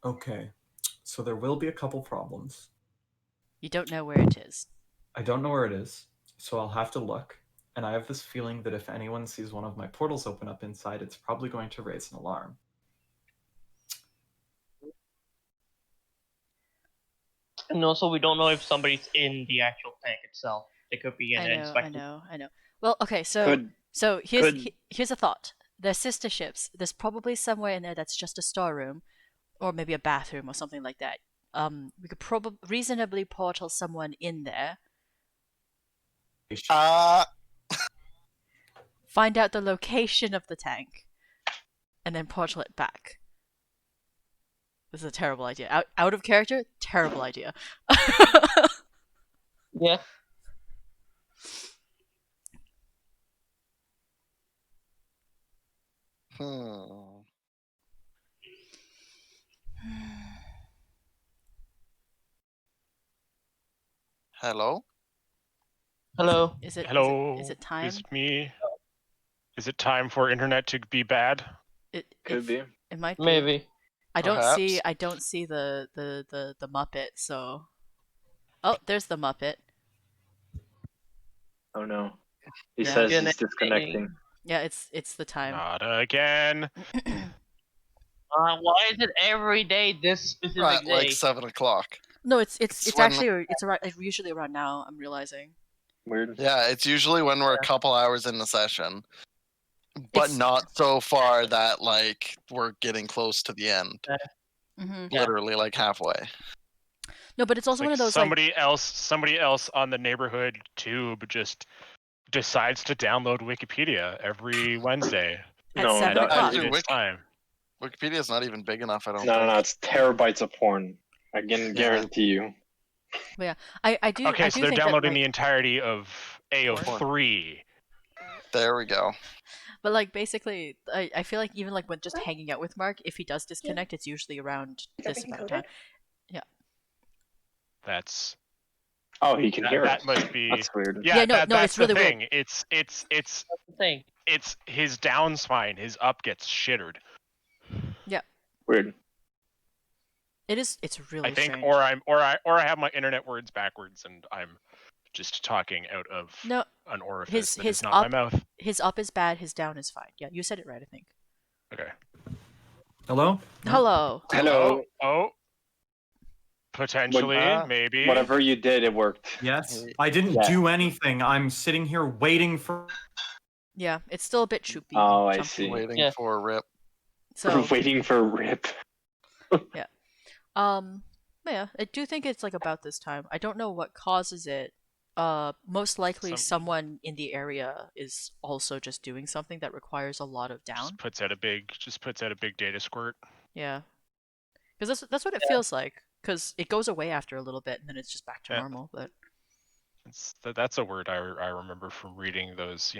Okay, so there will be a couple problems. You don't know where it is. I don't know where it is, so I'll have to look. And I have this feeling that if anyone sees one of my portals open up inside, it's probably going to raise an alarm. And also, we don't know if somebody's in the actual tank itself. They could be in I an know. inspector. Well, okay, so Could here's a thought. They're sister ships. There's probably somewhere in there that's just a storeroom, or maybe a bathroom or something like that. We could probably reasonably portal someone in there, find out the location of the tank, and then portal it back. This is a terrible idea. Out of character, terrible idea. Yeah. Hello? Hello. Hello. Is it time? Is it me? Is it time for internet to be bad? Could be. It might be. Maybe. I don't Perhaps. see the Muppet, so. Oh, there's the Muppet. Oh no. He Yeah. says he's Connecting. disconnecting. Yeah, it's the time. Not again. Why is it every day this specific At day? like 7 o'clock. No, it's when- actually it's usually around now. I'm realizing. Weird. Yeah, it's usually when we're a couple hours in the session. But It's- not so far that like we're getting close to the end. Mhm. Yeah. Literally like halfway. No, but it's also Like one of those somebody else on the neighborhood tube just decides to download Wikipedia every Wednesday. at No, 7 that- o'clock. Actually, It's time. Wikipedia's not even big enough, I don't No, think. it's terabytes of porn. I can Yeah. guarantee you. I do. Okay, I so do they're think downloading that, the entirety of AO3. There we go. but like basically, I feel like even like when just hanging out with Mark, if he does disconnect, it's usually around this amount of time. That's Oh, he can hear us. that must be. That's weird. Yeah, Yeah, no, that's it's really the weird. thing. It's That's the thing. it's his down spine. His up gets shittered. Weird. It's really I think, strange. or I have my internet words backwards, and I'm just talking out of No, an orifice that his is not up my mouth. his up is bad. His down is fine. Yeah, you said it right. I think. Okay. Hello? No? Hello. Hello. Oh. Potentially, maybe. Whatever you did, it worked. Yes. I didn't Yeah. do anything. I'm sitting here waiting for. Yeah, it's still a bit choopy. Oh, I jumpy. see. Waiting Yeah. for a rip. So We're waiting for Rip. yeah, I do think it's like about this time. I don't know what causes it. Most likely someone in the area is also just doing something that requires a lot of down. Just puts out a big data squirt. Yeah, because that's what it feels like. Because it goes away after a little bit and then it's just back to Yeah. normal. But That's a word I remember from reading those,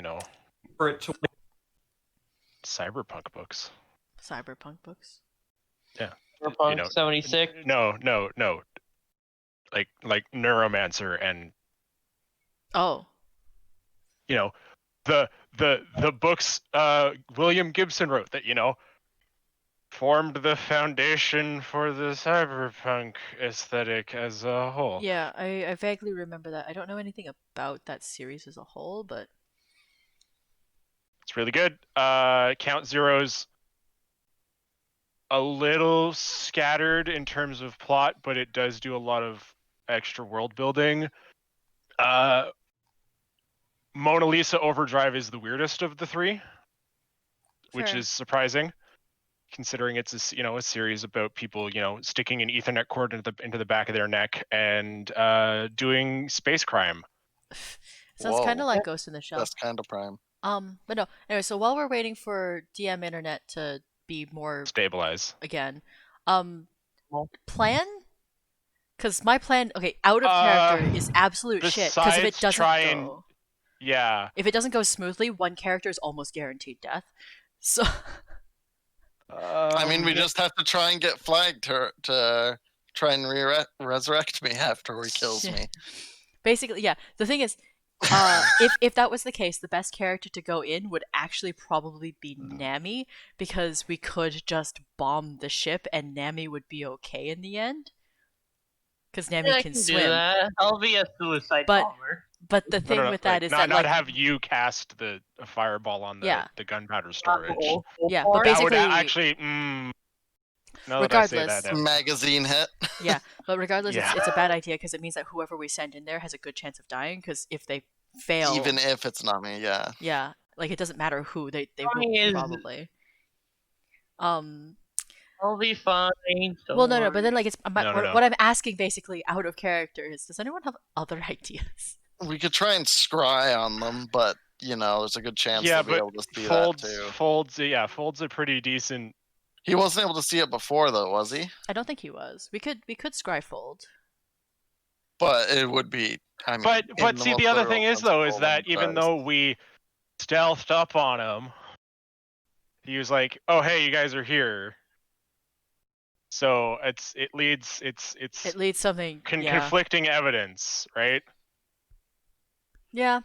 for it to. cyberpunk books. cyberpunk books. Cyberpunk 76. No. Like Neuromancer and Oh. You know, the books William Gibson wrote that, formed the foundation for the cyberpunk aesthetic as a whole. Yeah, I vaguely remember that. I don't know anything about that series as a whole, but It's really good. Count Zero's a little scattered in terms of plot, but it does do a lot of extra world building. Mona Lisa Overdrive is the weirdest of the three, which fair. is surprising, considering it's a series about people sticking an Ethernet cord into the back of their neck and doing space crime. Sounds kind of Whoa. like Ghost in the Shell. That's kind of prime. But no. Anyway, so while we're waiting for DM Internet to be more Stabilize. again, plan? Because my plan, okay, out of character is absolute shit. Because if it besides doesn't go, yeah. if it doesn't go smoothly, one character is almost guaranteed death. So I mean, we just have to try and get flagged to try and resurrect me after he kills me. basically, yeah. The thing is, if that was the case, the best character to go in would actually probably be Nami, because we could just bomb the ship and Nami would be okay in the end. Because Nami I can do swim. that. I'll be a suicide bomber. But the thing with that is that not have you cast the fireball on the gunpowder storage. Yeah, but That would basically, actually. Now that I say regardless, that, Magazine hit. yeah, but regardless, Yeah. it's a bad idea because it means that whoever we send in there has a good chance of dying. Because if they fail, Even if it's not me, yeah. yeah, like it doesn't matter who they Funny will is- probably. I'll be fine. Well, no, but then like it's No. what I'm asking basically out of character is, does anyone have other ideas? We could try and scry on them, but there's a good chance yeah, they'll be but able to see that too. Fold's a pretty decent. He wasn't able to see it before, though, was he? I don't think he was. We could scry fold. But it would be. I mean, But see, the other thing is though is that sensible even though we stealthed up on him, he was like, "Oh, hey, you guys are here." So it leads something. conflicting evidence, right? Yeah.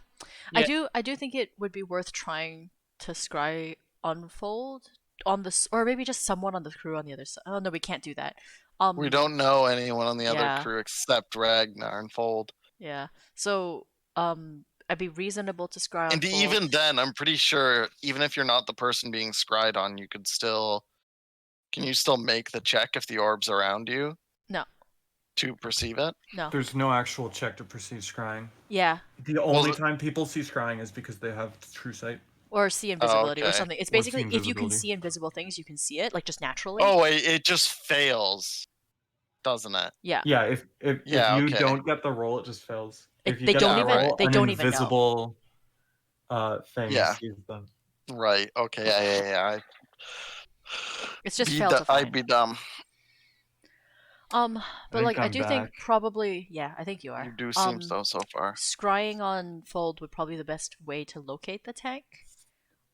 Yeah. I do think it would be worth trying to scry unfold on this, or maybe just someone on the crew on the other side. Oh no, we can't do that. we don't know anyone on the yeah. other crew except Ragnar and Fold. Yeah. So I'd be reasonable to scry And unfold. even then, I'm pretty sure, even if you're not the person being scried on, you could still. Can you still make the check if the orb's around you? No. To perceive it? No. There's no actual check to perceive scrying. Yeah. The only time people see scrying is because they have true sight. Or see invisibility or okay. something. It's Or see basically if you can invisibility. see invisible things, you can see it, like just naturally. Oh, it just fails, doesn't it? Yeah. Yeah, if Yeah, you okay. don't get the roll, it just fails. If you They get don't the even roll, they an don't even know. invisible thing Yeah. sees them. Right. Okay. Yeah. It's just failed to I'd find. be dumb. But think like I I'm do think back. probably, yeah, I think you are. You do seem so far. Scrying on fold would probably be the best way to locate the tank.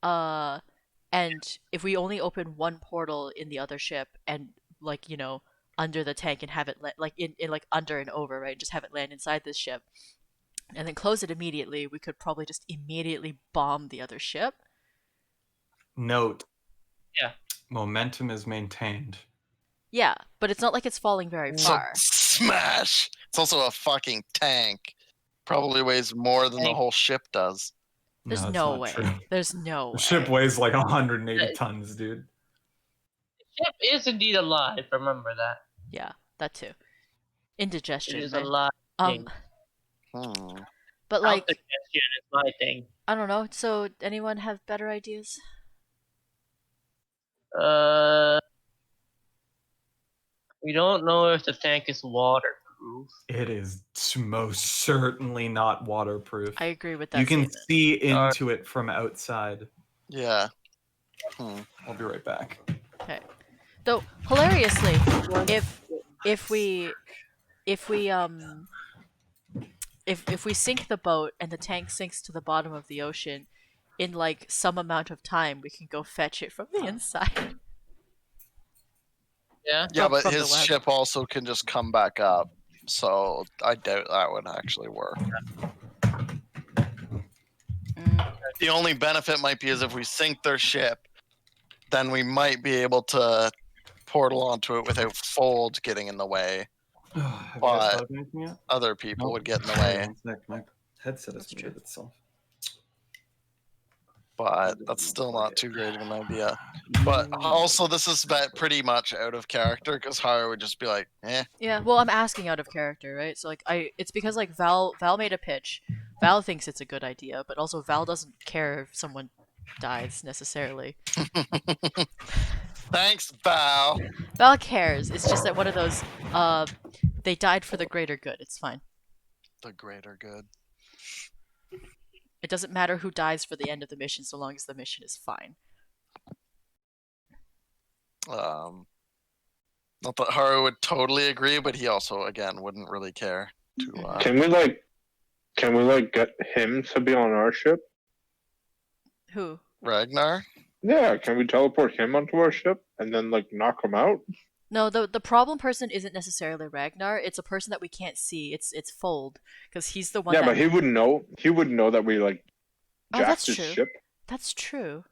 And if we only open one portal in the other ship and like under the tank and have it like in like under and over, right? Just have it land inside this ship, and then close it immediately. We could probably just immediately bomb the other ship. Note. Yeah. Momentum is maintained. Yeah, but it's not like it's falling very far. Smash! It's also a fucking tank. Probably weighs more than the whole ship does. There's that's no not way. true. There's no The way. ship weighs like 180 tons, dude. The ship is indeed alive. Remember that. Yeah, that too. It Indigestion. is man. alive. But like, Digestion is my thing. I don't know. So, anyone have better ideas? We don't know if the tank is waterproof. It is most certainly not waterproof. I agree with that. You can statement. see into it from outside. Yeah. I'll be right back. Okay. Though hilariously, if we sink the boat and the tank sinks to the bottom of the ocean, in like some amount of time, we can go fetch it from the inside. Yeah. Yeah, but from the his web. ship also can just come back up. So I doubt that would actually work. The only benefit might be is if we sink their ship, then we might be able to portal onto it without Fold getting in the way. Have you guys But thought of anything yet? other people Nope. would get in the Sorry, way. one sec. My headset has That's true. muted itself. But that's still not too great of an idea. But also, this is pretty much out of character because Haru would just be like, eh. Yeah, well, I'm asking out of character, right? So like, it's because like Val made a pitch. Val thinks it's a good idea, but also Val doesn't care if someone dies necessarily. Thanks, Val. Val cares. It's just that one of those, they died for the greater good. It's fine. The greater good. It doesn't matter who dies for the end of the mission, so long as the mission is fine. Not that Haru would totally agree, but he also, again, wouldn't really care. Can we get him to be on our ship? Who? Ragnar? Yeah, can we teleport him onto our ship and then knock him out? No, the problem person isn't necessarily Ragnar. It's a person that we can't see. It's Fold, because he's the one. Yeah, that... but he wouldn't know. He wouldn't know that we Oh, jacked that's his true. ship. That's true.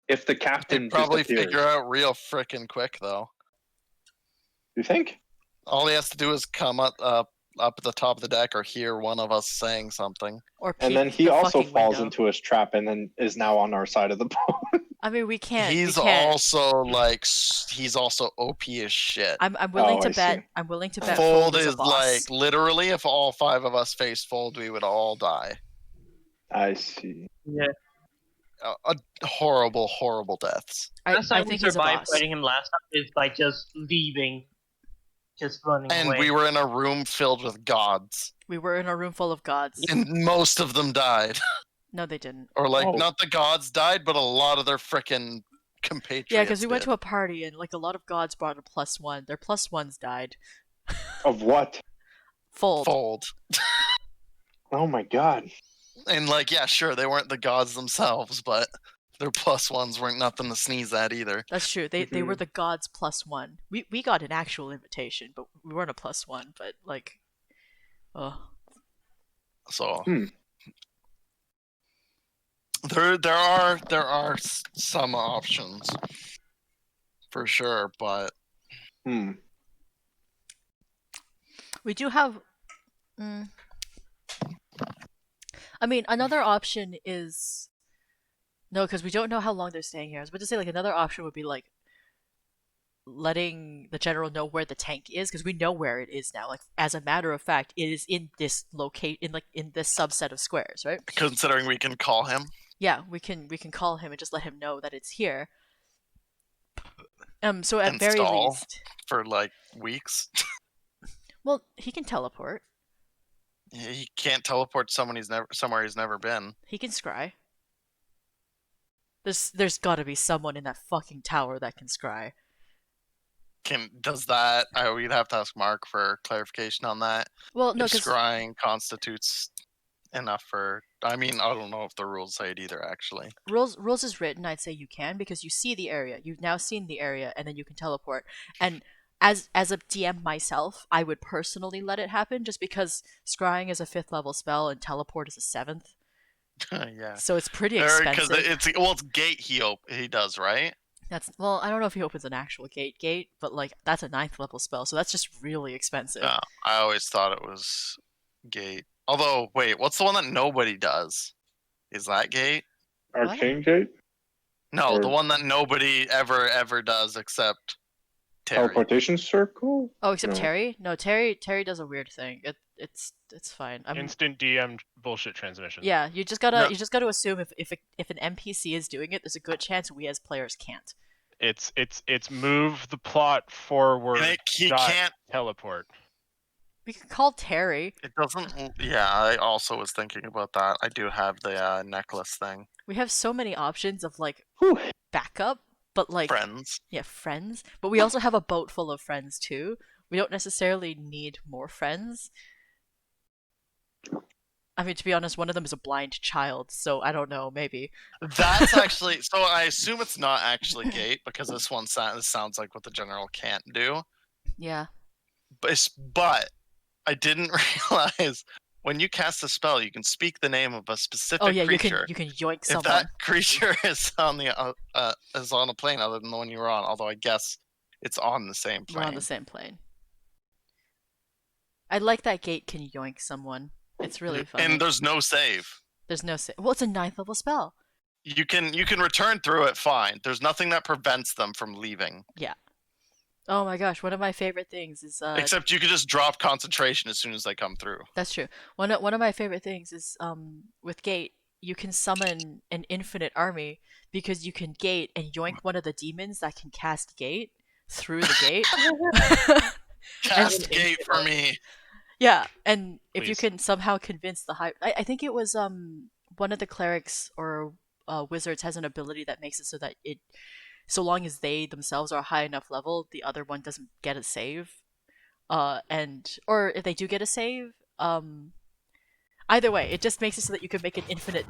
If the captain He'd probably disappears. figure out real frickin' quick, though. You think? All he has to do is come up at the top of the deck or hear one of us saying something. Or And peek then he the also fucking falls window. into his trap and then is now on our side of the boat. I mean, we can't. He's we can't. also he's also OP as shit. I'm willing Oh, to I bet. see. I'm willing to bet. Fold is a is boss. literally, if all 5 of us faced Fold, we would all die. I see. Yeah. Horrible, horrible deaths. Last I time we think he's a survived boss. fighting him last time is by just leaving. Just running And away. we were in a room filled with gods. We were in a room full of gods. And most of them died. No, they didn't. Or Oh. not the gods died, but a lot of their frickin' compatriots. Yeah, because we went did. to a party and like a lot of gods brought a +1. Their +1s died. Of what? Fold. Oh my god. And yeah, sure, they weren't the gods themselves, but their +1s weren't nothing to sneeze at either. That's true. They were the gods +1. We got an actual invitation, but we weren't a +1. But So Hmm. there are some options for sure, but we do have. I mean, another option is no, because we don't know how long they're staying here. I was about to say another option would be letting the general know where the tank is, because we know where it is now. As a matter of fact, it is in this in this subset of squares, right? considering we can call him. Yeah, we can call him and just let him know that it's here. So at very Install. least, For weeks. well, he can teleport. He can't teleport somewhere he's never been. He can scry. There's got to be someone in that fucking tower that can scry. Does that? We'd have to ask Mark for clarification on that. Well, no, If because scrying constitutes enough for. I mean, I don't know if the rules say it either. Actually, rules is written. I'd say you can, because you see the area. You've now seen the area, and then you can teleport. And as a DM myself, I would personally let it happen, just because scrying is a 5th level spell and teleport is a 7th. yeah. So it's pretty Because expensive. it's gate he does, right? Well, I don't know if he opens an actual gate, but that's a 9th level spell, so that's just really expensive. No, I always thought it was gate. Although, wait, what's the one that nobody does? Is that gate? Arcane Gate? No, the Or- one that nobody ever does except Terry. Teleportation Circle? Oh, except No. Terry? No, Terry does a weird thing. It's fine. Instant DM bullshit transmission. Yeah, you just gotta assume if an NPC is doing it, there's a good chance we as players can't. It's move the plot forward. He dot can't. teleport. We could call Terry. It doesn't. Yeah, I also was thinking about that. I do have the necklace thing. We have so many options of Whew. backup, but Friends. yeah, friends. But we also have a boat full of friends too. We don't necessarily need more friends. I mean, to be honest, one of them is a blind child, so I don't know, maybe. That's actually. So I assume it's not actually gate because this sounds like what the general can't do. Yeah. But I didn't realize when you cast a spell, you can speak the name of a specific Oh yeah, creature. you can yoink If someone. that creature is on a plane other than the one you were on, although I guess it's on the same We're plane. on the same plane. I like that gate can yoink someone. It's really funny. And there's no save. There's no save. Well, it's a 9th level spell. You can return through it fine. There's nothing that prevents them from leaving. Yeah. Oh my gosh, one of my favorite things is Except you could just drop concentration as soon as they come through. That's true. One of my favorite things is with gate, you can summon an infinite army because you can gate and yoink one of the demons that can cast gate through the gate. Cast gate for me. Yeah, and if you Please. can somehow convince the high, I think it was one of the clerics or wizards has an ability that makes it so that it, so long as they themselves are high enough level, the other one doesn't get a save. And or if they do get a save, either way, it just makes it so that you can make an infinite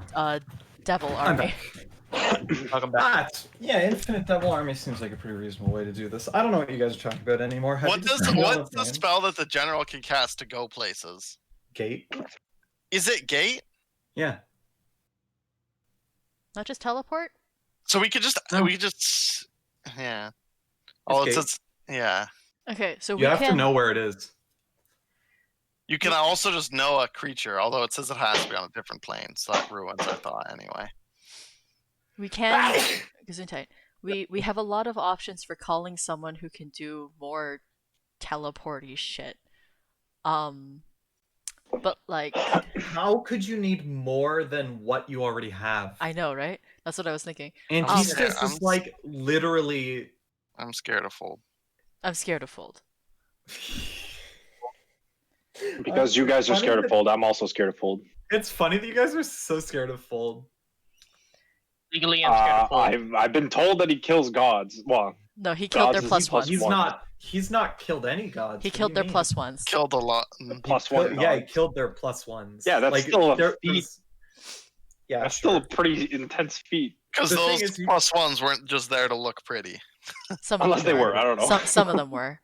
devil I'm army. back. Welcome back. Yeah, Infinite Devil Army seems like a pretty reasonable way to do this. I don't know what you guys are talking about anymore. Have you What's just turned on the fan? spell that the general can cast to go places? Gate? Is it gate? Yeah. Not just teleport. So we could just No. yeah. It's Oh, it gate. says yeah. Okay, so You we have can to know where it is. You can also just know a creature, although it says it has to be on a different plane, so that ruins our thought anyway. we can Gesundheit. We have a lot of options for calling someone who can do more teleporty shit. But like How could you need more than what you already have? I know, right? That's what I was thinking. Antistus I'm is like literally. I'm scared of fold. I'm scared of fold. Because you guys are scared of fold, I'm also scared of fold. It's funny that you guys are so scared of fold. Legally, I'm scared of fold. I've been told that he kills gods. Well, No, he killed Gods their is plus plus ones. He's one. not. He's not killed any gods. He What do killed you their mean? plus ones. Killed a lot. plus He one. killed- yeah, he gods. killed their plus ones. Yeah, that's still a feat. there's- Yeah, That's sure. still a pretty intense feat. Because The thing those is you- plus ones weren't just there to look pretty. Some of Unless them they were. I don't know. Some of them were.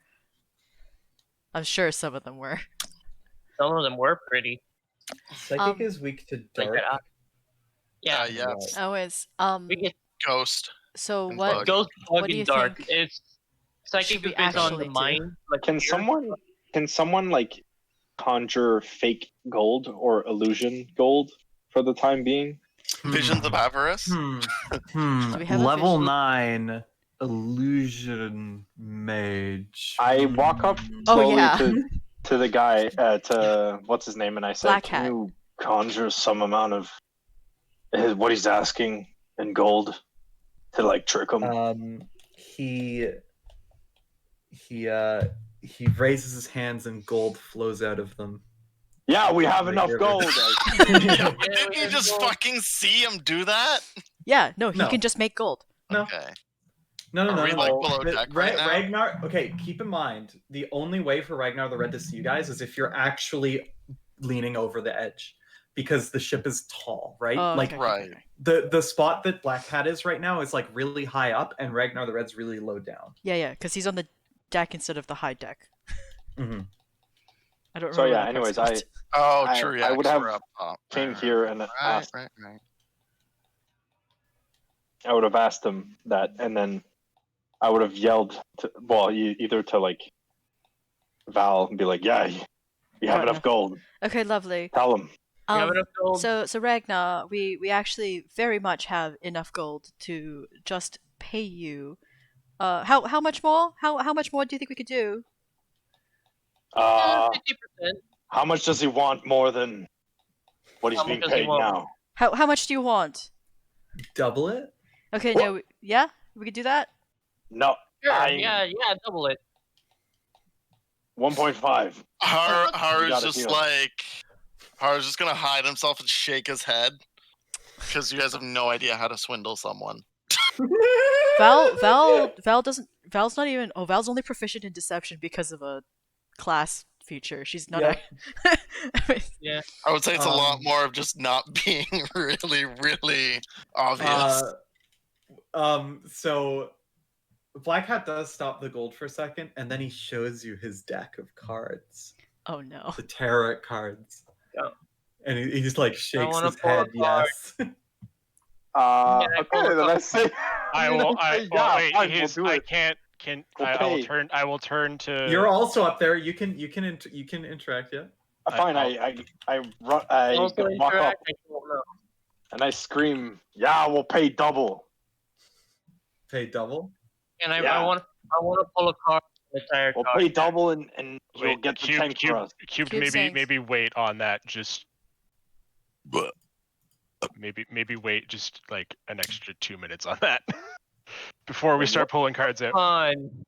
I'm sure some of them were. Some of them were pretty. Psychic is weak to Like dark. that. Yeah. Yes. Always. We get Ghost. So and what? bug. Ghost, what bug, do you and dark. think It's psychic should we depends on actually the do? mind. Like Can someone like conjure fake gold or illusion gold for the time being? Visions of Avarice. Do we have a Level vision? 9 illusion mage. I walk up Oh, slowly yeah. to the guy to what's his name, and I said, Black "Can Hat. you conjure some amount of what he's asking in gold to like trick him?" He raises his hands and gold flows out of them. Yeah, we have Like enough river. gold. Yeah, but didn't you just fucking see him do that? Yeah, no, he No. can just make gold. No. Okay. No, Are we, like, below The- deck right now? Ragnar. Okay, keep in mind the only way for Ragnar the Red to see you guys is if you're actually leaning over the edge, because the ship is tall, right? Oh, like okay, right. okay. the spot that Black Hat is right now is like really high up, and Ragnar the Red's really low down. Yeah, because he's on the deck instead of the high deck. Mm-hmm. I don't remember. So yeah, what that part's anyways, I called. Oh, I- true. Yeah, I would 'cause have we're up top. came here and Right, asked. right. I would have asked him that, and then I would have yelled to, well, either to like Val and be like, "Yeah, you have Oh, enough no. gold. Okay, lovely. Tell him." we have Um, enough gold. so Ragnar, we actually very much have enough gold to just pay you. How much more? How much more do you think we could do? 50%. How much does he want more than what he's How much being does he paid want? now? How much do you want? Double it. Okay, What? no, yeah, we could do that. No, Sure. I- Yeah, double it. 1.5. Haru's got a just deal. like Haru's just gonna hide himself and shake his head because you guys have no idea how to swindle someone. Val doesn't. Val's not even. Oh, Val's only proficient in deception because of a class feature. She's not. Yeah. Yeah. I would say it's a lot Um, more of just not being really, really obvious. So Black Hat does stop the gold for a second, and then he shows you his deck of cards, Oh no. the tarot cards. And he just like shakes wanna his pull a head. card. Yes. Okay, then I say. I will. say, Well, wait. fine, we'll do I it. can't. Can We'll I will pay. turn. I will turn to. You're also up there. You can interact. Yeah. Fine, I walk up interact. I don't know. and I scream, "Yeah, we'll pay double." Pay double. And I Yeah. want to pull a card. The entire We'll card. pay double, and you'll Wait, get the tank for us. Cubed, Cube sinks. maybe wait on that. Just maybe wait just like an extra 2 minutes on that before we start pulling cards out. Fun.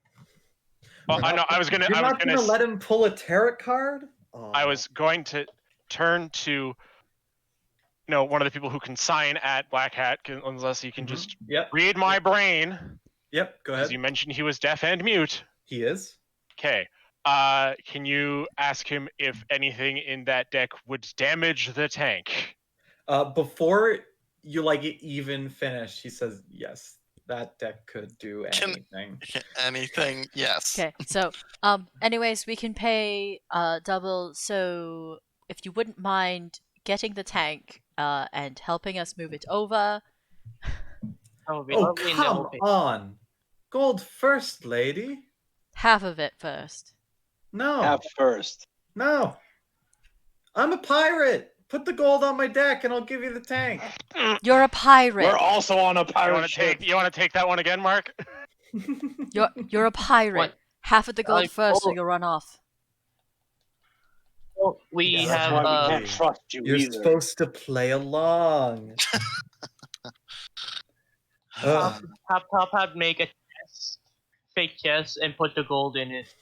Oh, I know. I was gonna. You're I was not gonna. gonna let him pull a tarot card. Oh. I was going to turn to. One of the people who can sign at Black Hat, unless you can just Yep. read my brain. Yep. Go As ahead. you mentioned, he was deaf and mute. He is. Okay. Can you ask him if anything in that deck would damage the tank? Before you even finish, he says, "Yes, that deck could do anything." Anything? Yes. Okay, so anyways, we can pay double. So if you wouldn't mind getting the tank and helping us move it over. That would be Oh, lovely. And come they'll pay. on. Gold first, lady. Half of it first. No. Have first. No. I'm a pirate. Put the gold on my deck and I'll give you the tank. You're a pirate. We're also on a You pirate want to ship. take that one again, Mark? You're a pirate. What? Half of the gold Like, first, or oh. you'll run off. Well, we Yeah, That's have. why we can't trust you You're either. supposed to play along. Top had make a chest, fake chest, and put the gold in it.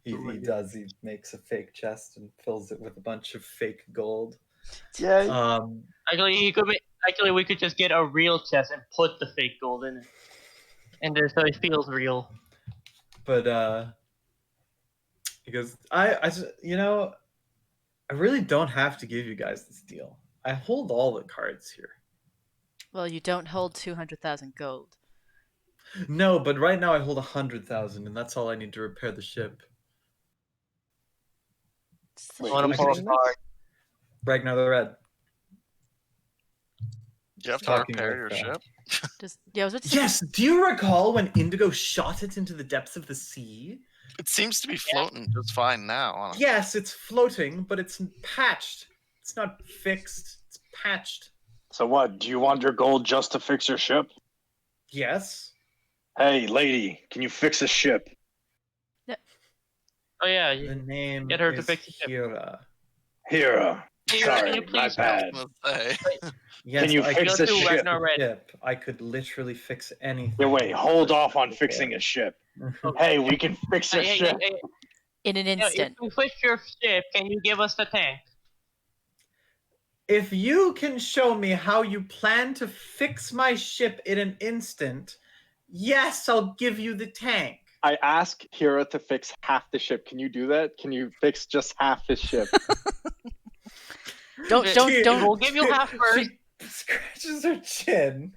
He does. He makes a fake chest and fills it with a bunch of fake gold. Yeah. Actually, we could just get a real chest and put the fake gold in it, and so it feels real. But he goes, I really don't have to give you guys this deal. I hold all the cards here. Well, you don't hold 200,000 gold. No, but right now I hold 100,000, and that's all I need to repair the ship. Wait, I want who's to pull saying a card. Ragnar the Red. You have to Talking repair with, your ship. Yeah, I was about to say, Yes. Do you recall when Indigo shot it into the depths of the sea? It seems to be floating just fine now. Honestly. Yes, it's floating, but it's patched. It's not fixed. It's patched. So what? Do you want your gold just to fix your ship? Yes. Hey, lady, can you fix a ship? Oh yeah. The name Get her to is fix the ship. Hira. Hira. Hira, Sorry, can you my please bad. Yes, Can you I fix could the Go to ship? Ragnar Red. ship. I could literally fix anything. Yeah, wait, hold off on fixing a ship. Hey, we can fix a ship. in an If instant. you fix your ship, can you give us the tank? If you can show me how you plan to fix my ship in an instant, yes, I'll give you the tank. I ask Hira to fix half the ship. Can you do that? Can you fix just half the ship? Don't. We'll give you half first. She scratches her chin.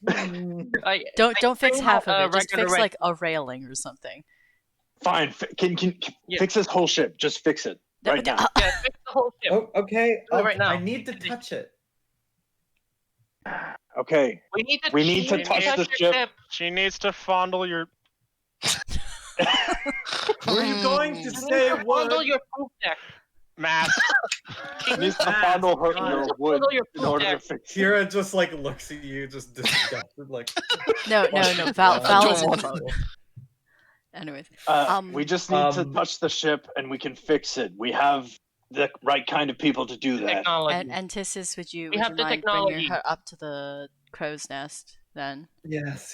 Don't fix half of it. Just Ragnar fix Red. like a railing or something. Fine. Can Yeah. fix this whole ship? Just fix it right now. Yeah, fix the whole ship. Oh, okay. Do it right now. I need to touch it. Okay. We need to touch the your ship. She needs to fondle your. Were you going to You need say to fondle wood? your poop deck. Mask. She needs to fondle her your wood Fondle your in poop order to deck. fix it. Kira just looks at you, just disgusted, like. No. Val don't is want involved. Anyways, We just need to Um, touch the ship and we can fix it. We have the right kind of people to do that. Technology. and Tissus, would you have the mind technology. bringing her up to the crow's nest then? Yes.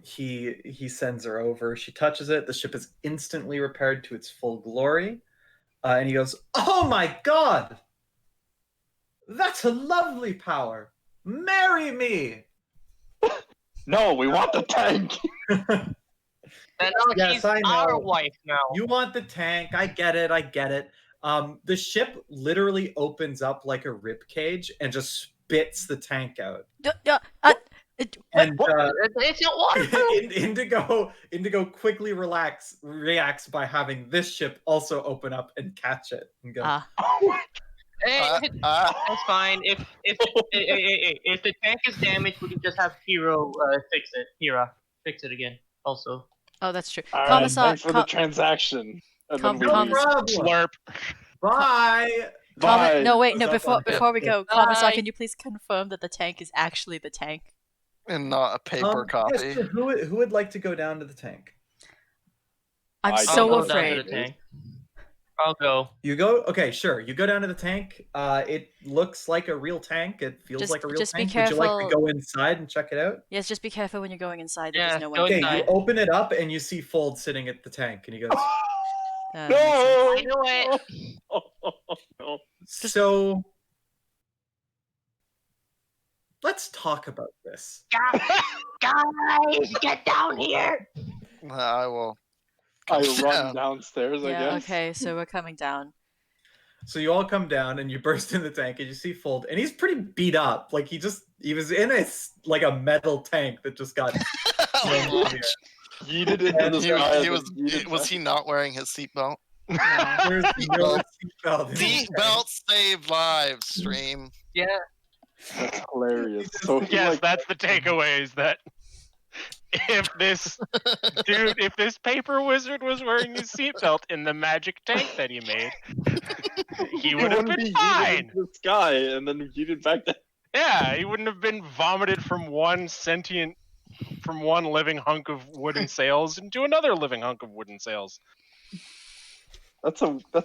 He sends her over. She touches it. The ship is instantly repaired to its full glory. And he goes, "Oh my god! That's a lovely power! Marry me!" No, we want the tank. And now Yes, she's I know. our wife now. You want the tank. I get it. The ship literally opens up like a rib cage and just spits the tank out. What? And It's not waterproof. Indigo quickly reacts by having this ship also open up and catch it and go. Hey, that's fine. If the tank is damaged, we can just have Hero fix it. Hira, fix it again. Also. Oh, that's true. All right, Commissar, thanks for the transaction. And then we No leave. problem. Slurp. Bye. Bye. No, wait, no. Goes up Before we on- go, Commissar, can you please confirm that the tank is actually the tank? And not a paper copy. Yes, sure. Who would like to go down to the tank? I'm I'll so go down to afraid. the tank. I'll go. You go? Okay, sure. You go down to the tank. It looks like a real tank. It feels like a real just be tank. Would you like to careful. go inside and check it out? Yes, just be careful when you're going inside. That Yeah, there's no go one. Okay, inside. you open it up and you see Fold sitting at the tank, and he goes, Makes sense. No! I knew it. No. "So, let's talk about this." Guys, get down here. I will. I come run down. downstairs, I Yeah. guess. Okay. So we're coming down. So you all come down and you burst in the tank and you see Fold, and he's pretty beat up. Like he was in a metal tank that just got thrown in here. Yeeted into the He sky. was, and then yeeted was back. he not wearing his seatbelt? Yeah. There's no seatbelt in the tank. Seatbelt saved lives, stream. Yeah. That's hilarious. So he, Yes, like, that's the takeaway. Is that if this dude, if this paper wizard was wearing his seatbelt in the magic tank that he made, he would have wouldn't been be yeeted fine. into the sky and then yeeted back down. Yeah, he wouldn't have been vomited from one living hunk of wooden sails into another living hunk of wooden sails. That's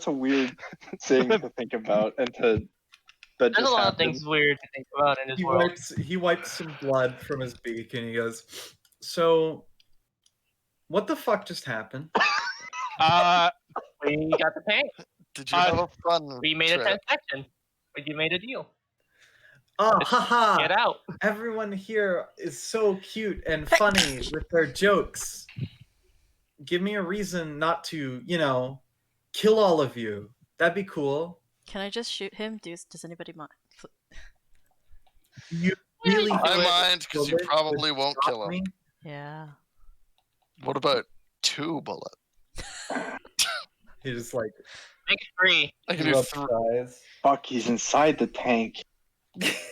a weird thing to think about, and that There's just a lot of happened. things weird to think about in this world. He wipes some blood from his beak and he goes, "So, what the fuck just happened?" We got the tank. Did you have a fun We made a trip? transaction. We made a deal. Oh, haha! Get out. Everyone here is so cute and funny with their jokes. Give me a reason not to, kill all of you. That'd be cool. Can I just shoot him? Does anybody mind? You really I would mind because you bullet probably would won't stop kill him. me? Yeah. What about 2 bullets? He just like Make it free. I can do rubs 3. his eyes. Fuck, he's inside the tank.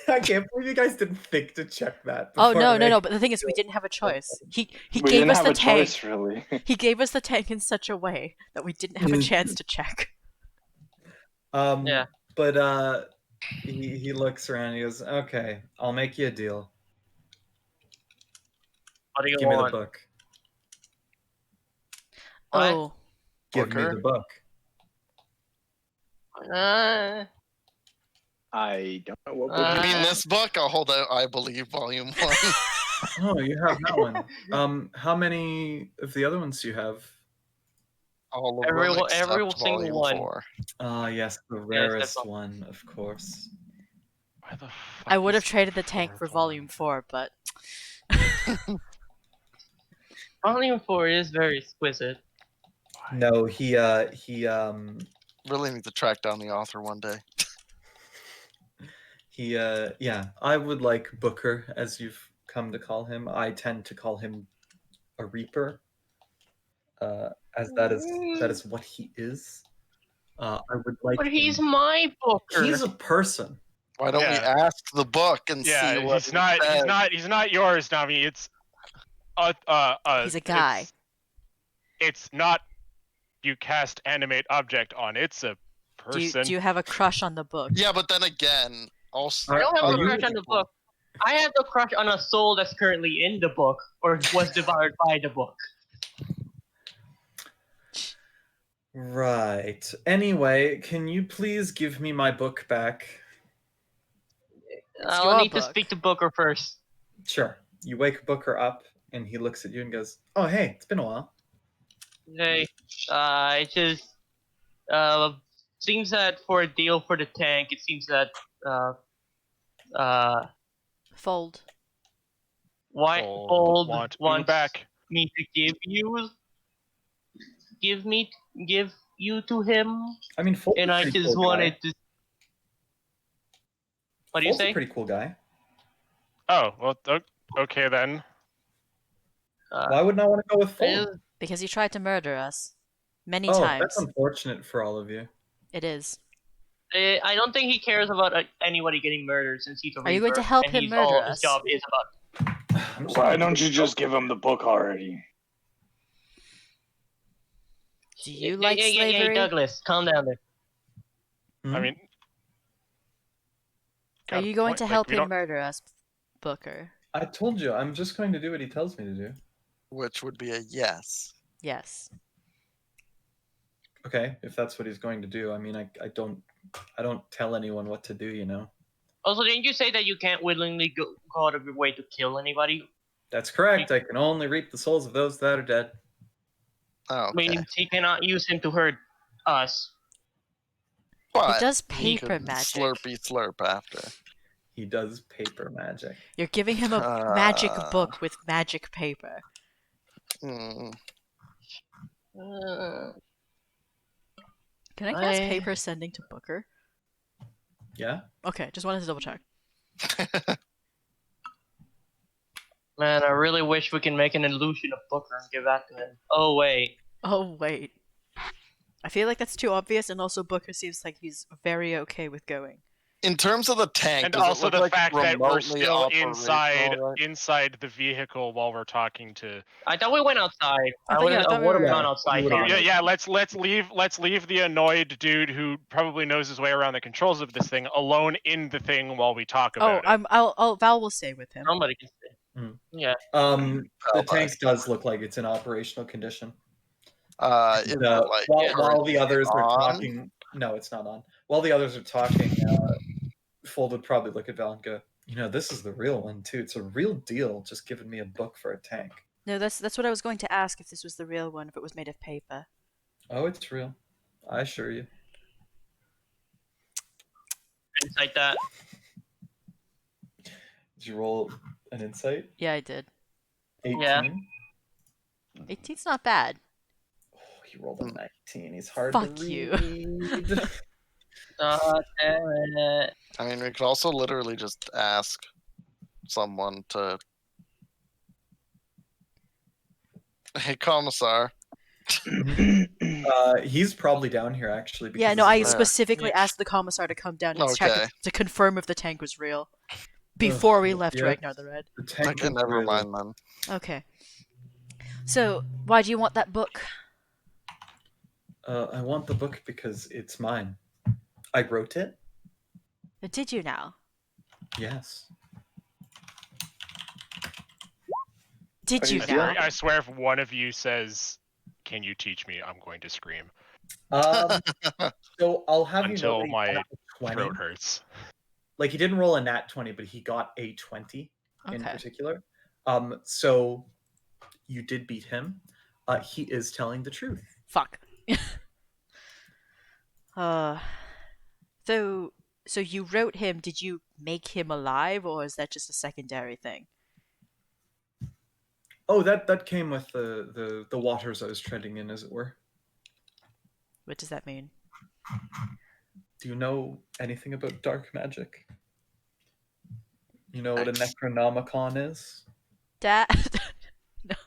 I can't believe you guys didn't think to check that. Oh before no, no, making- no! But the thing is, we didn't have a choice. He We gave didn't us have the a tank. choice, really. He gave us the tank in such a way that we didn't have a chance to check. Yeah. But he looks around. And he goes, "Okay, I'll make you a deal. What do you Give me the want? book. What? Oh, Give me Booker? the book." I don't know what Uh, You mean this book? I'll hold out I Believe Volume 1. Oh, you have that one. How many of the other ones do you have? All of Every- them except every single Volume one. 4. Ah, yes, the that's rarest all. one, of course. Why the fuck I would is have traded the tank for fourth Volume one? 4, but Volume 4 is very exquisite. No, he Really need to track down the author one day. yeah, I would like Booker, as you've come to call him. I tend to call him a Reaper, as that is what he is. I would like. But he's him- my booker. He's a person. Why don't we Yeah. ask the book and Yeah, see what he's not. it He's says? not. He's not yours, Nami. It's he's a guy. It's not. You cast animate object on. It's a Do you, person. do you have a crush on the book? Yeah, but then again, also I don't have Are a you- crush on the book. I have a crush on a soul that's currently in the book or was devoured by the book. Right. Anyway, can you please give me my book back? I'll your need to book. speak to Booker first. Sure. You wake Booker up, and he looks at you and goes, "Oh, hey, it's been a while." Hey, it just seems that for a deal for the tank, it seems that Fold. Fold wants you back. me to give you to him, I mean, Fold's and a I pretty just cool guy. wanted to. What do you Fold's a say? pretty cool guy. Oh well. Okay then. Why would I want to go with Fulham? Because he tried to murder us. Many Oh, times. that's unfortunate for all of you. It is. I don't think he cares about anybody getting murdered since he's a Are you going to Reaper, help and him he's murder his us? job is about. I'm just Why gonna don't go you with just give him the book already? Do you like Hey, slavery? Douglas, calm down there. Hmm? I mean, Are got you a going point. to Like, help we him don't. murder us, Booker? I told you, I'm just going to do what he tells me to do. Which would be a yes. Yes. Okay, if that's what he's going to do. I mean, I don't tell anyone what to do, you know. Also, didn't you say that you can't willingly go out of your way to kill anybody? That's correct. I can only reap the souls of those that are dead. Oh, okay. Meaning he cannot use him to hurt us. But He does he paper could magic. slurpy slurp after. He does paper magic. You're giving him a magic book with magic paper. Hmm. Can I cast paper sending to Booker? Yeah? Okay, just wanted to double check. Man, I really wish we can make an illusion of Booker and give that to him. Oh, wait. Oh, wait. I feel like that's too obvious, and also Booker seems like he's very okay with going. In terms of the tank, And does it also look the like fact that we're remotely still operational, inside the vehicle while we're talking to. I thought we went outside. I I thought we would have were- gone outside. Yeah, Connor. Yeah, let's leave the annoyed dude who probably knows his way around the controls of this thing alone in the thing while we talk Oh, about it. Val will stay with him. Somebody can stay. Mm. Yeah. The tank does look like it's in operational condition. Is it like While the others are on? talking, no, it's not on. While the others are talking, Fold would probably look at Val and go, "You know, this is the real one too. It's a real deal. Just giving me a book for a tank." No, that's what I was going to ask, if this was the real one, if it was made of paper. Oh, it's real. I assure you. Inside that. Did you roll an insight? Yeah, I did. 18? Yeah. 18's not bad. Oh, he rolled a 19. He's hard Fuck to you. read. Damn it. I mean, we could also literally just ask someone to. Hey, Commissar. He's probably down here actually. Yeah, because no, I he's- specifically asked the commissar to come down and check Okay. it, to confirm if the tank was real before we left yeah. Ragnar the Red. the tank Okay, is never real. mind then. Okay. So, why do you want that book? I want the book because it's mine. I wrote it. Did you now? Yes. Did you Yeah. now? I swear, if one of you says, "Can you teach me?" I'm going to scream So I'll have you know until that he my got a 20. throat hurts. Like he didn't roll a nat 20, but he got a 20 in Okay. particular. So you did beat him. He is telling the truth. Fuck. So you wrote him, did you make him alive, or is that just a secondary thing? Oh, that came with the waters I was treading in, as it were. What does that mean? Do you know anything about dark magic? You know what a Necronomicon is? Dad?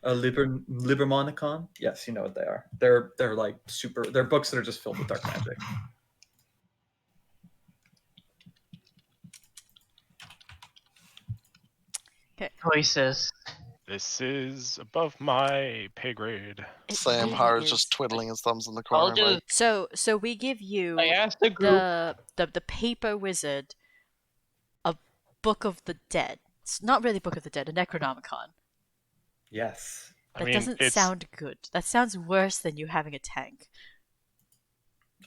A Libermonicon? Yes, you know what they are. They're like super. They're books that are just filled with dark magic. Choices. This is above my pay grade. It Sam really Har is is. just twiddling his thumbs in the I'll corner. Like, just. So we give you I asked the group. the paper wizard a Book of the Dead. It's not really Book of the Dead, a Necronomicon. Yes. I That mean, doesn't it's sound good. That sounds worse than you having a tank.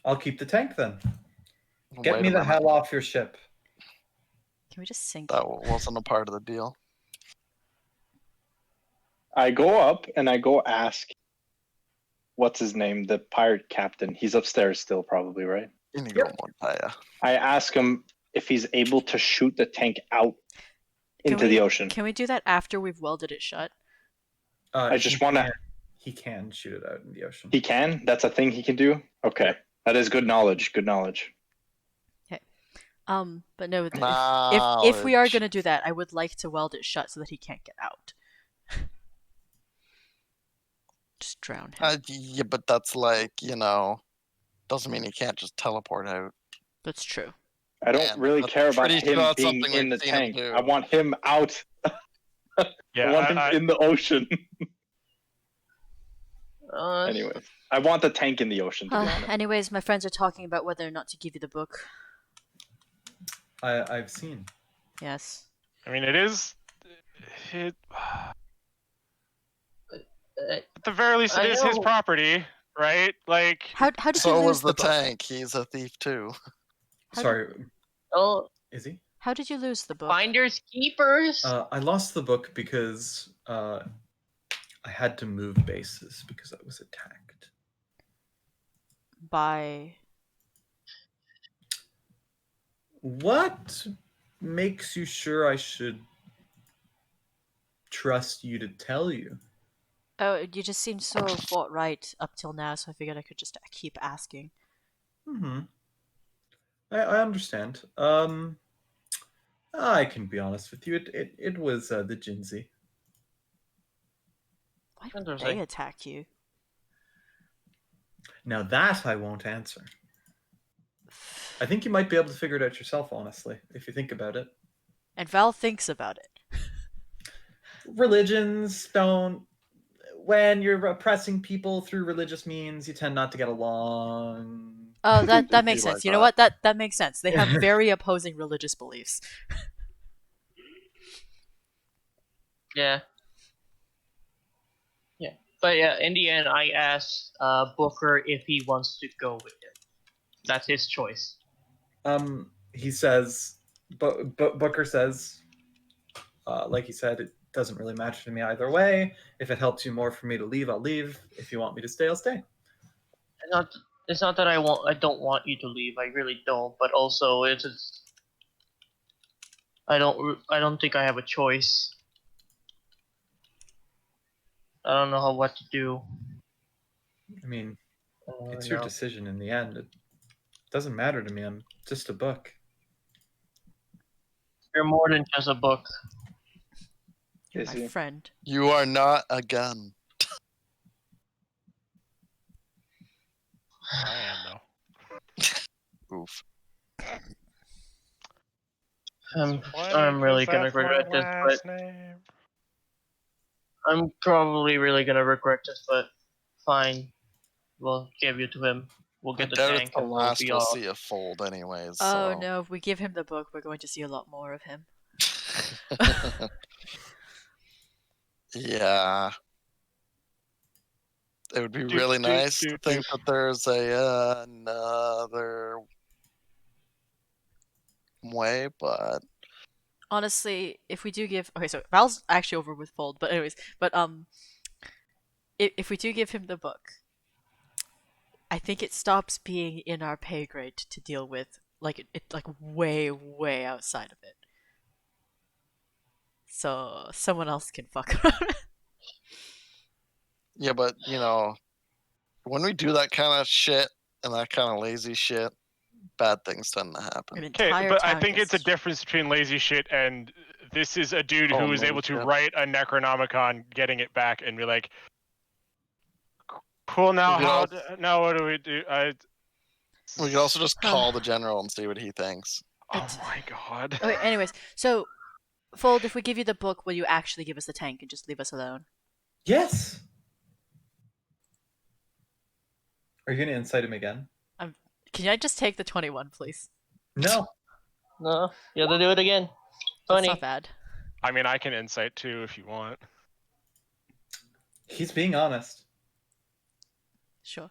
I'll keep the tank then. Get wait me a the minute. hell off your ship. Can we just sink That it? wasn't a part of the deal. I go up and I go ask, what's his name? The pirate captain. He's upstairs still, probably, right? Yep. I ask him if he's able to shoot the tank out into the ocean. Can we do that after we've welded it shut? I just want to. He can shoot it out in the ocean. He can? That's a thing he can do? Okay. That is good knowledge. Good knowledge. But no, if we are Knowledge. gonna do that, I would like to weld it shut so that he can't get out. Just drown him. Yeah, but that's like, doesn't mean he can't just teleport out. That's true. I don't Man, really that's care about pretty sure him that's being something in we've the seen him tank. do. I want him out. I Yeah, want him in the ocean. Anyways, I want the tank in the ocean, to be honest. Anyways, my friends are talking about whether or not to give you the book. I've seen. Yes. I mean, it is. It, at the very least, it is his property, right? Like, How did you So lose was the the book? tank. He's a thief too. Sorry, Oh, is he? How did you lose the book? finders keepers. I lost the book because I had to move bases because I was attacked. By. What makes you sure I should trust you to tell you? Oh, you just seemed so forthright up till now, so I figured I could just keep asking. Mm-hmm. I understand. I can be honest with you. It was the Jinzi. Why would Interesting. they attack you? Now that I won't answer. I think you might be able to figure it out yourself, honestly, if you think about it. And Val thinks about it. Religions don't. When you're oppressing people through religious means, you tend not to get along. Oh, that It'd makes be sense. like You know what? That makes sense. They have very opposing religious beliefs. Yeah. Yeah. But yeah, in the end, I asked Booker if he wants to go with him. That's his choice. He says, but Booker says, like he said, it doesn't really matter to me either way. If it helps you more for me to leave, I'll leave. If you want me to stay, I'll stay. It's not that I don't want you to leave. I really don't. But also, I don't think I have a choice. I don't know what to do. I mean, it's No. your decision in the end. It doesn't matter to me. I'm just a book. You're more than just a book. You're Is my he? friend. You are not a gun. I am though. Oof. I'm really gonna regret this, but I'm probably really gonna regret this, but fine. We'll give you to him. We'll I get the doubt tank it's the and we'll last be we'll off. see a fold anyways. Oh so. no, if we give him the book, we're going to see a lot more of him. Yeah. It would be really nice to think that there's another way, but Honestly, if we do give, okay, so Val's actually over with Fold, but anyways, but if we do give him the book, I think it stops being in our pay grade to deal with, like it like way outside of it. So someone else can fuck around. yeah, but when we do that kind of shit and that kind of lazy shit, bad things tend to happen. An Okay, entire but I town think gets it's a difference between lazy shit and this is a dude who was able to shit. write a Necronomicon, getting it back, and be like, "Cool, now now what do we do?" We could also just call the general and see what he thinks. Oh my god. Okay, anyways, so Fold, if we give you the book, will you actually give us the tank and just leave us alone? Yes. Are you going to incite him again? Can I just take the 21, please? No. No, you have to do it again. That's 20. not bad. I mean, I can insight too if you want. He's being honest. Sure.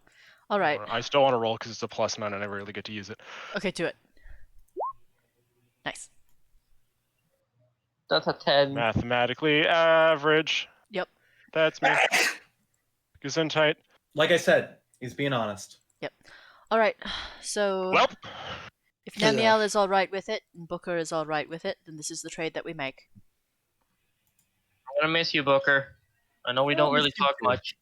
All right. I still want to roll because it's a plus amount and I rarely get to use it. Okay, do it. Nice. That's a 10. Mathematically average. Yep. That's me. Gesundheit. Like I said, he's being honest. Yep. All right. So Well, if Namiel is all right with it and Booker is all right with it, then this is the trade that we make. I'm gonna miss you, Booker. I know we don't really talk much.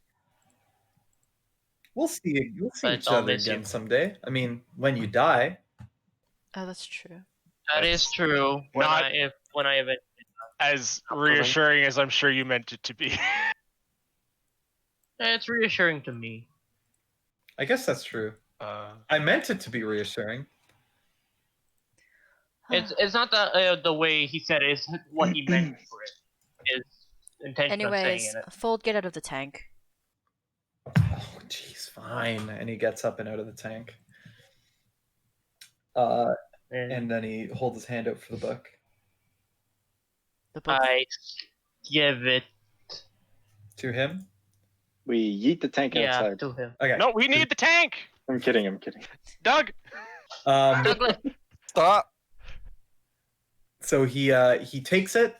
We'll see But each I'll other miss again you. someday. I mean, when you die. Oh, that's true. That is That's true. When not- I eventually. as reassuring as I'm sure you meant it to be. It's reassuring to me. I guess that's true. I meant it to be reassuring. It's not the way he said it, it's what he meant for it. His intention of saying Anyways, it. Fold, get out of the tank. Oh, jeez, fine. And he gets up and out of the tank. And then he holds his hand out for the book. The book. I give it, To him? We yeet the tank yeah, outside. to him. Okay. No, we need the tank! I'm kidding. I'm kidding. Doug! Douglas, Stop. So he takes it,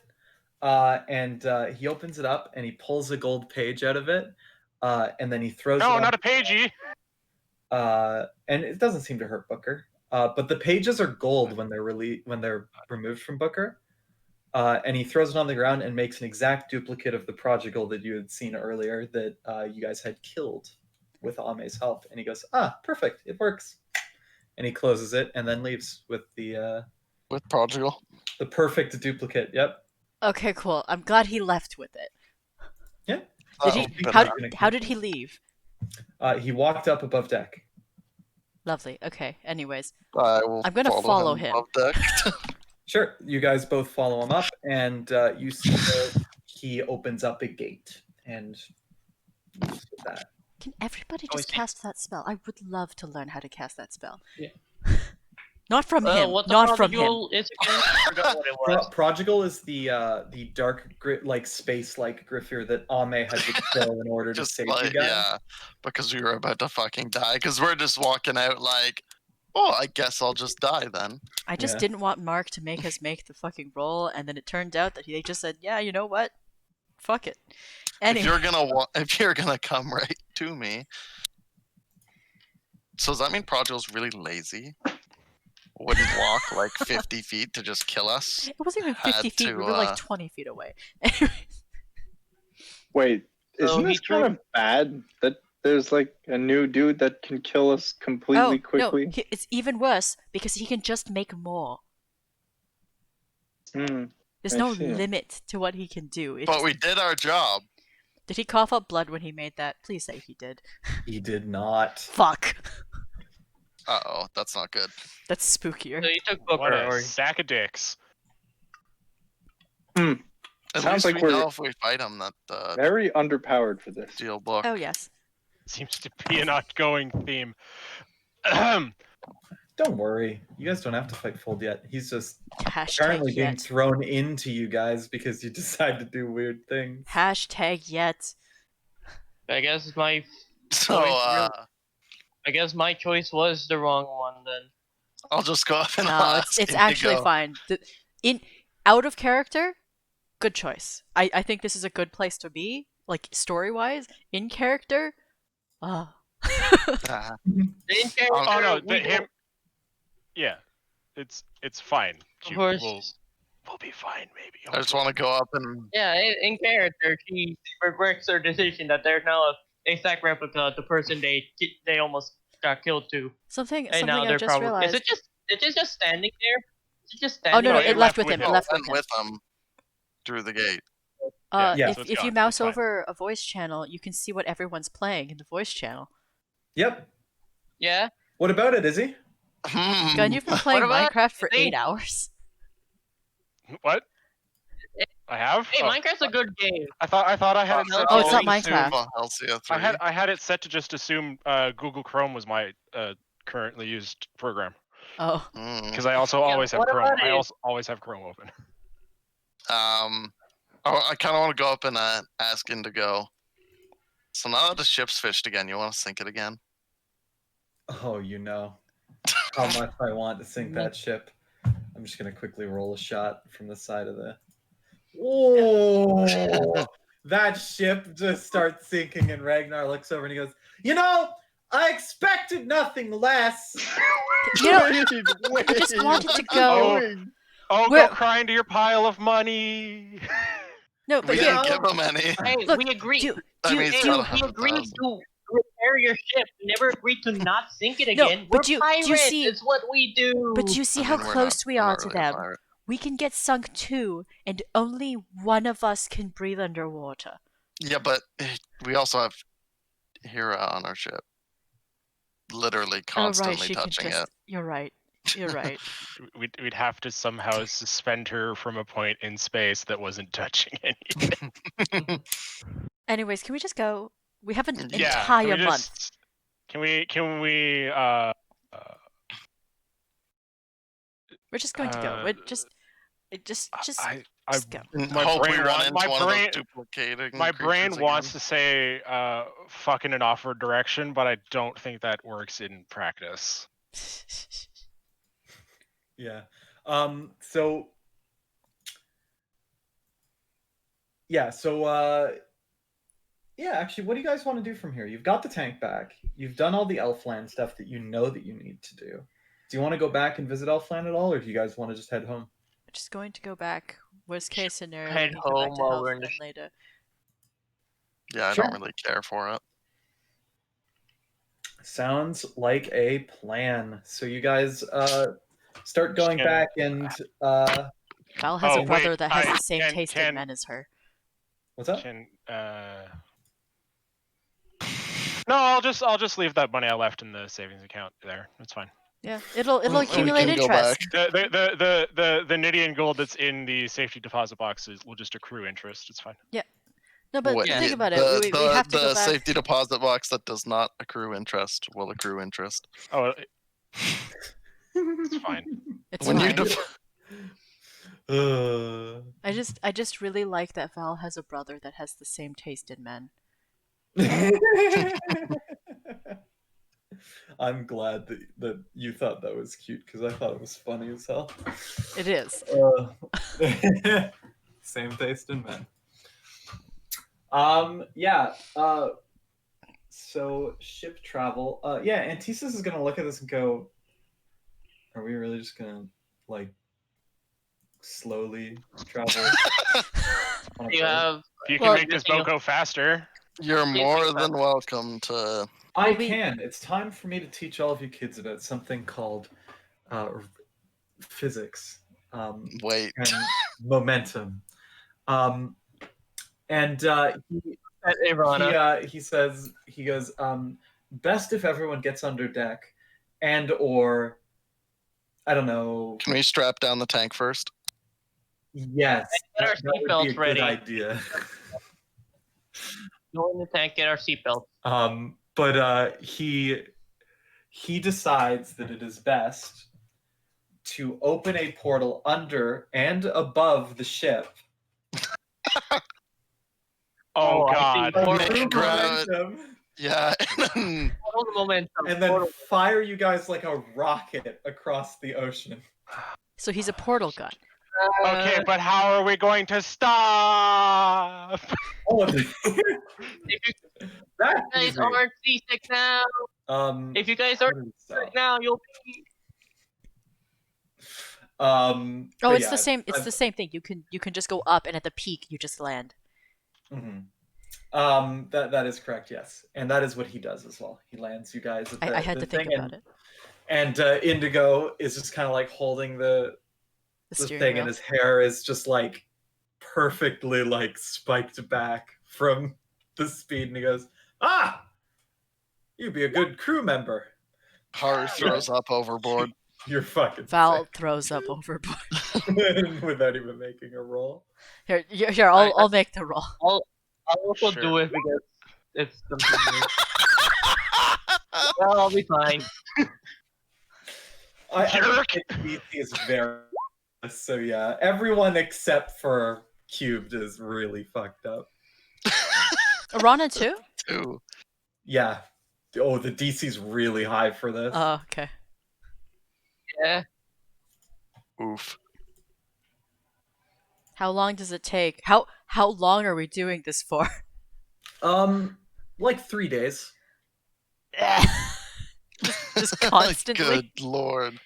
and he opens it up, and he pulls a gold page out of it, and then he throws it No, on, not a pagey! and it doesn't seem to hurt Booker. But the pages are gold when they're removed from Booker. And he throws it on the ground and makes an exact duplicate of the prodigal that you had seen earlier that you guys had killed with Ame's help. And he goes, perfect, it works. And he closes it and then leaves with the Prodigal. the perfect duplicate. Yep. Okay, cool. I'm glad he left with it. Yeah. Did he? How did he leave? He walked up above deck. Lovely. Okay. Anyways, I will I'm gonna follow him. above deck. Sure. You guys both follow him up, and you see that he opens up a gate. And with that. Can everybody Oh, I just see. cast that spell? I would love to learn how to cast that spell. Yeah. Not from him. what the Not from him. prodigal is again? I forgot what it was. Prodigal is the dark, space-like griffier that Ame had to kill in order to Just save you like, guys. yeah, because we were about to fucking die. Because we're just walking out like, oh, I guess I'll just die then. I just Yeah. didn't want Mark to make us make the fucking roll, and then it turned out that they just said, "Yeah, you know what? Fuck it." Anyway, If you're gonna come right to me, so does that mean Prodigal's really lazy? Wouldn't walk like 50 feet to just kill us? it wasn't even 50 had feet. to, We were like 20 feet away. Wait, isn't he this kind of bad that there's like a new dude that can kill us completely quickly? No, it's even worse because he can just make more. Hmm. There's I no see. limit to what he can do. It But just- we did our job. Did he cough up blood when he made that? Please say he did. He did not. Fuck. Uh-oh, that's not good. That's spookier. So you took What Booker, a or sack of dicks. At Sounds least like we we're- know if we fight him that the Very underpowered for this. deal book. Oh yes. Seems to be an ongoing theme. Don't worry. You guys don't have to fight Fold yet. He's just Hashtag apparently being yet. thrown into you guys because you decide to do weird things. Hashtag yet. I guess my So I guess my choice was the wrong one then. I'll just go up and No, ask it's Indigo. actually fine. Out of character, good choice. I think this is a good place to be, like story wise. In character, Ah, In character, Oh no, we him. Yeah, it's fine. Of course. We'll be fine, maybe. I just want to go up and Yeah, in character, she regrets her decision that they're now a exact replica of the person they almost got killed to, something and now I they're just probably. realized. Is it just standing there? Is it just Oh standing no, no, there? it left with him. It him. left went with him. with them through the gate. Yeah, so it's If you gone. mouse It's fine. over a voice channel, you can see what everyone's playing in the voice channel. Yep. Yeah. What about it, Izzy? Gun, you've been playing about Minecraft for Izzy? 8 hours. What? I have. Hey, Oh, Minecraft's a good game. I thought I had it set. Oh, it's to not assume- Minecraft. Halcyon 3. I had it set to just assume Google Chrome was my currently used program Oh, because I also Yeah, always have what Chrome. about I it? also always have Chrome open. I kind of want to go up and ask Indigo. So now that the ship's fished again, you want to sink it again? Oh, you know how much I want to sink that ship. I'm just gonna quickly roll a shot from the side of the. Oh, that ship just starts sinking, and Ragnar looks over and he goes, "You know, I expected nothing less." you know, I just wanted to go. Oh, We're- go cry into your pile of money. No, We but didn't here, give him any. Hey, Look, we agreed. do, I do, mean, it's Hey, not we agreed 100,000. to repair repair your ship. We never agreed to not sink it No, again. but We're do you pirates. see- It's what we do. But you see I how mean, we're close we I'm are not to really a them. pirate. We can get sunk too, and only one of us can breathe underwater. Yeah, but we also have Hera on our ship, literally Oh, right, constantly she can touching just. it. You're right. You're right. We'd have to somehow suspend her from a point in space that wasn't touching anything. Anyways, can we just go? We have an Yeah, entire Can we month. just? Can we? We're just going to go. We're just I go. And My hope brain- we run my into one of brain- those duplicating my brain creatures wants again. to say fuck in an offered direction, but I don't think that works in practice. Yeah. So yeah, so yeah, actually, what do you guys want to do from here? You've got the tank back. You've done all the Elfland stuff that you know that you need to do. Do you want to go back and visit Elfland at all, or do you guys want to just head home? We're just going to go back. Worst case scenario, Head we can go back home to while we're in Hellfland later. Yeah, I Sure. don't really care for it. Sounds like a plan. So you guys start going Can- back and Val has a Oh, brother wait, that has I- the same can- taste can- in men as her. what's up? Can No, I'll just leave that money I left in the savings account there. That's fine. Yeah, it'll We accumulate can go interest. back. The Nidian gold that's in the safety deposit boxes will just accrue interest. It's fine. No, but Wait, think about it. the, We have to the go back. safety deposit box that does not accrue interest will accrue interest. Oh, it's fine. It's When you fine. I just really like that Val has a brother that has the same taste in men. I'm glad that you thought that was cute because I thought it was funny as hell. It is. Same taste in men. Yeah. So ship travel. Yeah, Antisus is gonna look at this and go, "Are we really just gonna like slowly travel?" on a You boat? have If you Well, can make this boat go faster. You're Please more think than welcome to. I we- can. It's time for me to teach all of you kids about something called physics Wait. and momentum. And he says, he goes, best if everyone gets under deck, and or I don't know. Can we strap down the tank first? Yes, Get our that would be a seatbelts good ready. idea. go in the tank, get our seatbelts. But he decides that it is best to open a portal under and above the ship. Oh, I see. God. Portal- Make gravity. Momentum, Yeah. Hold the momentum. and then Portal- fire you guys like a rocket across the ocean. So he's a portal gun. Okay, but how are we going to stop? Oh, If you that's guys easy. aren't seasick now, if you guys how aren't did it seasick stop? now, you'll be. Oh, but it's yeah, the same. It's the same thing. You can just go up, and at the peak, you just land. mhm. That is correct. Yes, and that is what he does as well. He lands you guys at the, I had the to think thing, about it. And Indigo is just kind of like holding the The steering thing, wheel. and his hair is just like perfectly like spiked back from the speed, and he goes, "Ah, you'd be a good crew member. Haru throws up overboard. You're fucking Val throws up overboard. sick." Without even making a roll." Here, I'll make the roll. I'll also Sure. do it because it's something new. Well, I'll be fine. I Jerk. think DC is very so yeah. Everyone except for Cubed is really fucked up. Arana too? Too. Yeah. Oh, the DC's really high for this. Oh, okay. Yeah. Oof. How long does it take? How long are we doing this for? Like 3 days. just constantly. Good lord.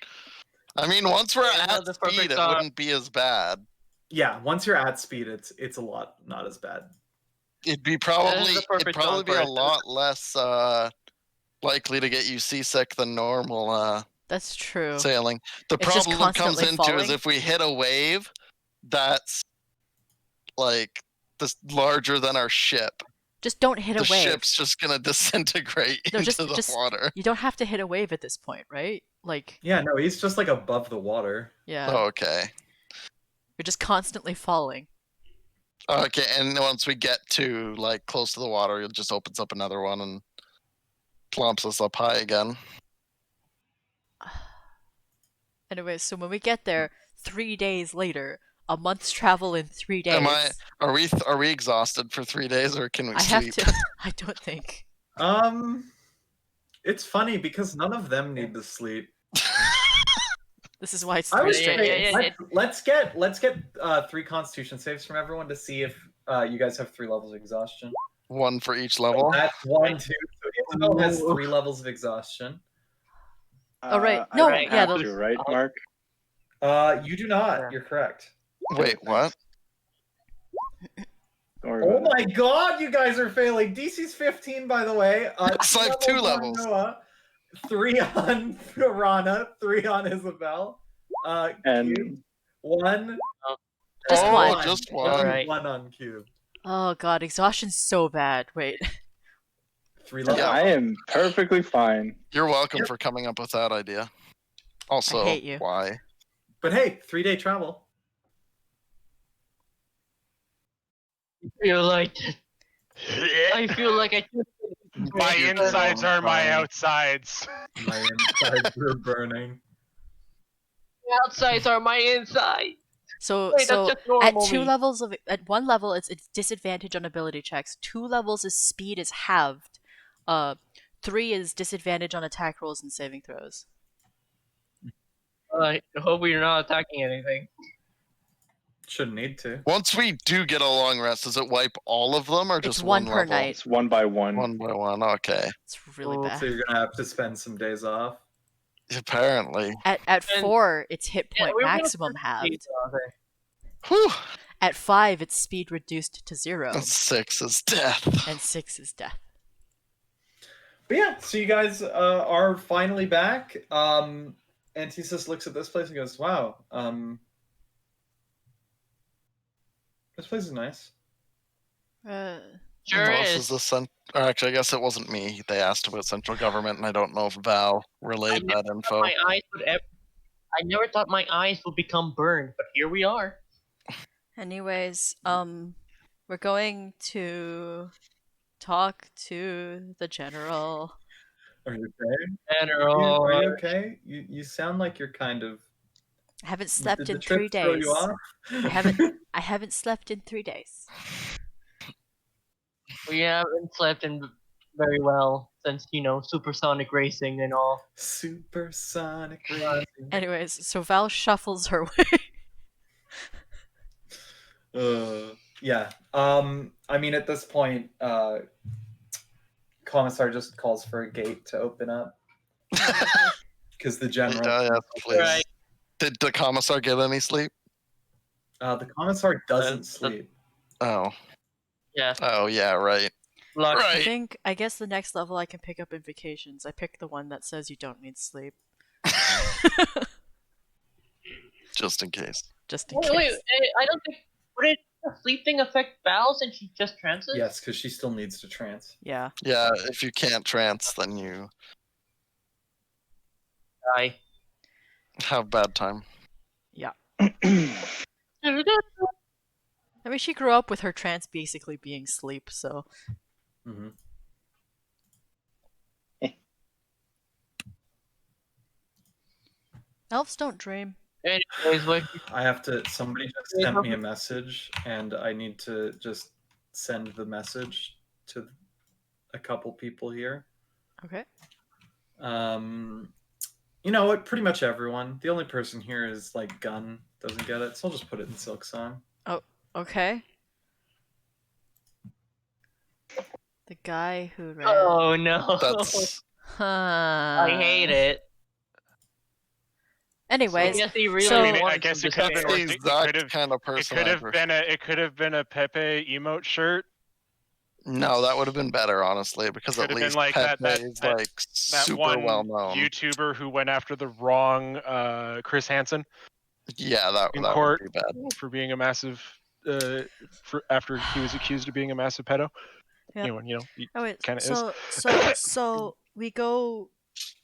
I mean, once we're Yeah, at the speed, perfect it wouldn't be as bad. Yeah, once you're at speed, it's a lot not as bad. It'd be probably the perfect it'd probably song be for a it. lot less likely to get you seasick than normal That's true. sailing. The It's just problem comes constantly into is falling. if we hit a wave that's like this larger than our ship, Just don't hit a the wave. ship's just gonna disintegrate No, into the water. You don't have to hit a wave at this point, right? Like, Yeah, no, he's just like above the water. yeah, Okay. you're just constantly falling. Okay, and once we get to like close to the water, it just opens up another one and plumps us up high again. Anyway, so when we get there, 3 days later, a month's travel in 3 days. Are we exhausted for 3 days, or can we I have sleep? to. I don't think. It's funny because none of them need to sleep. This is why it's I 3 would straight say days. let's get 3 Constitution saves from everyone to see if you guys have 3 levels of exhaustion. One for each level. That's 1, 2. So Isabel has 3 levels of exhaustion. Oh, right. I No, don't yeah, have to, right, Mark? You do not. You're correct. Wait, what? Don't worry Oh about my god, you guys are failing. DC's 15, by the way. Yes, I have 2 on levels. Noah, 3 on Rana, 3 on Isabel. And- Cube, 1. Just Oh, one. just one. Alright. 1 on Cube. Oh god, exhaustion's so bad. Wait. 3 it. levels. I am perfectly fine. You're welcome for coming up with that idea. Also, hate you. why? But hey, 3-day travel. I feel like I My insides are my outsides. My insides are burning. outsides are my inside. So Wait, so that's just at normal 2 me. levels of at 1 level it's disadvantage on ability checks. 2 levels is speed is halved. 3 is disadvantage on attack rolls and saving throws. I hope we're not attacking anything. Shouldn't need to. Once we do get a long rest, does it wipe all of them, or It's just one per level? night. It's one by one. One by one. Okay. It's really Oh, bad. So you're gonna have to spend some days off. Apparently. At And- 4, it's hit Yeah, point we were gonna maximum put halved. these on there. Whew. At 5, it's speed reduced to 0, And 6 is death. and 6 is death. But yeah, so you guys are finally back. Antisus looks at this place and goes, "Wow, this place is nice." Sure Ross is. the or actually, I guess it wasn't me. They asked about central government, and I don't know if Val relayed that info. My eyes would I never thought my eyes would become burned, but here we are. Anyways, we're going to talk to the general. Are you okay? General. Are you okay? You sound like you're kind of. I haven't slept Did in the trip 3 throw days. you off? I haven't slept in 3 days. We haven't slept in very well since, supersonic racing and all. Supersonic racing. Anyways, so Val shuffles her way. Yeah. I mean, at this point, Commissar just calls for a gate to open up because the general. Yes, please. Right. Did the commissar get any sleep? The Commissar doesn't The- sleep. Oh. Yeah. Oh, yeah, right. Luck. Right. I guess the next level I can pick up in vacations. I picked the one that says you don't need sleep. Just in case. Just in Wait, case. I don't think. Would the sleep thing affect Val since she just trances? Yes, because she still needs to trance. Yeah. Yeah, if you can't trance, then you Die. have bad time. Yeah. I mean, she grew up with her trance basically being sleep, so. Mm-hmm. Elves don't dream. Anyways, what? I have to. Somebody just sent me a message, and I need to just send the message to a couple people here. Okay. You know what? Pretty much everyone. The only person here is like Gun doesn't get it, so I'll just put it in Silksong. Okay. The guy who ran. Oh no! That's I hate it. I Anyways, guess he really so- I mean, I wanted guess some it could have that's been. discovery. the exact kind of It person could I have prefer. been a. It could have been a Pepe emote shirt. No, that would have been better, honestly, because Could at have been least like Pepe that is like that super one well known. YouTuber who went after the wrong Chris Hansen Yeah, that in that would court be bad. for being a massive after he was accused of being a massive pedo. Yep. Anyone, he Oh wait, kind of is. so we go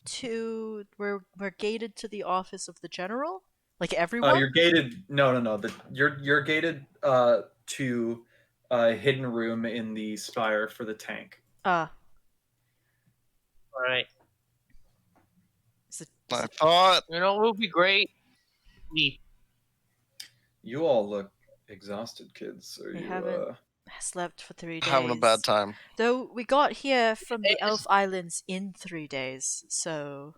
to we're gated to the office of the general, like everyone. You're gated. No. You're gated to a hidden room in the spire for the tank. Ah, All right. is it, I thought You know, it would be great. Me. You all look exhausted, kids. Are We you? haven't slept for 3 days. having a bad time. Though we got here from the It's- Elf Islands in 3 days, so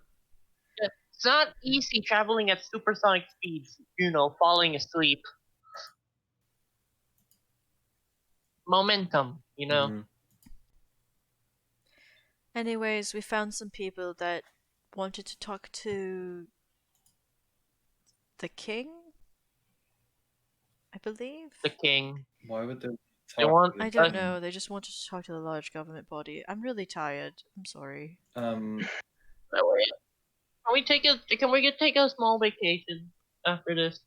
It's not easy traveling at supersonic speeds. You know, falling asleep. Momentum. You know. Mhm. anyways, we found some people that wanted to talk to the king, I believe. The king. Why would they They talk? want- to the I don't king? know. They just wanted to talk to the large government body. I'm really tired. I'm sorry. Um. Can we take take a small vacation after this?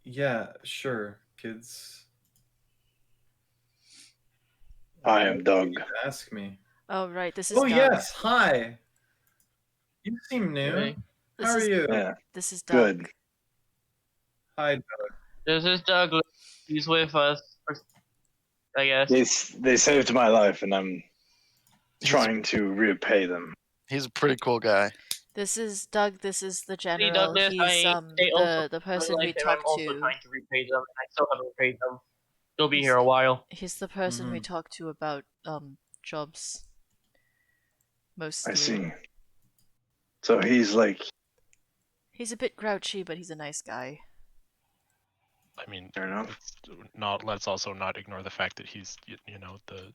Yeah. Sure, kids. I am Doug. Ask me. Oh right, this is Oh Doug. yes. Hi. You seem new. Right. This How are is you? Yeah, this is Doug. good. Hi. This is Douglas. He's with us. I guess. They saved my life, and I'm trying to repay them. He's a pretty cool guy. This is Doug. This is the See, general. Douglas, He's they also the person really we like them. talked I'm also to. trying to repay them, and I still haven't repaid them. They'll be He's- here a while. He's the person we Mhm. talked to about jobs. Mostly. I see. So he's like, He's a bit grouchy, but he's a nice guy. I mean, fair enough. let's also not ignore the fact that he's the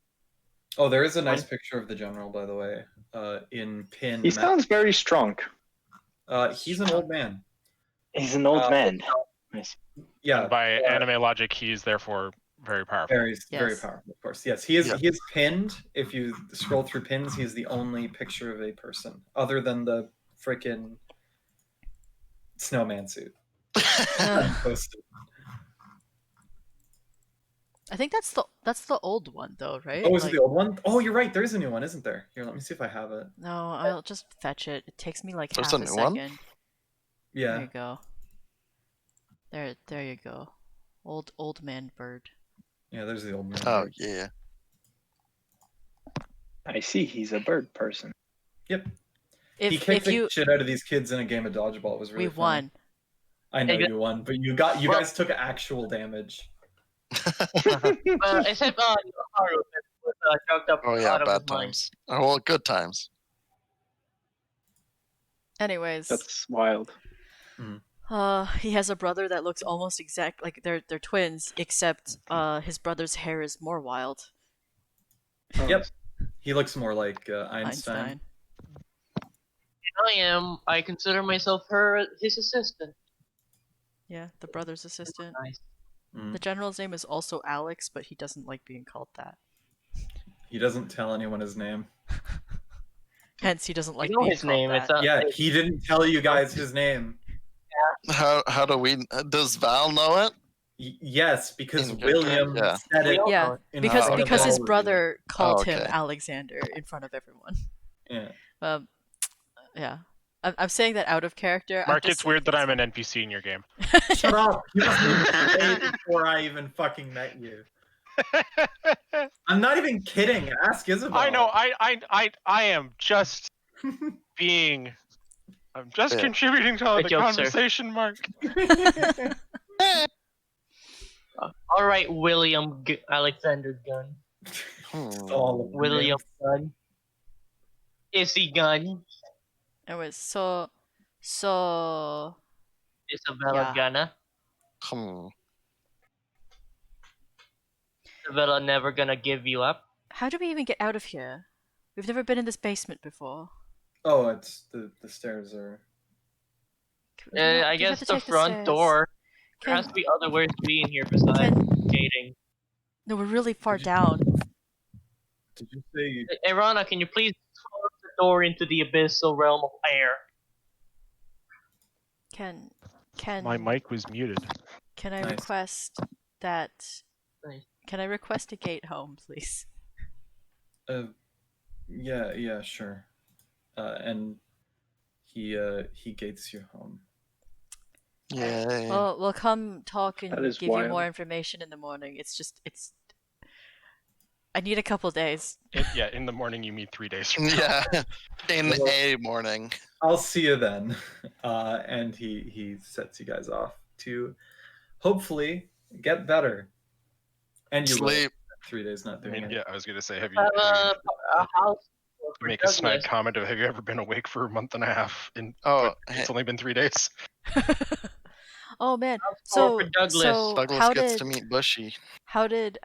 Oh, there is a nice picture of the general, by the way. In pin. He sounds very strong. He's an old man. He's an old man. Yeah. and by anime logic he's therefore very powerful. Very Yes. powerful, of course. Yes, he is. Yeah. He is pinned. If you scroll through pins, he is the only picture of a person other than the freaking snowman suit. Posted. I think that's the old one though, right? Oh, is it Like- the old one? Oh, you're right. There is a new one, isn't there? Here, let me see if I have it. No, I'll just fetch it. It takes me like There's half a a new one? second. There Yeah. you go. There you go. Old man bird. Yeah, there's the old man. Oh yeah. I see. He's a bird person. Yep. He kicked the shit out of these kids in a game of dodgeball. It was really we fun. won. I know Hey, you won, but you guys took actual damage. Except Haru was drugged up Oh yeah, out of his bad mind. times. Oh well, good times. Anyways, That's wild. he has a brother that looks almost exact like they're twins, except his brother's hair is more wild. Yep. He looks more like Einstein. I consider myself his assistant. Yeah, the brother's assistant. Nice. Mm. The general's name is also Alex, but he doesn't like being called that. He doesn't tell anyone his name. Hence, he doesn't like You know being his called name. that. It's Yeah, he didn't tell you guys his name. How do we? Does Val know it? Yes, because In good time, William yeah. said it. Yeah, in because front of because his all of you. brother called okay. him Alexander in front of everyone. Yeah. Yeah. I'm saying that out of character. I'm Mark, just it's weird that I'm an NPC in your game. Shut up! You must have been way before I even fucking met you. I'm not even kidding. Ask Isabel. I know. I am just being. I'm just Yeah. contributing to Good the joke, sir. conversation, Mark. All right, William Alexander Gunn. All of the William names. Gunn. Is he Gunn? Anyways, so Isabella Yeah. Gunna. Isabella never gonna give you up. how do we even get out of here? We've never been in this basement before. Oh, it's the stairs are. Do we have- I do we have guess to the take front stairs? door. There Can- has to be other ways to be in here besides gating. No, we're really far down. Did you say? Irana, can you please close the door into the abyssal realm of air? Can My mic was muted. can I Nice. request that? Nice. Can I request a gate home, please? Yeah, sure. And he gates you home. Yay. Well, we'll come talk That and is give you wild. more information in the morning. It's. I need a couple days. Yeah, in the morning you meet 3 days from now. Yeah, in Well- a morning. I'll see you then. And he sets you guys off to hopefully get better. And you will. Sleep. 3 days not I doing mean, it. yeah, I was gonna say, have Have you a house for make a snide Douglas. comment of have you ever been awake for a month and a half? Oh, But it's only been 3 days. Oh man. House So for Douglas. so Douglas how gets did to meet Bushy. how did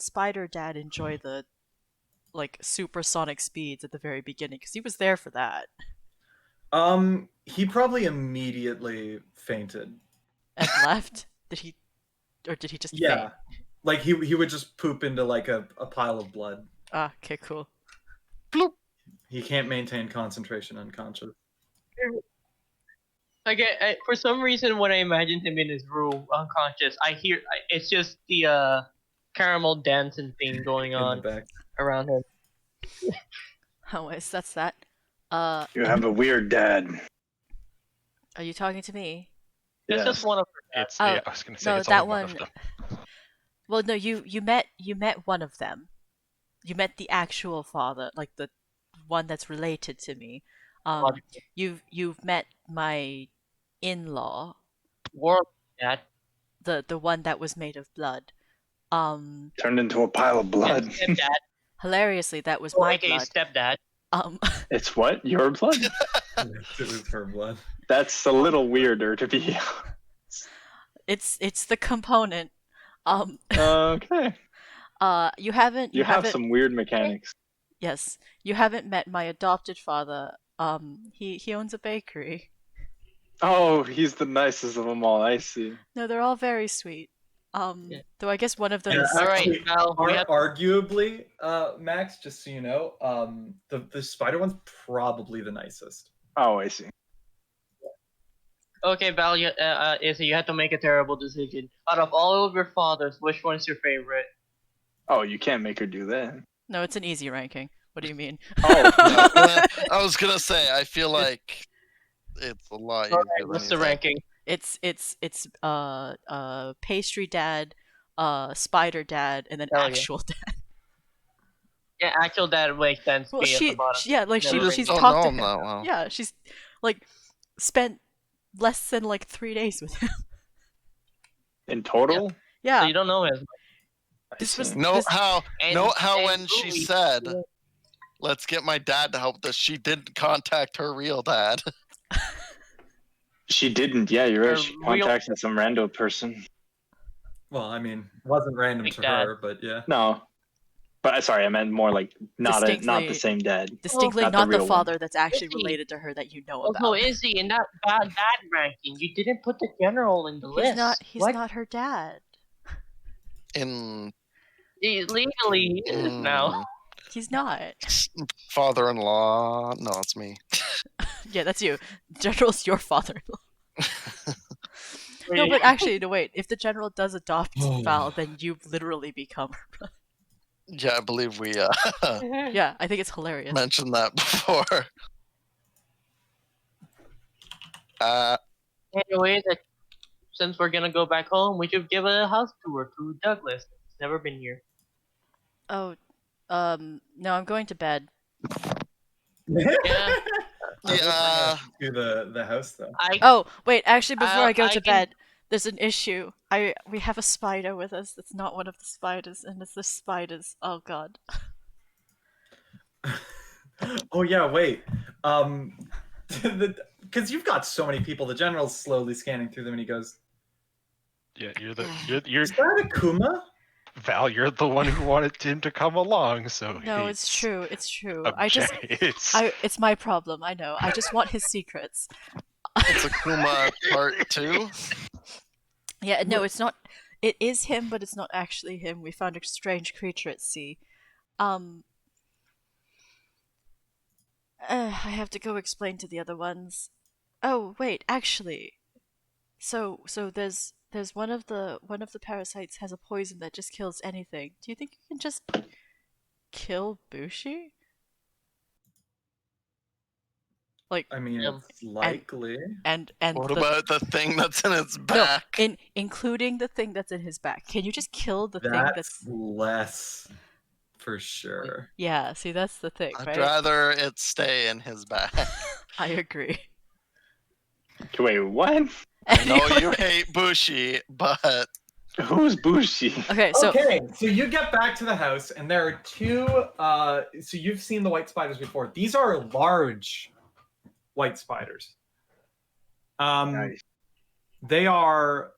Spider Dad enjoy the like supersonic speeds at the very beginning? Because he was there for that He probably immediately fainted. and left. Did he, or did he just Yeah. faint? Like he would just poop into like a pile of blood. Ah, okay, cool. He can't maintain concentration unconscious. For some reason, when I imagine him in his room, unconscious, it's just the caramel dancing thing going In the on back. around him. Oh, yes, that's that. You have a weird dad. Are you talking to me? It's Yes. just one of her. It's Oh, yeah, I was gonna say no, it's that only one of one- them. Well, no, you met one of them. You met the actual father, like the one that's related to me. You've met my in-law, World that. the one that was made of blood. Turned into a pile of blood. Stepdad. Hilariously, that was Or my aka blood. stepdad. It's what? Your blood? It was her blood. That's a little weirder to be. it's the component. Okay. You haven't You have some weird mechanics. Yes, you haven't met my adopted father. He owns a bakery. Oh, he's the nicest of them all. I see. No, they're all very sweet. Yeah. Though I guess one of them Yeah, is. actually, Alright, Val, we have- arguably, Max, just so you know, the spider one's probably the nicest. Oh, I see. Okay, Val, Izzy, you have to make a terrible decision. Out of all of your fathers, which one's your favorite? Oh, you can't make her do that. No, it's an easy ranking. What do you mean? Oh, I was gonna say, I feel like it's a lot easier Alright, than what's you the think. ranking? It's pastry dad, spider dad, and then Hell yeah. actual dad. Yeah, actual dad makes sense. Well, Be at the bottom. yeah, like Never bring she's it up. Don't talked know to him him. that well. Yeah, she's like spent less than like 3 days with him. in total? So Yeah, you don't know him. I This see. was- Note how And- and when she Louis- said, "Let's get my dad to help with this," she didn't contact her real dad. She didn't. Yeah, you're right. Her She real- contacted some rando person. Well, I mean, it wasn't random Like to that. her, but yeah. No, but sorry, I meant more like not Distinctly- the same dad. distinctly not the not the real one. father that's actually Izzy. related to her that you know Also, about. Izzy, in that bad ranking, you didn't put the general in the list. He's What? not her dad. In Legally, he is now. He's not. father-in-law. No, it's me. Yeah, that's you. General's your father-in-law. No, but actually, no, wait. If the general does adopt Val, then you literally become her brother. Yeah, I believe we Yeah, I think it's hilarious. mentioned that before. Anyway, since we're gonna go back home, we should give a house tour to Douglas. He's never been here. Oh, no, I'm going to bed. Yeah, Yeah. To the house though. Oh, wait, actually, before I go I to can- bed, there's an issue. We have a spider with us. That's not one of the spiders, and it's the spiders. Oh god. Oh yeah, wait. Because you've got so many people. The general's slowly scanning through them, and he goes, Yeah, you're "Is that a Kuma?" Val. You're the one who wanted him to come along, so No, it's he's true. It's true. It's It's my problem. I know. I just want his secrets. It's Akuma Part 2. Yeah, no, it's not. It is him, but it's not actually him. We found a strange creature at sea. I have to go explain to the other ones. Oh, wait, actually. So there's one of the parasites has a poison that just kills anything. Do you think you can just kill Bushi? Like I mean, Um, it's likely. and What the about the thing that's in its no, back? including the thing that's in his back. Can you just kill the thing That's that's less for sure. Yeah, see that's the thing, I'd right? rather it stay in his back. I agree. Wait, what? I know you hate Bushi, but Who's Bushi? Okay, so Okay, so you get back to the house, and there are two. So you've seen the white spiders before. These are large white spiders. Nice. They are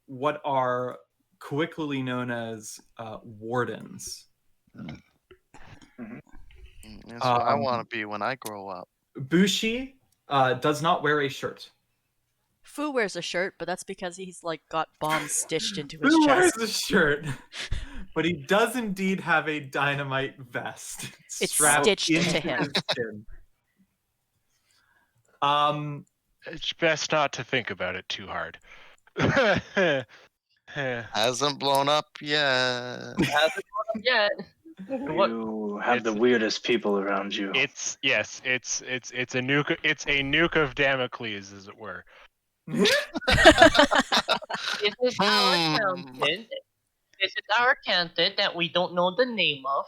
what are colloquially known as wardens. that's what I want to be when I grow up. Bushi does not wear a shirt. Fu wears a shirt, but that's because he's like got bombs stitched into his Who wears chest. a shirt? But he does indeed have a dynamite vest It's strapped stitched into to him. his skin. It's best not to think about it too hard. Hasn't blown up yet. yeah. What? You have the It's- weirdest people around you. It's a nuke. It's a nuke of Damocles, as it were. Is it our Hmm. accountant? Is it our accountant that we don't know the name of?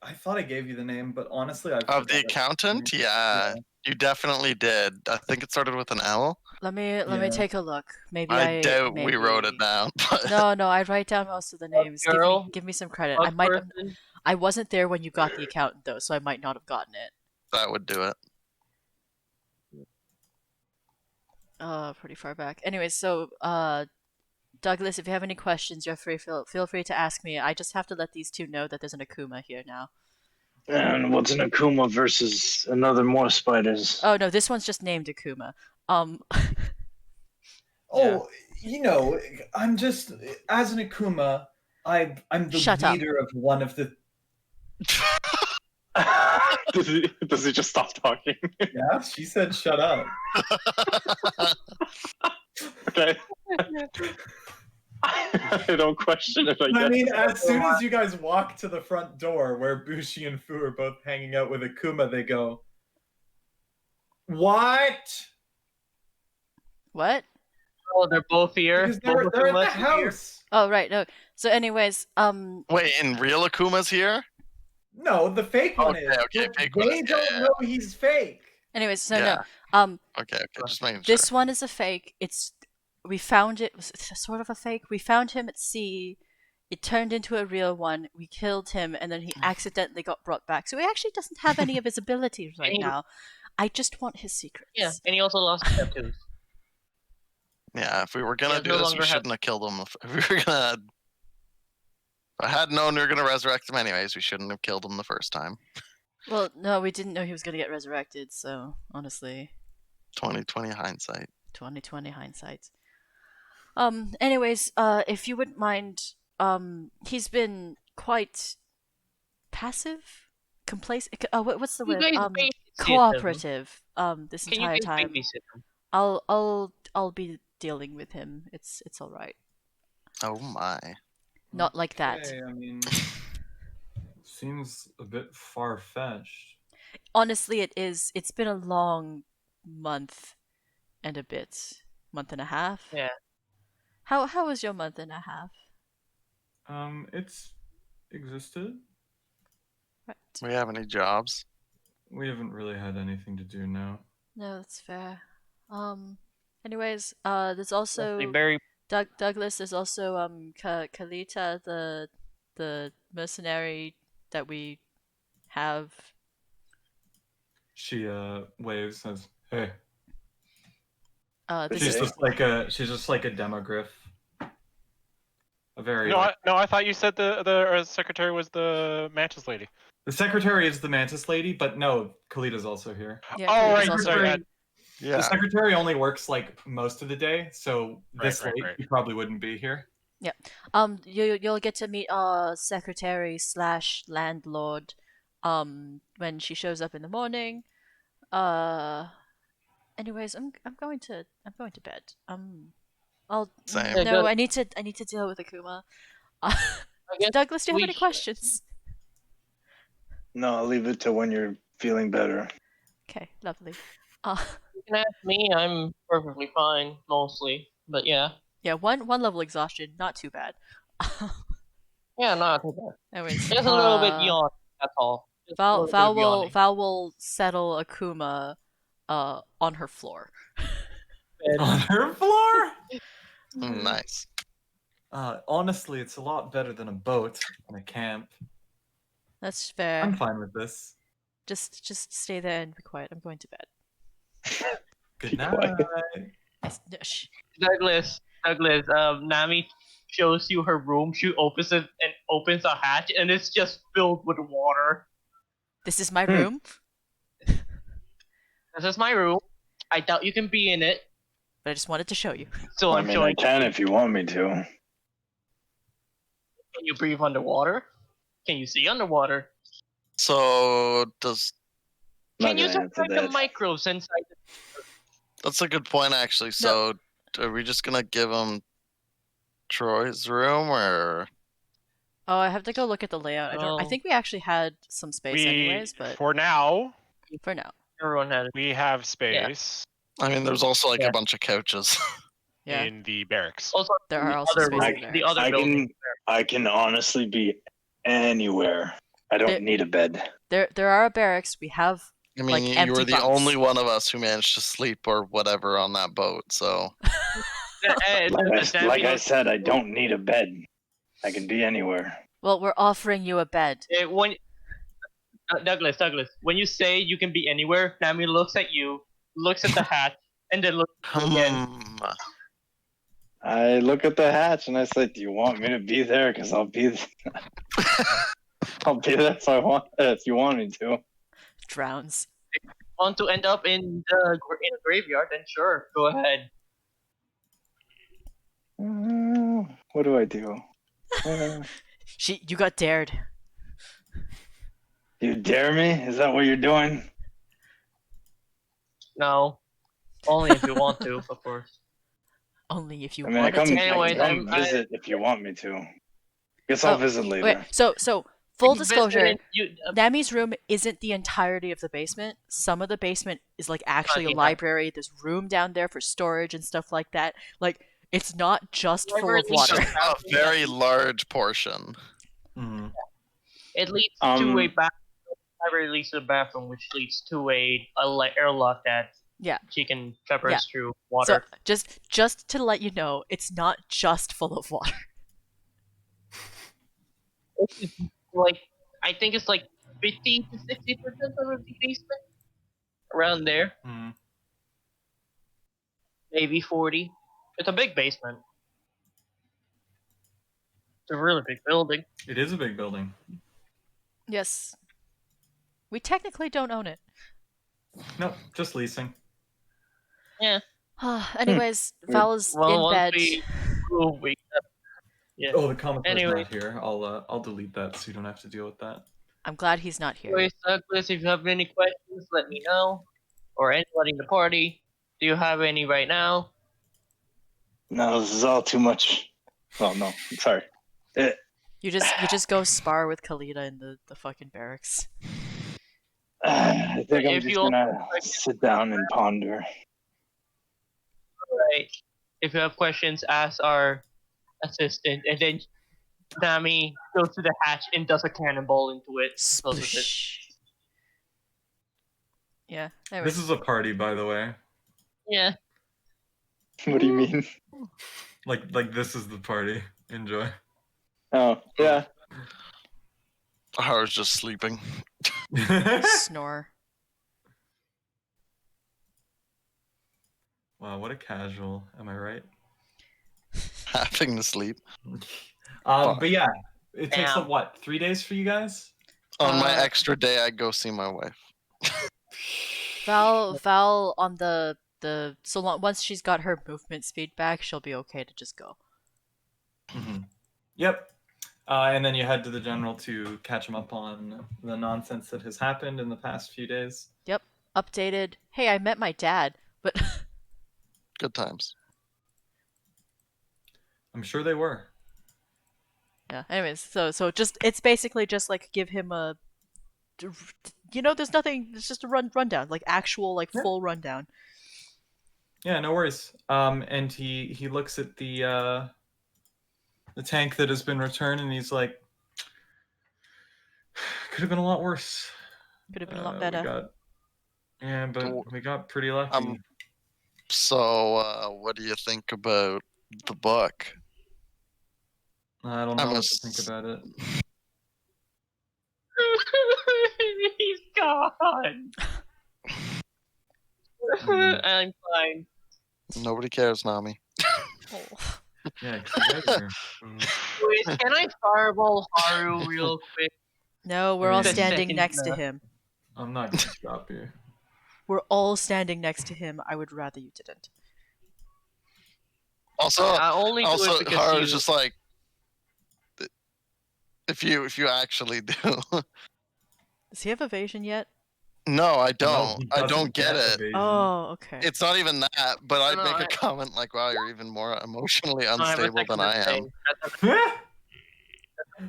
I thought I gave you the name, but honestly, I've Of the forgotten. accountant? Yeah, you definitely did. I think it started with an L. Let me Yeah. take a look. Maybe I doubt maybe... we wrote it down. But No, I write down most of the names. Girl, Give me some credit. Bug person? I wasn't there when you got the accountant though, so I might not have gotten it. that would do it. Pretty far back. Anyways, so Douglas, if you have any questions, feel free to ask me. I just have to let these two know that there's an Akuma here now. And what's an Akuma versus another more spiders? Oh no, this one's just named Akuma. Oh, you know, I'm just as an Akuma. I'm the Shut up. leader of one of the. Does he just stop talking? Yeah, she said, "Shut up." Okay. I don't question it. I I guess. mean, as soon as you guys walk to the front door where Bushi and Fu are both hanging out with Akuma, they go, "What?" What? Oh, they're both here. Because Both of they're them at the are here. house. Oh right, no. So anyways, Wait, and real Akuma's here? No, the fake one Okay, is. okay, But fake they one is- don't yeah. know he's fake. anyways, so Yeah. no. Okay, just making sure. This one is a fake. We found it was sort of a fake. We found him at sea. It turned into a real one. We killed him, and then he accidentally got brought back. So he actually doesn't have any of his abilities right And he- now. I just want his secrets. Yeah, and he also lost his tattoos. Yeah, if we were gonna Yeah, do no this, longer we have- shouldn't have killed him. If we were gonna, if I had known we were gonna resurrect him anyways, we shouldn't have killed him the first time. Well, no, we didn't know he was gonna get resurrected. So honestly, 2020 hindsight. 2020 hindsight. Anyways, if you wouldn't mind, he's been quite passive, complacent. Oh, what's the You word? guys babysit him. Cooperative. This Can you entire guys time. babysit him? I'll be dealing with him. It's all right. Oh my. Not like that. Okay, I mean, seems a bit far fetched. Honestly, it is. It's been a long month and a bit. Month and a half. Yeah. How was your month and a half? It's existed. Right. We have any jobs? We haven't really had anything to do now. No, that's fair. Anyways, there's also They bury Douglas. There's also Kalita, the mercenary that we have. She waves, says, "Hey." This She's is just like a demogryph. A very No, I thought you said the secretary was the mantis lady. the secretary is the mantis lady, but no, Kalita's also here. yeah. Oh, Kalita's right, also sorry, here. Yeah. The secretary only works like most of the day, so this Right, late right. he probably wouldn't be here. You'll get to meet our secretary / landlord. when she shows up in the morning. Anyways, I'm going to bed. I'll Same. Yeah, no, good. I need to deal with Akuma. I guess Douglas, do you have we any questions? No, I'll leave it to when you're feeling better. Okay, lovely. You can ask me. I'm perfectly fine, mostly. But yeah. Yeah, one level exhaustion, not too bad. Yeah, not too bad. Anyways, Just a little bit yawn, that's all. Just a little bit of yawning. Val will settle Akuma on her floor. On her floor? Nice. Honestly, it's a lot better than a boat in a camp. That's fair. I'm fine with this. Just stay there and be quiet. I'm going to bed. Good night. Shh. Douglas, Nami shows you her room. She opens it and opens a hatch, and it's just filled with water. This is my room. This is my room. I doubt you can be in it, But I just wanted to show you. so I I'm mean, I showing. can if you want me to. Can you breathe underwater? Can you see underwater? So does I'm Can not you gonna answer survive the that. microbes inside? that's a good point actually. So are we just gonna give him Troy's room or Oh, I have to go look at the layout. I Oh. think we actually had some space anyways, but for now for now. Everyone had it. we have space I mean there's also like Yeah. a bunch of couches. Yeah. in the barracks. Also, There the are also other spaces room, in the barracks. other I building. can honestly be anywhere. I don't There- need a bed. There are barracks. We have I mean Like you empty were the bunks. only one of us who managed to sleep or whatever on that boat, so Like I said, I don't need a bed. I can be anywhere. well, we're offering you a bed. Douglas, when you say you can be anywhere, Nami looks at you, looks at the hatch, and then looks at you again. I look at the hatch and I say, "Do you want me to be there? Because I'll be. I'll be there if you want me to." Drowns. Want to end up in a graveyard? Then sure, go ahead. What do I do? You got dared. You dare me? Is that what you're doing? No, only if you want to, of course. Only if you I mean, I wanted come, to. Anyways, I come visit if you want me to. Guess I'll visit later. Okay, so full You disclosure, visited- you- Nami's room isn't the entirety of the basement. Some of the basement is like actually a yeah. library. There's room down there for storage and stuff like that. Like it's not just full Library of leads water. to- a very large portion. Mhm. It leads to a bathroom. Library leads to a bathroom, which leads to a airlock that Yeah. she can traverse Yeah. through So water. just to let you know, it's not just full of water. It's like I think it's like 50 to 60% of the basement, around there, Mhm. maybe 40. It's a big basement. It's a really big building. It is a big building. Yes. We technically don't own it. No, just leasing. Yeah. Anyways, Val is in once bed. Yeah. Oh, the comic book's Anyway. not here. I'll delete that so you don't have to deal with that. I'm glad he's not here. Anyways, Douglas, if you have any questions, let me know. Or anybody in the party. Do you have any right now? No, this is all too much. Oh no, I'm sorry. You just go spar with Khalida in the fucking barracks. I think I'm If just you gonna sit down and ponder. Right. If you have questions, ask our assistant, and then Nami goes to the hatch and does a cannonball into it. Closes it. Sploosh. Yeah. This is a party, by the way. Yeah. What do you mean? Like this is the party. Enjoy. Oh yeah. I was just sleeping. Snore. Wow, what a casual. Am I right? Having to sleep. But yeah, it takes Damn. what, 3 days for you guys? On my extra day I go see my wife. Val on the so long once she's got her movement speed back, she'll be okay to just go. Mm-hmm. Yep. And then you head to the general to catch him up on the nonsense that has happened in the past few days. Yep. Updated. Hey, I met my dad, but Good times. I'm sure they were. yeah. Anyways, so just it's basically just like give him a, there's nothing. It's just a rundown, like actual like Yeah. full rundown. Yeah, no worries. And he looks at the tank that has been returned, and he's like, could have been a lot worse. Could have been a lot We better. but we got pretty lucky. So, what do you think about the book? I don't know what to think about it. He's gone. I'm fine. Nobody cares, Nami. Oh. Yeah, 'cause you guys are... Wait, can I fireball Haru real quick? No, we're I all mean- standing Second, next to him. I'm not gonna stop you. We're all standing next to him. I would rather you didn't. Also, I only do it because Haru's you. just like, if you actually do. Does he have evasion yet? No, I No, don't. he I doesn't don't get it. evasion. Oh, okay. It's not even that, but I'd No, make a I- comment like, "Wow, you're even more emotionally No, I have a unstable than second I am." thing. That's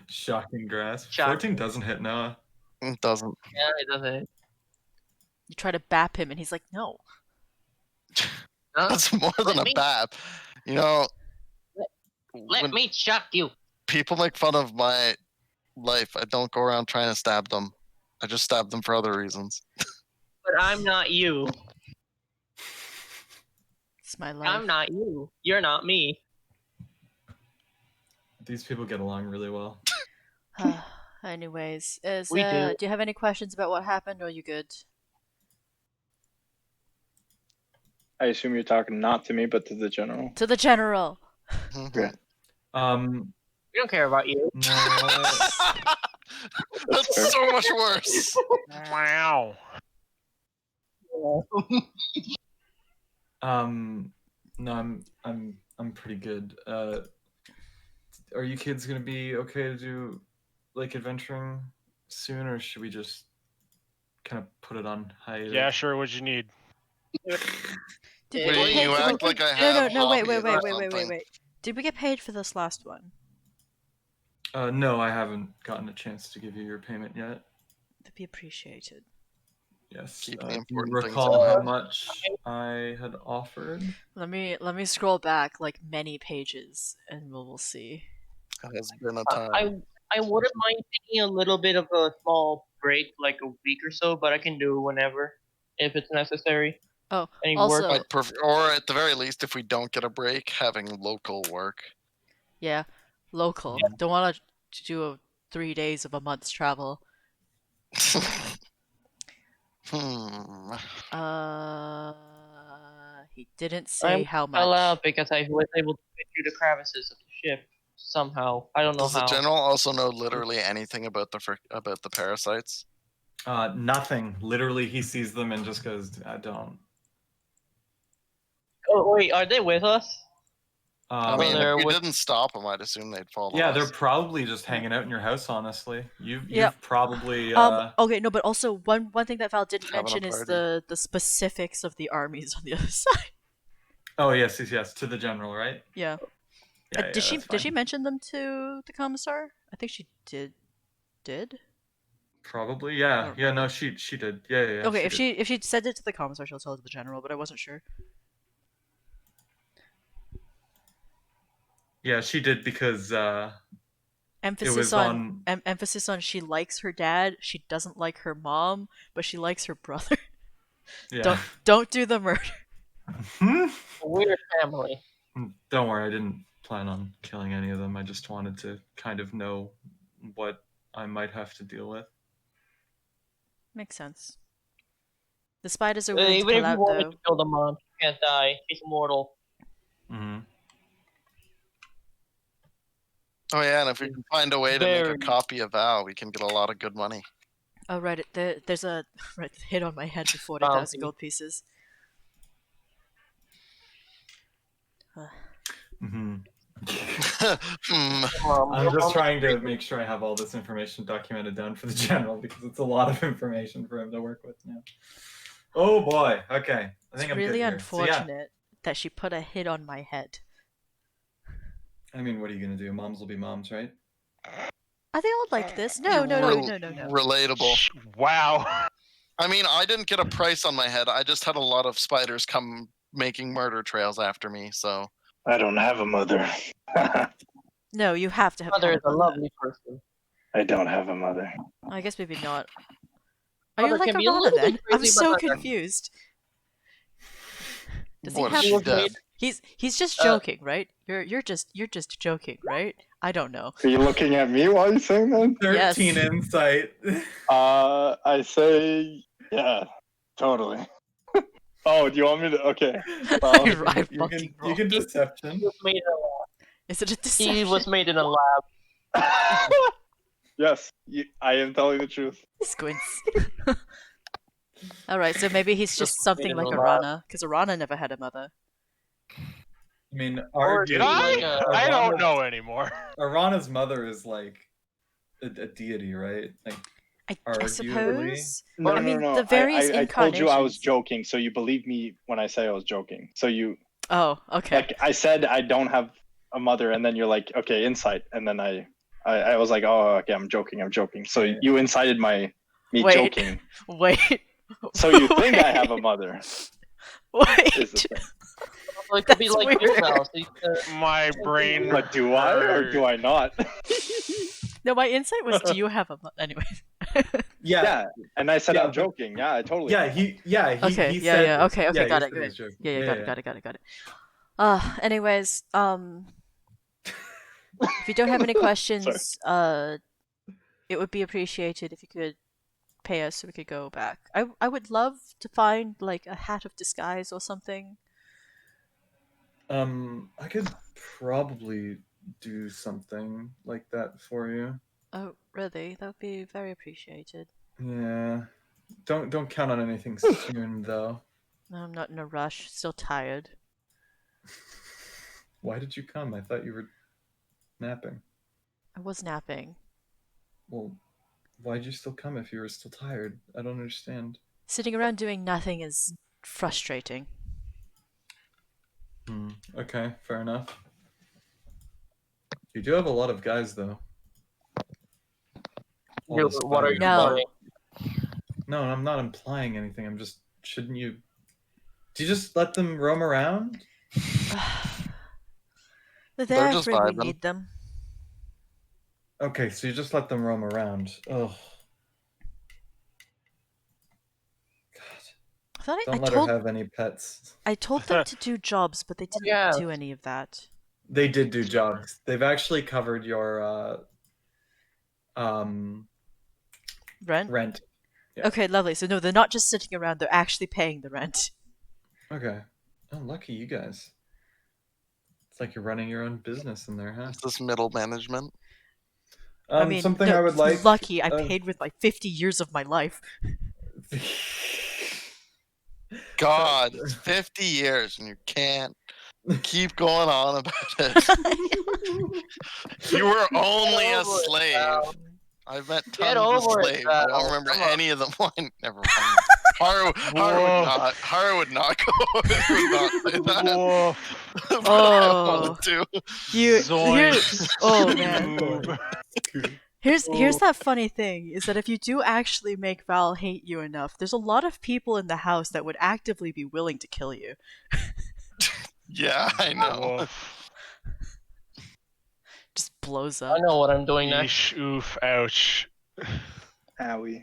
Shocking grasp. Shocking. 14 doesn't hit Noah. It doesn't. yeah, it doesn't. You try to bap him, and he's like, "No." Huh? That's more than Let a me- bap. You know, Let when me shock you. people make fun of my life, I don't go around trying to stab them. I just stab them for other reasons. But I'm not you. It's my life. I'm not you. You're not me. These people get along really well. Anyways, We do. do you have any questions about what happened, or are you good? I assume you're talking not to me, but to the general. To the general. Yeah. We don't care about you. No, That's fair. so much worse. Wow. no, I'm pretty good. Are you kids gonna be okay to do like adventuring soon, or should we just kind of put it on hiatus? Yeah, sure. What'd you need? Did we Wait, get paid you for act the... like I No, have no, wait, hobbies or something. wait. Did we get paid for this last one? No, I haven't gotten a chance to give you your payment yet. That'd be appreciated. Yes. Keep the Do you important things recall in how mind. much I had offered? Let me scroll back like many pages, and we'll see. It has been a time. I wouldn't mind taking a little bit of a small break, like a week or so, but I can do it whenever, if it's necessary. Oh, Any also, work? Or at the very least, if we don't get a break, having local work. yeah, local. Yeah. Don't want to do 3 days of a month's travel. He didn't say how much. Allowed because I was able to fit through the crevices of the ship somehow. I don't know Does the how. general also know literally anything about about the parasites? Nothing. Literally, he sees them and just goes, "I don't." Oh wait, are they with us? I mean, they're if we with- didn't stop them, I'd assume they'd follow Yeah, us. they're probably just hanging out in your house. Honestly, you've Yep. probably. Okay, no, but also one thing that Val didn't Having a mention is party. the specifics of the armies on the other side. Oh yes, to the general, right? Yeah. Yeah, Did she that's fine. mention them to the commissar? I think she did. Did? Probably, yeah, don't yeah. No, she did. Yeah. Okay, if did. she sent it to the commissar, she'll tell it to the general. But I wasn't sure. Yeah, she did because Emphasis was on emphasis on she likes her dad. She doesn't like her mom, but she likes her brother. yeah. Don't do the murder. A weird family. Don't worry, I didn't plan on killing any of them. I just wanted to kind of know what I might have to deal with. Makes sense. The spiders are willing to Even pull if you out, wanted though. to kill the mom, she can't die. She's immortal. Mm-hmm. Oh yeah, and if we can find a way to make Very- a copy of Val, we can get a lot of good money. Oh right, there's a hit on my head for 40,000 gold pieces. Mm-hmm. Hmm. I'm just trying to make sure I have all this information documented down for the general because it's a lot of information for him to work with now. Oh boy. Okay. I think It's I'm really good here. So yeah. unfortunate that she put a hit on my head. I mean, what are you gonna do? Moms will be moms, right? Are they all like this? No. Relatable. Wow. I mean, I didn't get a price on my head. I just had a lot of spiders come making murder trails after me. So I don't have a mother. No, you have to have Mother had is a a mother. lovely person. I don't have a mother. I guess maybe not. Are you Mother like can be a Arana little then? bit I'm crazy, so but not that. confused. Does what he is have? she He was dead? made- He's just joking, right? You're just joking, right? I don't know. Are you looking at me while you're saying that? 13 Yes. insight. I say, yeah, totally. Oh, do you want me to? Okay. Well, I you fucking can rolled. deception. He was made in a Is it a lab. deception? He was made in a lab. yes, I am telling the truth. Squints. All right, so maybe he's just Just something made like in a lab. Arana, because Arana never had a mother. I mean, Or Did arguably, I don't know anymore. Arana's mother is like a deity, right? Like, I arguably. suppose. No, I no, mean, no, no. the various I told you I was incarnations. joking, so you believe me when I say I was joking. So you, Oh, okay. like, I said I don't have a mother, and then you're like, okay, insight, and then I was like, oh, okay, I'm joking. So Yeah. you incited me Wait. joking. Wait. So you think I have a mother? Wait. Is the thing. So it could be That's like your weird. house. My brain. But do I or do I not? No, my insight was, do you have a mother? Anyway. Yeah. Yeah, and I said Yeah, I'm but- joking. Yeah, I totally. Yeah, he Okay, he yeah, said yeah, this. okay, Yeah, got he it, said he was good. joking. Got it. Anyways, if you don't have any questions, it would be appreciated if you could pay us so we could go back. I would love to find like a hat of disguise or something. I could probably do something like that for you. Oh, really? That would be very appreciated. Yeah. Don't count on anything soon though. No, I'm not in a rush. Still tired. Why did you come? I thought you were napping. I was napping. Well, why'd you still come if you were still tired? I don't understand. Sitting around doing nothing is frustrating. Okay, fair enough. You do have a lot of guys though. All You, the what are you No. doing? No, I'm not implying anything. I'm just shouldn't you do you just let them roam around? They're They're there just for when we vibing. need them. Okay, so you just let them roam around. Ugh. God. I thought I Don't let told her have any pets. I told them to do jobs, but they didn't Yeah. do any of that. They did do jobs. They've actually covered your Rent? rent. Yeah. Okay, lovely. So no, they're not just sitting around, they're actually paying the rent. Okay. Oh, lucky you guys. It's like you're running your own business in there, huh? Is this middle management? I mean, something no, I would like. lucky I paid with my 50 years of my life. God, it's 50 years and you can't keep going on about it. You were only a over it, slave. pal. I've met Get tons of over it, slaves. I pal. don't remember Come on. any of them. Never mind. Haru would not go. Would not say that. Whoa. But I wanted to. Zoinks. Oh man. Ooh. Here's that funny thing is that if you do actually make Val hate you enough, there's a lot of people in the house that would actively be willing to kill you. Yeah, I know. Woof. Just blows I up. know what I'm doing next. Yeesh, oof, ouch. Owie.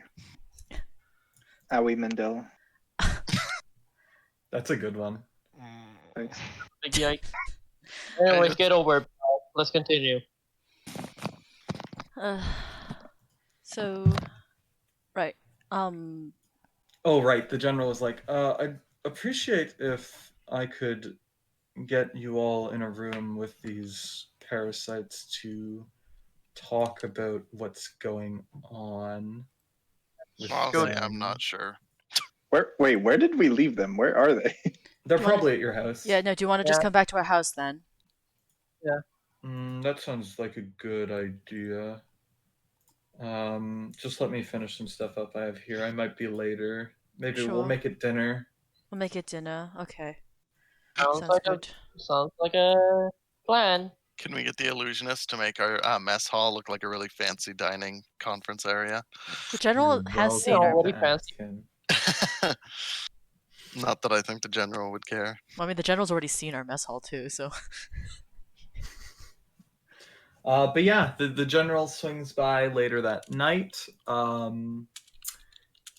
Owie Mandela. That's a good one. Thanks. Big yikes. Anyways, get over it, pal. Let's continue. So, right. Oh, right. The general was like, I'd appreciate if I could get you all in a room with these parasites to talk about what's going on. with Honestly, them." I'm not sure. Where did we leave them? Where are they? They're Do you wanna- probably at your house. Yeah, no, do you want to just Yeah. come back to our house then? That sounds like a good idea. Just let me finish some stuff up I have here. I might be later. Maybe we'll Sure. make it dinner. We'll make it dinner. Okay. Sounds Sounds like good. sounds like a plan. Can we get the illusionist to make our mess hall look like a really fancy dining conference area? The general You're has seen welcome our. already to fancy. ask him. Not that I think the general would care. Well, I mean, the general's already seen our mess hall too, so. But yeah, the general swings by later that night.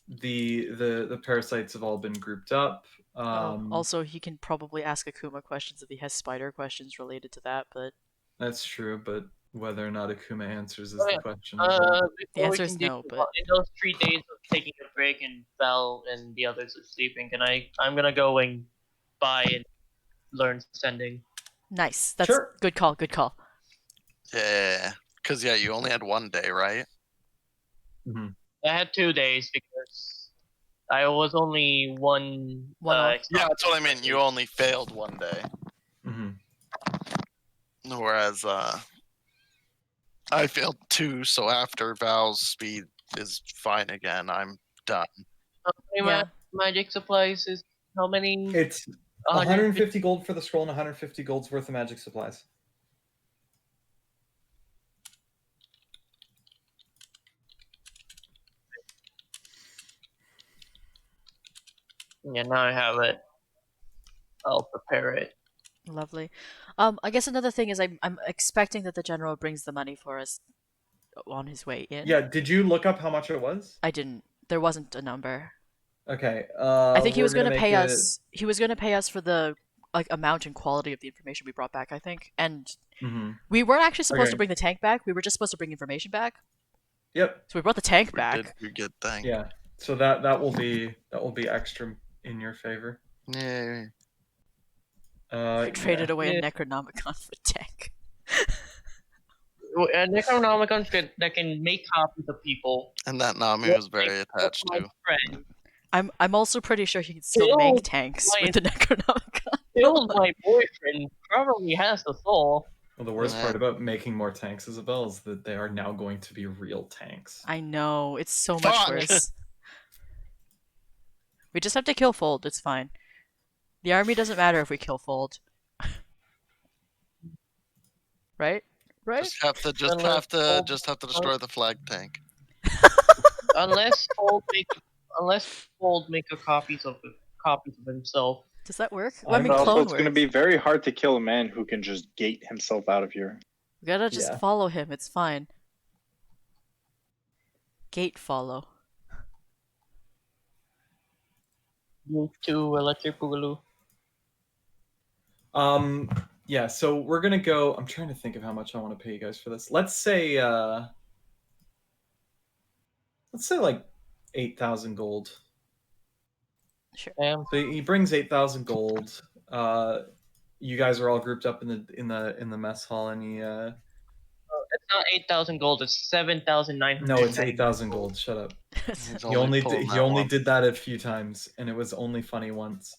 The parasites have all been grouped up. Also, he can probably ask Akuma questions if he has spider questions related to that, but That's true, but whether or not Akuma answers is Okay. the question as well. the Before we answer is can do no, but in those 3 days of taking a break and Val and the others are sleeping, I'm gonna go and buy and learn sending. nice. That's Sure. good call, good call. Yeah, because you only had 1 day, right? I had 2 days because I was only one. One off. Yeah, that's what I mean. You only failed 1 day, Mm-hmm. whereas I failed 2. So after Val's speed is fine again, I'm done. Yeah. Magic supplies is how many? It's 150 gold for the scroll and 150 gold's worth of magic supplies. Yeah, now I have it. I'll prepare it. Lovely. I guess another thing is I'm expecting that the general brings the money for us on his way in. Yeah, did you look up how much it was? I didn't. There wasn't a number. Okay. I think he we're was going to make pay it- us. He was going to pay us for the amount and quality of the information we brought back. I think, and Mhm. we weren't actually supposed to Okay. bring the tank back. We were just supposed to bring information back. Yep. So we brought the tank We back. did a good thing. Yeah. So that will be extra in your favor. Yay. We traded away Yeah. a Necronomicon for tank. A Necronomicon that can make copies of people. And that Nami Yeah, was very attached my to. friend. I'm also pretty sure he can still Ew, make tanks my- with the Necronomicon. Bill, my boyfriend, probably has the soul. Well, the worst Yeah. part about making more tanks, Isabel, is that they are now going to be real tanks. I know, it's so much Fuck. worse. We just have to kill Fold, it's fine. The army doesn't matter if we kill Fold. Right? Right? Just have to destroy the flag tank. Unless Fold make a copies of himself. Does that work? Well, I mean, But also, clone it's going to works. be very hard to kill a man who can just gate himself out of here. We gotta just Yeah. follow him, it's fine. Gate follow. Move to Electric Boogaloo. Yeah, so we're gonna go. I'm trying to think of how much I want to pay you guys for this. Let's say like 8,000 gold. Sure. Damn. So he brings 8,000 gold. You guys are all grouped up in the mess hall, and he It's not 8,000 gold. It's 7,900. no, it's 8,000 gold. Shut up. He's He only pulling he that only one. did that a few times, and it was only funny once.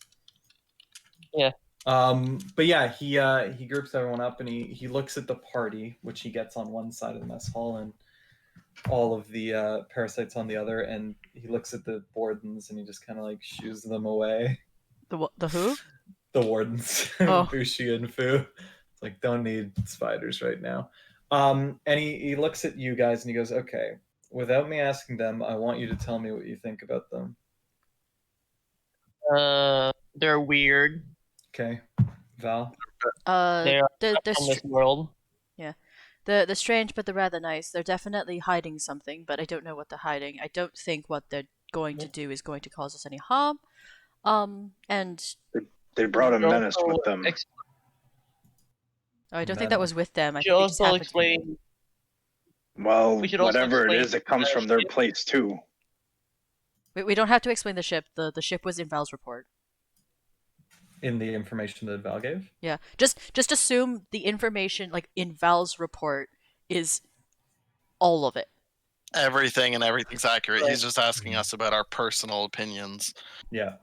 Yeah. But yeah, he groups everyone up, and he looks at the party, which he gets on one side of the mess hall, and all of the parasites on the other, and he looks at the wardens, and he just kind of like shoos them away. The who? The wardens, Oh. Bushi and Fu. It's like, don't need spiders right now. And he looks at you guys and he goes, okay, without me asking them, I want you to tell me what you think about them. They're weird. Okay, Val. They are The from this world. the strange but the rather nice. They're definitely hiding something, but I don't know what they're hiding. I don't think what they're going to do is going to cause us any harm. And They brought a Should menace also with them. I don't think that Venom. was with them. I should think they just also happened to be- explain. Well, We should also whatever it explain is, it comes the from their ship. place too. We don't have to explain the ship. The ship was in Val's report. In the information that Val gave. Yeah, just assume the information like in Val's report is all of it. Everything and everything's accurate. Right. He's just asking us about our personal opinions. Yeah.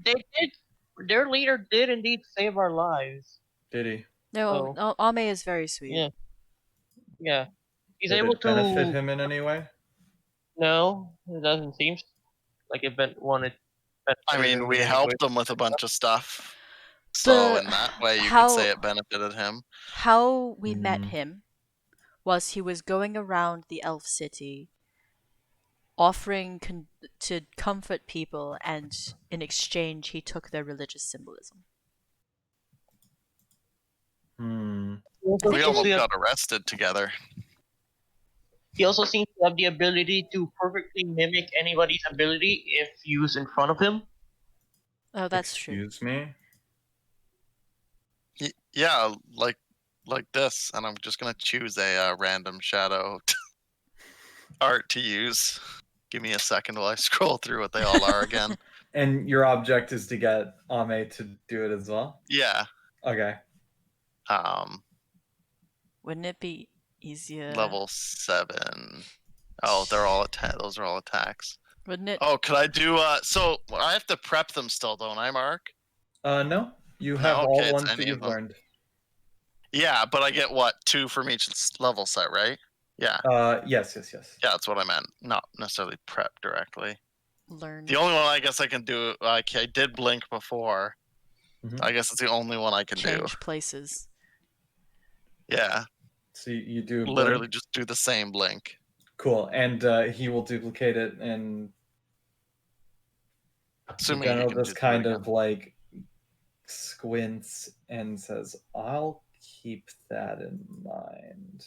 They did. Their leader did indeed save our lives. Did he? No, So no, Ame is very sweet. yeah, yeah. He's Did able it benefit to. him in any way? No, it doesn't seem like it wanted. I mean, we Anyway. helped him with a bunch of stuff. So The in that way, you could say how it benefited him. how we met Mm. him was he was going around the elf city offering to comfort people, and in exchange he took their religious symbolism. Hmm. He also We think seems it- to almost have, got arrested together. he also seems to have the ability to perfectly mimic anybody's ability if used in front of him. Oh, that's true. Excuse me? Yeah, like this, and I'm just gonna choose a random shadow art to use. Give me a second while I scroll through what they all are again. And your object is to get Ame to do it as well? Yeah. Okay. Wouldn't it be easier? Level 7. Oh, they're all those are all attacks. Wouldn't it? Oh, could I do so I have to prep them still, don't I, Mark? No. You No, have okay, all it's ones any that of you've them. learned. Yeah, but I get what, 2 from each level set, right? Yeah. Yes. Yeah, that's what I meant. Not necessarily prep directly. Learn. The only one I guess I can do, like I did blink before. Mhm. I guess it's the only one I can Change places. do. Yeah, So you do literally blink. just do the same blink. Cool. And he will duplicate it, and the Assuming you general can just do kind it of like squints and says, "I'll keep that in mind."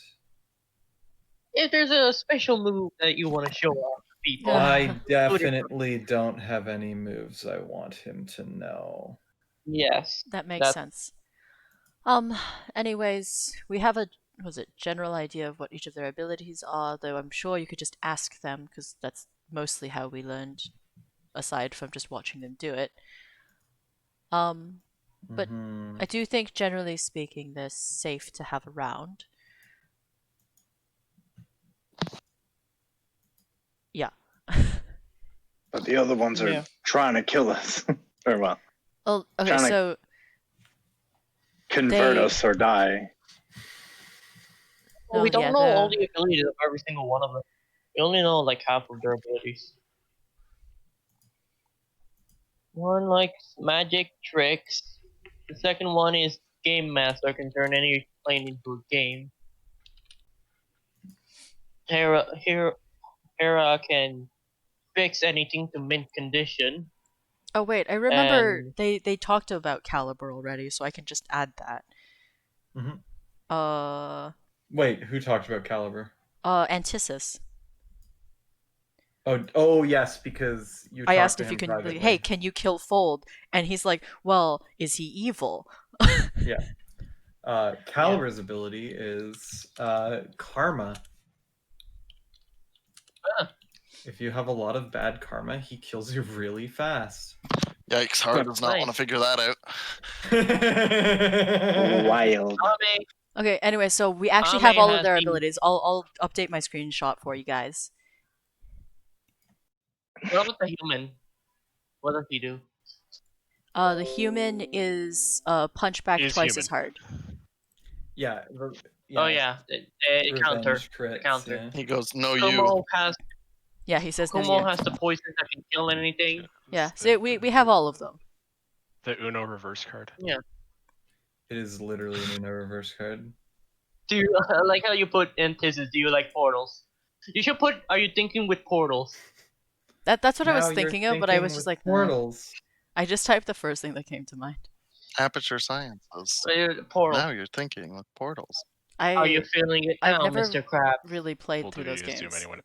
If there's a special move that you want to show off to people, I do it. definitely don't have any moves I want him to know. Yes, That makes that's sense. Anyways, we have a general idea of what each of their abilities are, though I'm sure you could just ask them, because that's mostly how we learned, aside from just watching them do it. But Mhm. I do think, generally speaking, they're safe to have around. Yeah. But the other ones are Yeah. trying to kill us. Or well, Oh, okay, Trying to- so convert They- us or die. Well, we Oh, don't yeah, know all the- the abilities of every single one of them. We only know like half of their abilities. One likes magic tricks. The second one is game master, can turn any plane into a game. Hera can fix anything to mint condition. oh wait, I remember And they talked about Caliber already, so I can just add that. Mhm. Wait, who talked about Caliber? Antisus. Oh yes, because you I talked asked to if you him can, privately. hey, can you kill Fold? And he's like, well, is he evil? Yeah. Caliber's ability is karma. Ah. If you have a lot of bad karma, he kills you really fast. Yikes, Hard does not want to Nice. figure that out. Wild. Ame, Okay, anyway, so we actually Ame have all of has their the- abilities. I'll update my screenshot for you guys. what about the human? What does he do? The human is punch back Is twice human. as hard. Yeah. Oh yeah, the counter. Revenge crits, counter. yeah. He goes, "No, you." Kumo has Yeah, he says no. Kumo You. has the poison that can kill anything. Yeah, so we have all of them. The Uno reverse card. Yeah. It is literally an Uno reverse card. Do you I like how you put antithesis? Do you like portals? You should put. Are you thinking with portals? That's what I Now was you're thinking of, but I was thinking just with like, nah. portals. I just typed the first thing that came to mind. Aperture Sciences. Portal. Now you're thinking with portals. How are you I feeling it I've now, never Mr. Crab? really played Full through duty those is Doom games. anyone.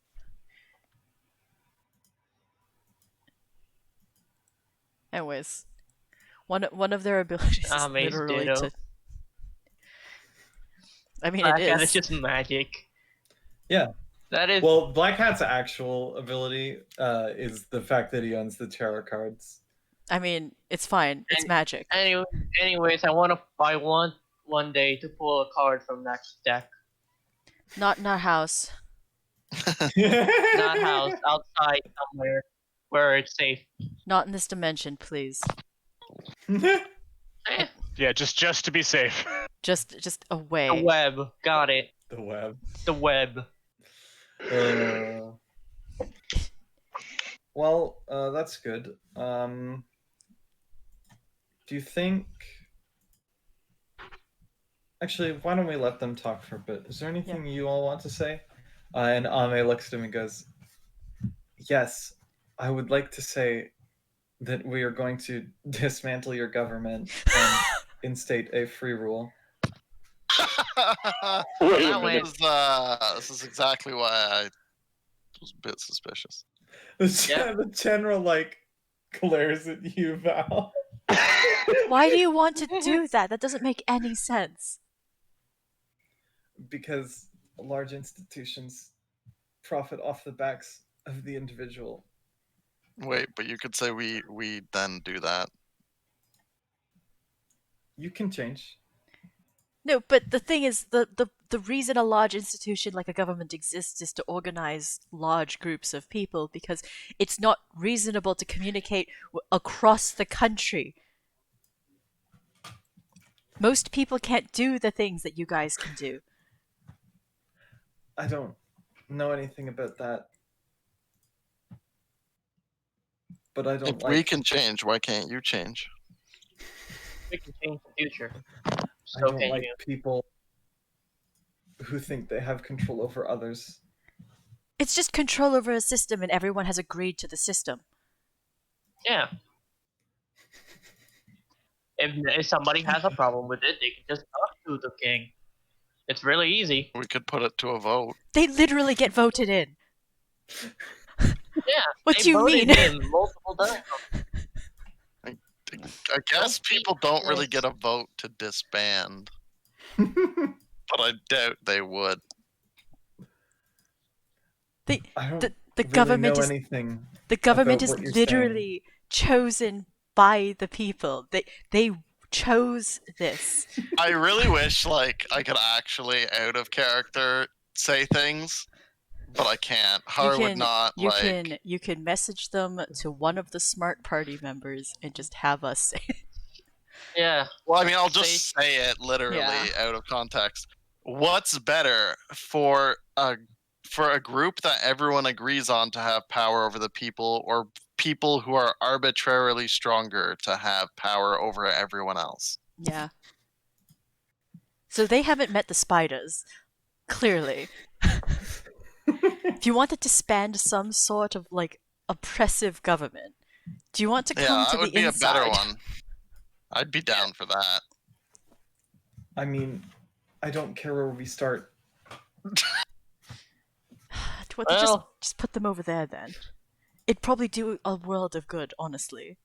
Anyways, one of their abilities is Ame's literally ditto. to. I mean, Black it Hat is. is just magic. Yeah. That is. Well, Black Hat's actual ability is the fact that he owns the tarot cards. I mean, it's fine. It's magic. Anyways, I want to buy one day to pull a card from that deck. Not in our house. Not house, outside somewhere where it's safe. Not in this dimension, please. Eh, Yeah, just to be safe. just The away. web. Got it. The web. The web. Well, that's good. Do you think? Actually, why don't we let them talk for a bit? Is there anything you all want to say? And Ame looks at him and goes, "Yes, I would like to say that we are going to dismantle your government and instate a free rule." Wait a That minute. This is exactly why I was a bit suspicious. The general like glares at you, Val. Why do you want to do that? That doesn't make any sense. Because large institutions profit off the backs of the individual. Wait, but you could say we then do that. You can change. No, but the thing is, the reason a large institution like a government exists is to organize large groups of people, because it's not reasonable to communicate across the country. Most people can't do the things that you guys can do. I don't know anything about that. But I don't If like we can change, why can't you change? We can change the future. I So don't can like you. people who think they have control over others. It's just control over a system, and everyone has agreed to the system. Yeah. If somebody has a problem with it, they can just talk to the king. It's really easy. We could put it to a vote. They literally get voted in. Yeah. What they do you voted mean? him multiple times. I guess people don't really get a vote to disband, I but I doubt they would. The don't the really government know is anything. the government about is what you're literally chosen by the people. They chose this. I really wish like I could actually out of character say things, but I can't. Har would not like. You can message them to one of the smart party members and just have us say it. Yeah. Well, I mean, I'll just say it literally Yeah. out of context. What's better for a group that everyone agrees on to have power over the people, or people who are arbitrarily stronger to have power over everyone else? Yeah. So they haven't met the spiders, clearly. If you wanted to disband some sort of like oppressive government, do you want to come that to would the be inside? a better one. I'd be down for that. I mean, I don't care where we start. Just put them over there then. It'd probably do a world of good, honestly.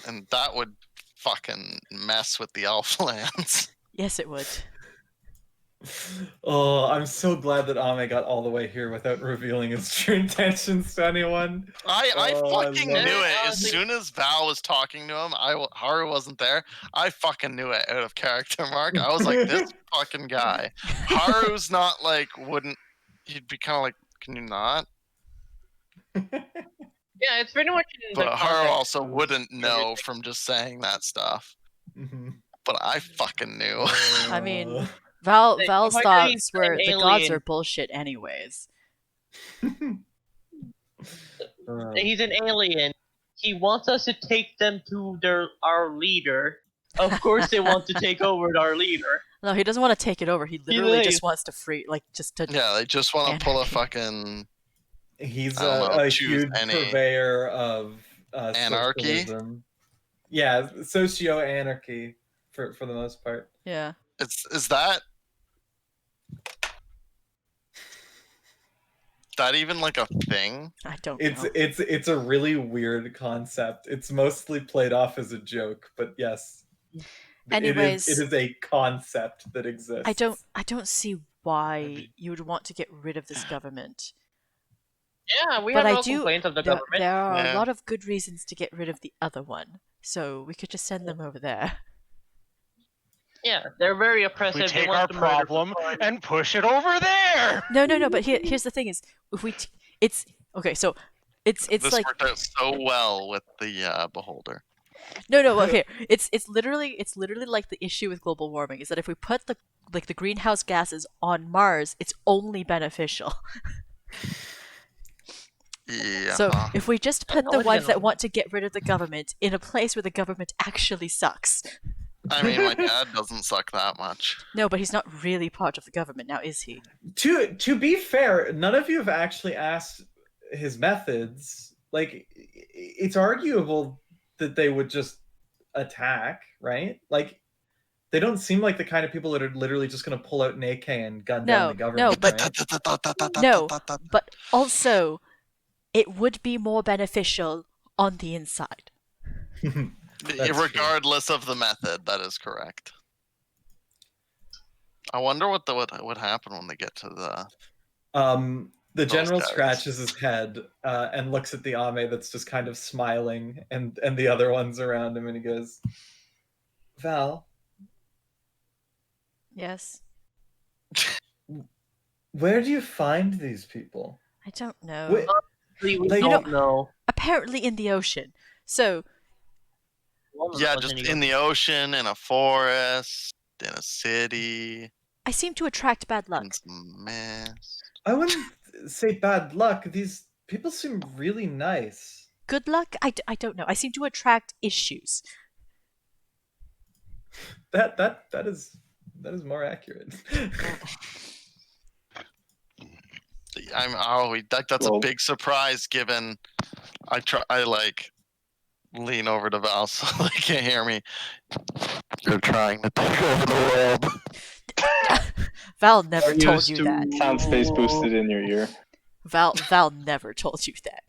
And that would fucking mess with the elf lands. Yes, it would. Oh, I'm so glad that Ame got all the way here without revealing his true intentions to anyone. I fucking knew love it. As Honestly- soon as Val was talking to him, Haru wasn't there. I fucking knew it out of character, Mark. I was like, this fucking guy. Haru's not like, wouldn't. He'd be kind of like, can you not? Yeah, it's pretty much in the But Haru context also of wouldn't know everything. from just saying that stuff. Mhm. But I fucking knew. I mean, Uh, Val's If I tell you thoughts he's were an the gods alien- are bullshit anyways. He's an alien. He wants us to take them to our leader. Of course, they want to take over our leader. No, he doesn't want to take it over. He literally is. just wants to free, like, just to. Yeah, they just want to pull a Anarchy. fucking. He's I don't know, a choose huge any. purveyor of Anarchy? socialism. Yeah, socio-anarchy for the most part. Yeah. Is that even like a thing? I don't It's know. it's a really weird concept. It's mostly played off as a joke, but yes. Anyways, it is a concept that exists. I don't see why you would want to get rid of this government. Yeah, we But have I no do. complaints of the There, government. there are Yeah. a lot of good reasons to get rid of the other one, so we could just send them over there. Yeah, they're very oppressive. We They take want our to murder problem for fun. and push it over there. No. But here's the thing: is if it's okay. So it's This like worked out so well with the beholder. No. Okay, it's literally like the issue with global warming is that if we put the greenhouse gases on Mars, it's only beneficial. So Yeah. if we just put the ones that want to get rid of the government in a place where the government actually sucks. I mean, my dad doesn't suck that much. No, but he's not really part of the government now, is he? To be fair, none of you have actually asked his methods. Like, it's arguable that they would just attack, right? Like, they don't seem like the kind of people that are literally just going to pull out an AK and gun down the government. No, but also, it would be more beneficial on the inside. Regardless of the method, that is correct. I wonder what would happen when they get to the general guys. scratches his head and looks at the Ame that's just kind of smiling, and the other ones around him, and he goes, "Val, Yes. where do you find these people?" I don't know. We Like- don't know. Apparently in the ocean. So Yeah, just in the ocean, in a forest, in a city, I seem to attract bad luck. in some mess. I wouldn't say bad luck. These people seem really nice. Good luck? I don't know. I seem to attract issues. That is more accurate. That's Well- a big surprise. Given I like lean over to Val so they can't hear me. You're trying to take over the world. Val never told you that. Sound space boosted in your ear. Val never told you that.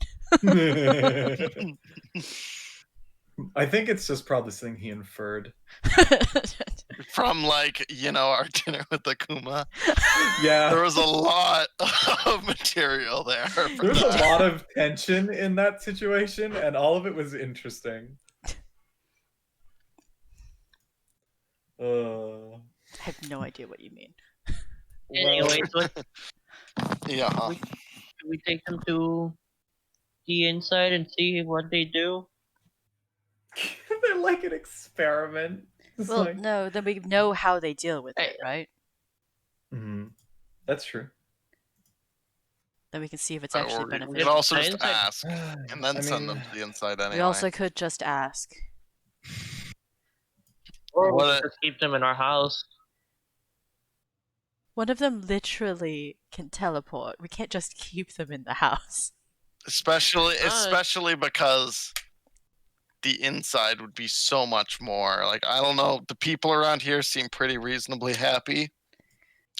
I think it's just probably something he inferred. From our dinner with Akuma. Yeah. There was a lot of material there. There was a lot of tension in that situation, and all of it was interesting. I have no idea what you mean. Anyway, so Yeah. we take them to the inside and see what they do. They're like an experiment. It's Well, like... no, then we know how they deal with it, right? Mhm. That's true. Then we can see if it's Or actually we beneficial. could also just Inside. ask and then I send mean, them to the inside anyway. We also could just ask. Or we What could just keep them in our house. One of them literally can teleport. We can't just keep them in the house. Especially because the inside would be so much more. Like, I don't know, the people around here seem pretty reasonably happy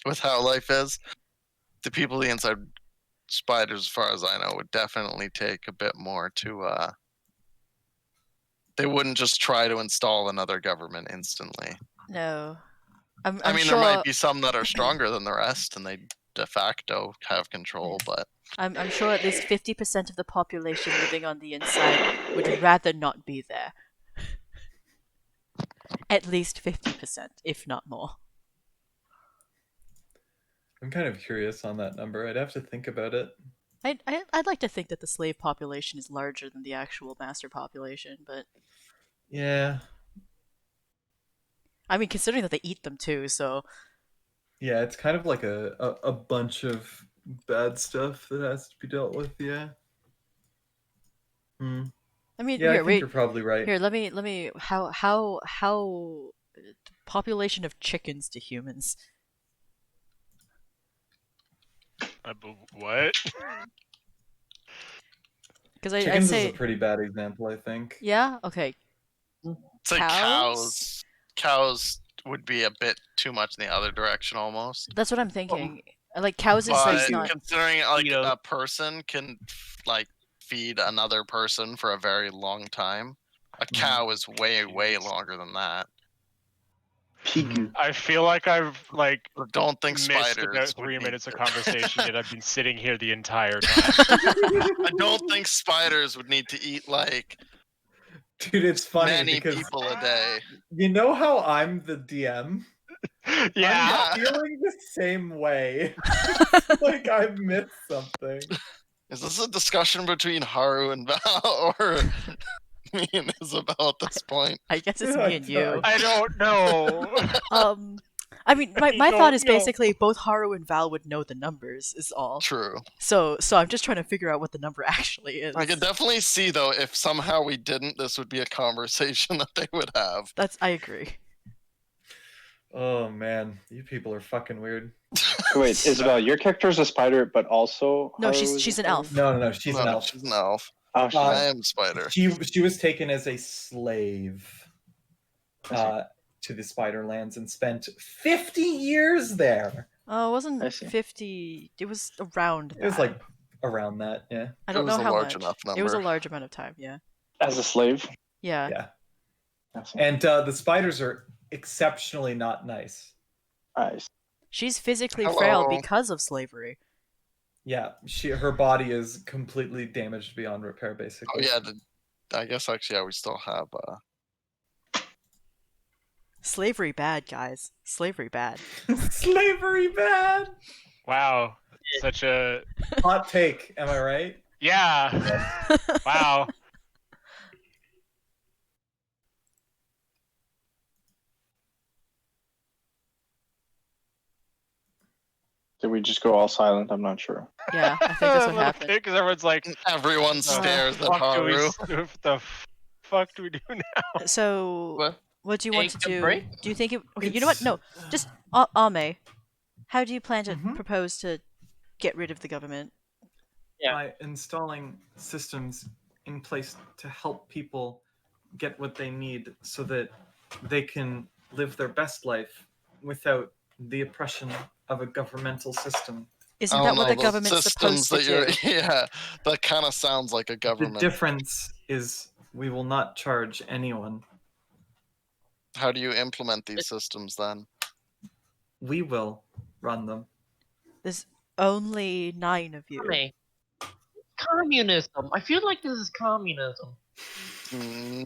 with how life is. The people the inside, spiders, as far as I know, would definitely take a bit more to they wouldn't just try to install another government instantly. No. I'm I mean, sure, there might be some that are stronger than the rest and they de facto have control, but I'm sure at least 50% of the population living on the inside would rather not be there. At least 50%, if not more. I'm kind of curious on that number. I'd have to think about it. I'd like to think that the slave population is larger than the actual master population, but Yeah. I mean, considering that they eat them too, so Yeah, it's kind of like a bunch of bad stuff that has to be dealt with, yeah. Hmm. I mean, Yeah, I here, think you're probably right. here, let me how population of chickens to humans. What? Because I'd Chickens say is a pretty bad example, I think. yeah, okay. it's like Cows? Cows would be a bit too much in the other direction almost. That's what I'm thinking. Like cows is But like not. considering like You know. a person can like feed another person for a very long time, a cow is way longer than that. Piku. I feel like I've I don't think missed spiders about would 3 need minutes of to- conversation, yet I've been sitting here the entire time. I don't think spiders would need to eat like Dude, it's funny many because people a day. you know how I'm the DM? Yeah. I'm feeling the same way. Like I've missed something. Is this a discussion between Haru and Val or me and Isabel at this point. I guess it's me and you. I don't know. I mean, my I thought don't is know. basically both Haru and Val would know the numbers, is all. True. So I'm just trying to figure out what the number actually is. I could definitely see though if somehow we didn't, this would be a conversation that they would have. I agree. Oh man, you people are fucking weird. Wait, Isabel, your character's a spider, but also No, Haru is she's a an elf. No, she's an elf. She's an elf. Oh, I am spider. She was taken as a slave I to the Spider Lands and spent 50 years there. Oh, it I wasn't see. 50. It was around that. It was like around that, yeah. I don't It was know a how large much. enough It was a number. large amount of time, yeah. As a slave. Yeah. Yeah. I see. And the spiders are exceptionally not nice. I see. She's physically Hello. frail because of slavery. Yeah, her body is completely damaged beyond repair, basically. Oh yeah, I guess actually we still have Slavery bad, guys. Slavery bad. Slavery bad. Wow. Such a Hot take, am I right? yeah. Wow. Did we just go all silent? I'm not sure. Yeah, I think that's what happened. Because everyone's like, everyone stares at fuck do we, Haru. what the fuck do we do now? So, what do you want to Take a do? break? Do you think it... Okay, you know what? No, just Ame. How do you plan to propose to get rid of the government? Yeah. By installing systems in place to help people get what they need so that they can live their best life without the oppression of a governmental system. Isn't I that don't what know, the government's systems supposed to that do? yeah, that kind of sounds like a The government. difference is we will not charge anyone. How do you implement these systems then? We will run them. There's only 9 of you. Hey, communism. I feel like this is communism.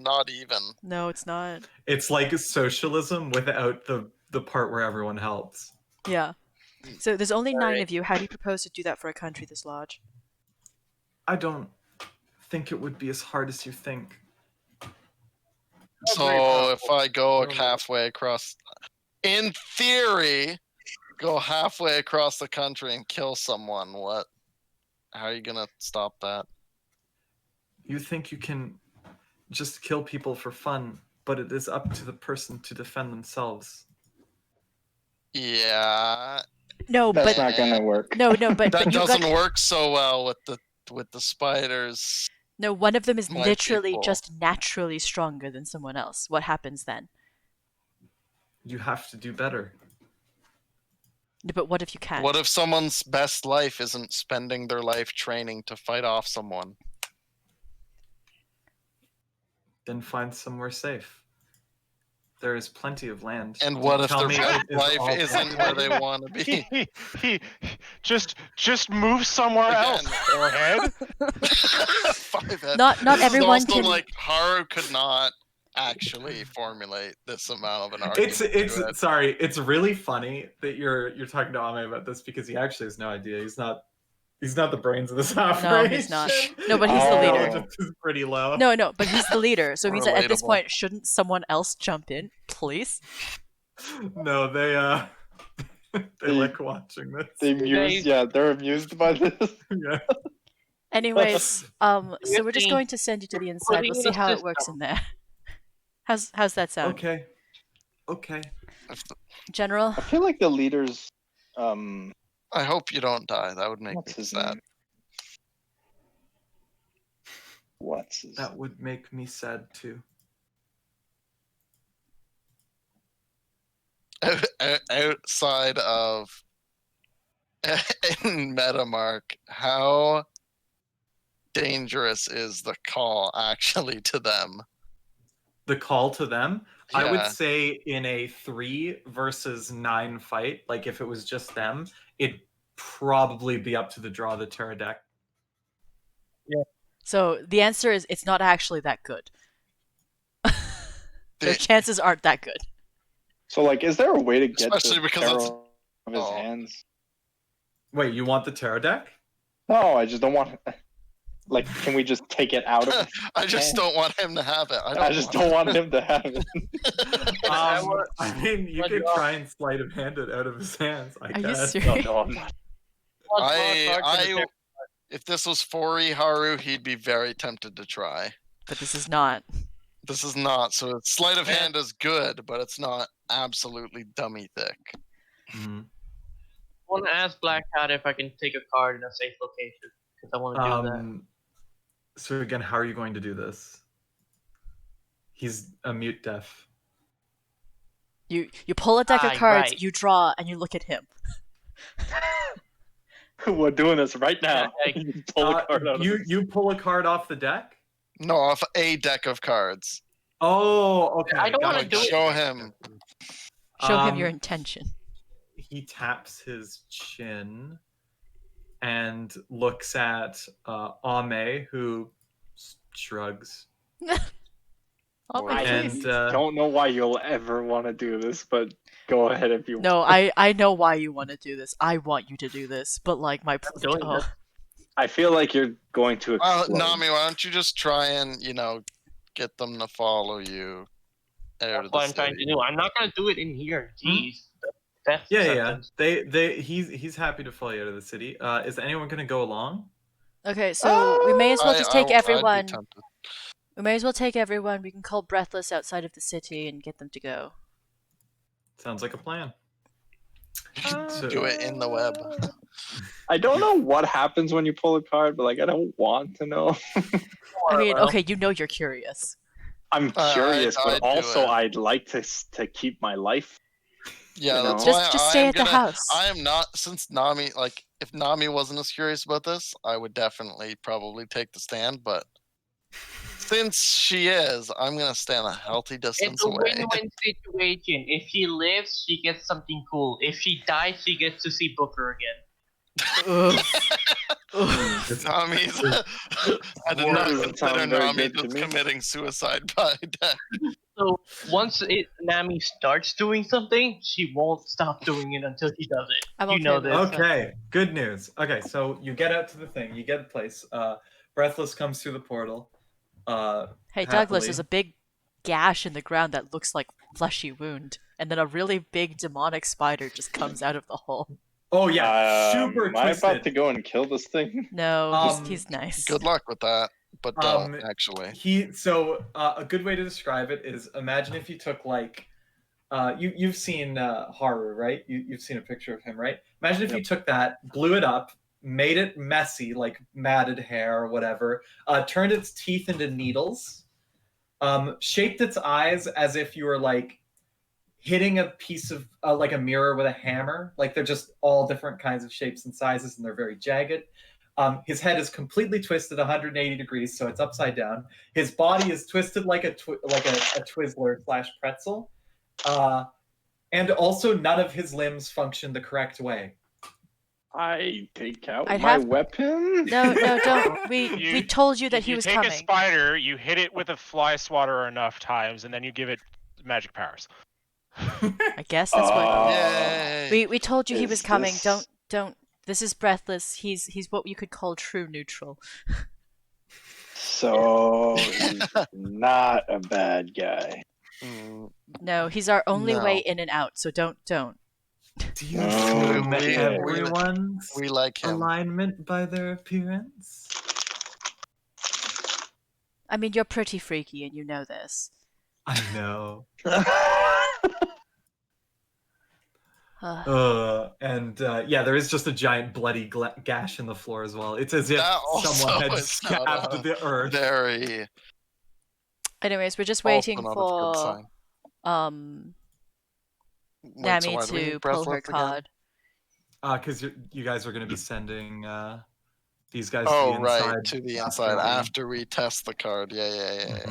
Not even. No, it's not. It's like socialism without the part where everyone helps. Yeah. So there's only 9 Alright. of you. How do you propose to do that for a country this large? I don't think it would be as hard as you think. So if I go halfway across, in theory, go halfway across the country and kill someone, what? How are you gonna stop that? You think you can just kill people for fun, but it is up to the person to defend themselves. Yeah, No, That's but not gonna work. no, but that you doesn't got work so well with the spiders. no. One of them is My literally people. just naturally stronger than someone else. What happens then? You have to do better. No, but what if you can't? What if someone's best life isn't spending their life training to fight off someone? Then find somewhere safe. There is plenty of land. And what if Tell their me best it is all life isn't where they want to be? Just move somewhere else, Again. forehead. Five head. Not This is everyone also can- like Haru could not actually formulate this amount of an argument. It's to it. sorry, it's really funny that you're talking to Ame about this because he actually has no idea. He's not the brains of this operation. No, he's not. No, but he's the Oh. leader. Just is pretty low. No, but he's the leader. So it means that at this Relatable. point, shouldn't someone else jump in, please? No, they they like watching this. They're amused by this. Yeah. Anyways, so we're just Fifteen. going to send you to the inside. We'll see how it works in there. How's that sound, Okay. General? I feel like the leaders. I hope you don't die. That would make What's me his sad. name? What's his? That would make me sad too. Outside of in Metamark, how dangerous is the call actually to them? The call to them, I would Yeah. say in a 3 versus 9 fight, like if it was just them, it'd probably be up to the draw of the Pterodactyl. So the answer is it's not actually that good. The The- chances aren't that good. So, like, is there a way to get Especially the because arrow it's- of his oh. hands? Wait, you want the Pterodactyl? No, I just don't want. Like, can we just take it out of his I just hand? don't want him to have it. I just don't want him to have it. I mean, you could try and sleight of hand it out of his hands. I Are you guess. serious? No, I'm not. If this was Fori Haru, he'd be very tempted to try. But this is not. This is not. So sleight of hand is good, but it's not absolutely dummy thick. Mhm. I want to ask Black Cat if I can take a card in a safe location because I want to do that. So again, how are you going to do this? He's a mute deaf. You pull a deck of cards, right. you draw, and you look at him. We're doing this right now. You pull a card out of his- You pull a card off the deck? No, off a deck of cards. Oh, okay. I don't got wanna it. do it. Show him. Show him your intention. He taps his chin and looks at Ame, who shrugs. Oh my And please. Don't know why you'll ever want to do this, but go ahead if you No, want. I know why you want to do this. I want you to do this, but like my doing oh. this. I feel like you're going to explode. Nami, why don't you just try and, get them to follow you? That's what I'm trying to do. I'm not gonna do it in here. Jeez. That's Yeah. He's happy to follow you out of the city. Is anyone gonna go along? Okay, so we may as well just take I'd be everyone. tempted. We may as well take everyone. We can call Breathless outside of the city and get them to go. Sounds like a plan. You can do it in the web. I don't know what happens when you pull a card, but like I don't want to know. I mean, okay, you know you're curious. I'm curious, I'd but do also it. I'd like to keep my life. Yeah, You know? that's Just why stay I'm at the gonna, house. I am not, since Nami, if Nami wasn't as curious about this, I would definitely probably take the stand, but since she is, I'm gonna stand a healthy distance It's a away. win-win situation. If she lives, she gets something cool. If she dies, she gets to see Booker again. Nami's, I did not Doesn't consider sound very Nami good to just me. committing suicide by death. So once Nami starts doing something, she won't stop doing it until she does it. I'm You okay know with this. it. Okay, good news. Okay, so you get out to the thing, you get the place. Breathless comes through the portal. Hey, Douglas, happily. there's a big gash in the ground that looks like fleshy wound, and then a really big demonic spider just comes out of the hole. Oh yeah, super Am I twisted. about to go and kill this thing? No, he's nice. Good luck with that, but don't actually. A good way to describe it is imagine if you took you've seen Haru, right? You've seen a picture of him, right? Imagine if you took that, blew it up, made it messy, like matted hair or whatever, turned its teeth into needles, shaped its eyes as if you were like hitting a piece of like a mirror with a hammer. Like they're just all different kinds of shapes and sizes, and they're very jagged. His head is completely twisted 180 degrees, so it's upside down. His body is twisted like a Twizzler / pretzel, and also none of his limbs function the correct way. I take out I'd my have- weapon. No, don't. We told you that he was take coming. a spider, you hit it with a fly swatter enough times, and then you give it magic powers. I guess that's what Yay! we told you he Is was coming. this- Don't. This is Breathless. He's what you could call true neutral. So he's not a bad guy. Mm, No, he's our only No. way in and out. So don't. Do you Oh, assume we- everyone's we like him. alignment by their appearance? I mean, you're pretty freaky, and you know this. I know. Uh, There is just a giant bloody gash in the floor as well. It's as if That also someone had is not stabbed a the earth. Very anyways, we're just also waiting not a good for sign. Wait, so Nami why do we to need pull her Breathless again? card. Because you guys are going to be sending these guys Oh, to the right, inside. to the inside after we test the card. Yeah.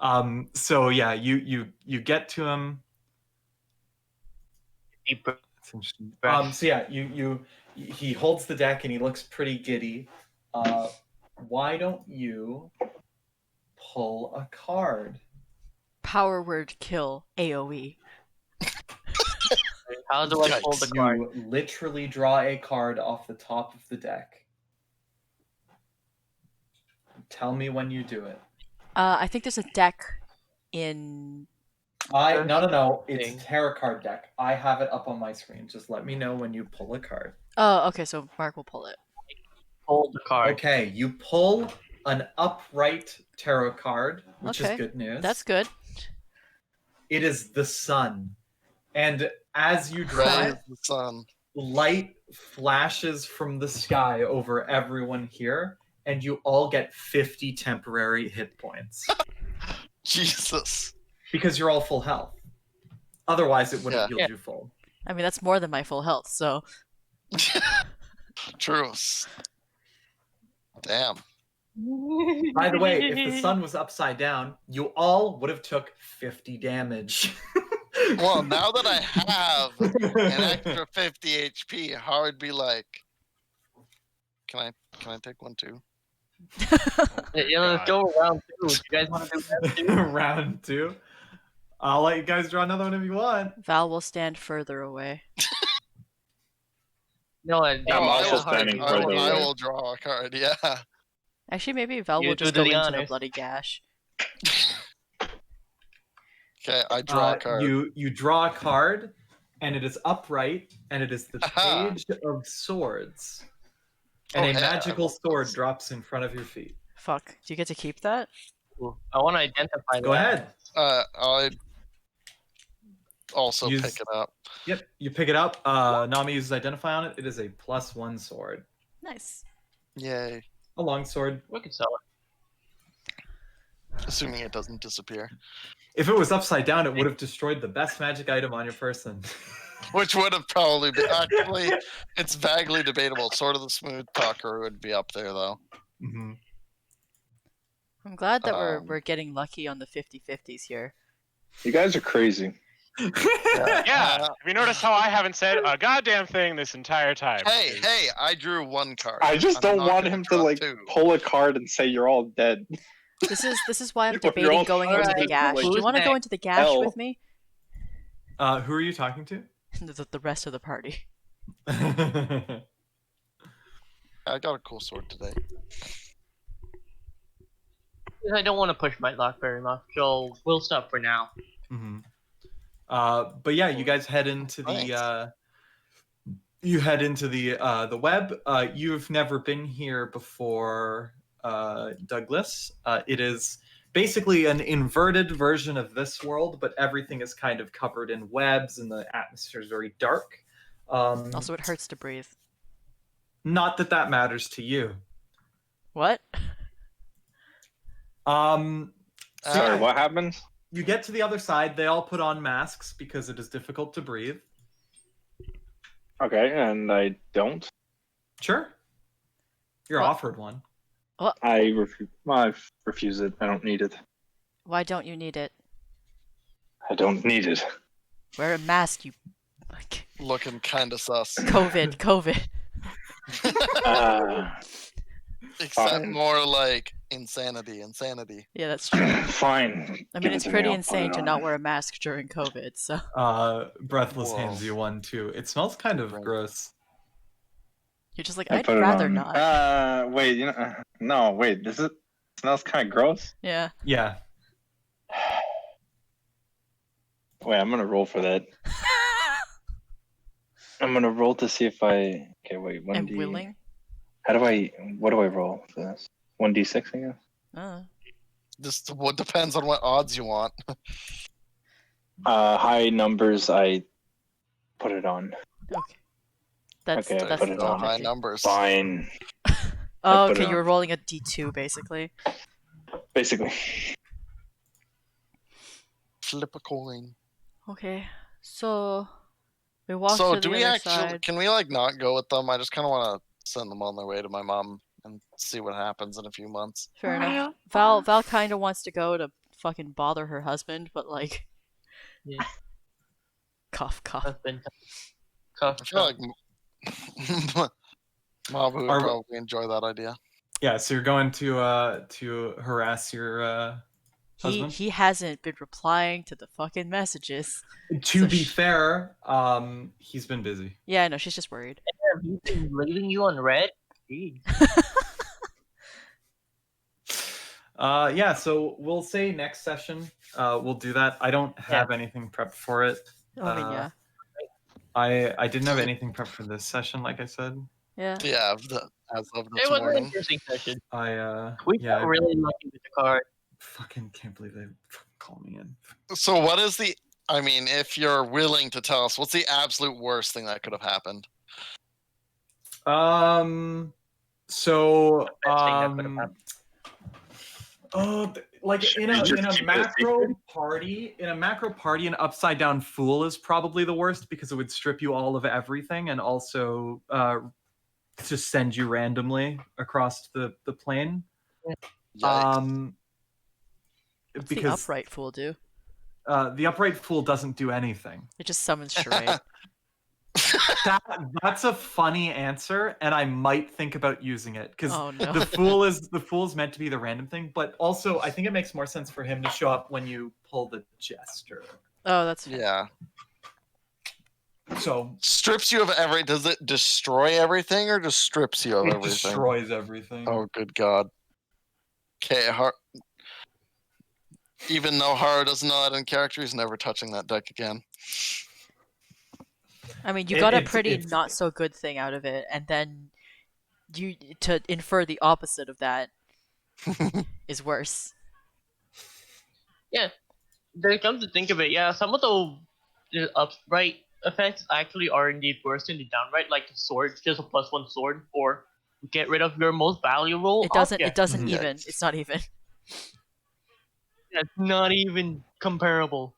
Mhm. You get to him. Deep breath. It's interesting. He holds the deck and he looks pretty giddy. Why don't you pull a card? Power word kill AOE. How do I pull the Yikes. card? You literally draw a card off the top of the deck. Tell me when you do it. I think there's a deck in. No. It's a Thing. tarot card deck. I have it up on my screen. Just let me know when you pull a card. Oh, okay. So Mark will pull it. Hold the card. Okay, you pull an upright tarot card, which is Okay, good news. That's good. It is the sun. And as you draw Rays it, the sun. light flashes from the sky over everyone here, and you all get 50 temporary hit points. Jesus. Because you're all full health. Otherwise, it would have Yeah. healed you full. I mean, that's more than my full health. So True. Damn. By the way, if the sun was upside down, you all would have took 50 damage. Well, now that I have an extra 50 HP, how would be like? Can I take one too? Let's go round 2. Do you guys want to do round 2? Round 2. I'll let you guys draw another one if you want. Val will stand further away. No, I'm I also will, standing I will, further I away. will draw a card. Yeah. Actually, maybe Val You will two just do go the into the honors. bloody gash. Okay, I draw a card. You draw a card, and it is upright, and it is the Aha. Page of Swords. And Oh, a hey, I magical love sword those. drops in front of your feet. Fuck. Do you get to keep that? I want to identify Go that. ahead. I also Use- pick it up. Yep, you pick it up. Nami uses Identify on it. It is a +1 sword. Nice. Yay. A long sword. We could sell it. Assuming it doesn't disappear. If it was upside down, it would have destroyed the best magic item on your person. Which would have probably been actually it's vaguely debatable. Sort of the smooth talker would be up there though. Mhm. I'm glad that we're Um, getting lucky on the 50-50s here. You guys are crazy. Yeah. Have you noticed how I haven't said a goddamn thing this entire time? Hey, Because- hey, I drew one card. I just I'm don't not want gonna him to draw like two. pull a card and say you're all dead. This is why I'm You're debating all going into the trying to, gash. like, Do you who's want to go next? into the gash Hell. with me? Who are you talking to? The rest of the party. I got a cool sword today. I don't want to push my luck very much, so we'll stop for now. Mhm. But yeah, you guys head into Nice. the web. You've never been here before, Douglas. It is basically an inverted version of this world, but everything is kind of covered in webs, and the atmosphere is very dark. Also, it hurts to breathe. Not that that matters to you. What? So Sorry, yeah, what happens? you get to the other side. They all put on masks because it is difficult to breathe. Okay, and I don't. Sure. You're What? offered one. I refuse it. I don't need it. Why don't you need it? I don't need it. Wear a mask, you. Like, Looking kinda sus. COVID. Except Fine. more like insanity. Yeah, that's true. Fine. I Give mean, it it's to me, pretty I'll put insane it to on. not wear a mask during COVID, so. Breathless Whoa. hands you one too. It smells kind of Right. gross. You're just like, I I'd put it rather on. not. Wait, no, wait. This smells kind of gross. Yeah. Yeah. Wait, I'm gonna roll for that. I'm gonna roll to see if I. Okay, wait. I'm 1D. willing. What do I roll for this? 1d6, I guess. Just what depends on what odds you want. High numbers, I put it on. Okay. That's Okay, I that's put the it No on. high top. numbers. Fine. Oh, put okay. it You were on. rolling a D2 basically. Basically. Flip a coin. Okay. So we walk So to do the we other actually? side. Can we like not go with them? I just kind of want to send them on their way to my mom and see what happens in a few months. Fair enough. Val kind of wants to go to fucking bother her husband, but like. Yeah. Cough, cough. Husband. Cuff, I feel like Mabu would Are- probably enjoy that idea. Yeah, so you're going to harass your husband? He hasn't been replying to the fucking messages. To So be fair, he's been busy. Yeah, I know. She's just worried. Have you been leaving you on red? Gee. Yeah, so we'll say next session we'll do that. I don't have anything prepped for it. I mean, yeah. I didn't have anything prepped for this session, like I said. Yeah. Yeah, as of It this was an morning. interesting session. We got really lucky with the card. Fucking can't believe they fucking called me in. So what is the? I mean, if you're willing to tell us, what's the absolute worst thing that could have happened? So Best thing that could have happened. like in a macro party, an upside down fool is probably the worst because it would strip you all of everything and also just send you randomly across the plane. Yikes. What's Because the upright fool do? the upright fool doesn't do anything. It just summons charade. That's a funny answer, and I might think about using it because Oh, no. the fool is meant to be the random thing, but also I think it makes more sense for him to show up when you pull the jester. Oh, that's fair. Yeah. So Strips you of every. Does it destroy everything or just strips you of it everything? destroys everything. Oh, good God. Okay, even though Haru doesn't know that in character, he's never touching that deck again. I mean, you got a pretty not so good thing out of it, and then to infer the opposite of that is worse. Yeah, then come to think of it, yeah, some of the upright effects actually are indeed worse than the downright, like the sword, just a +1 sword, or get rid of your most valuable It doesn't. object. It doesn't Yeah. even. It's not even. It's not even comparable.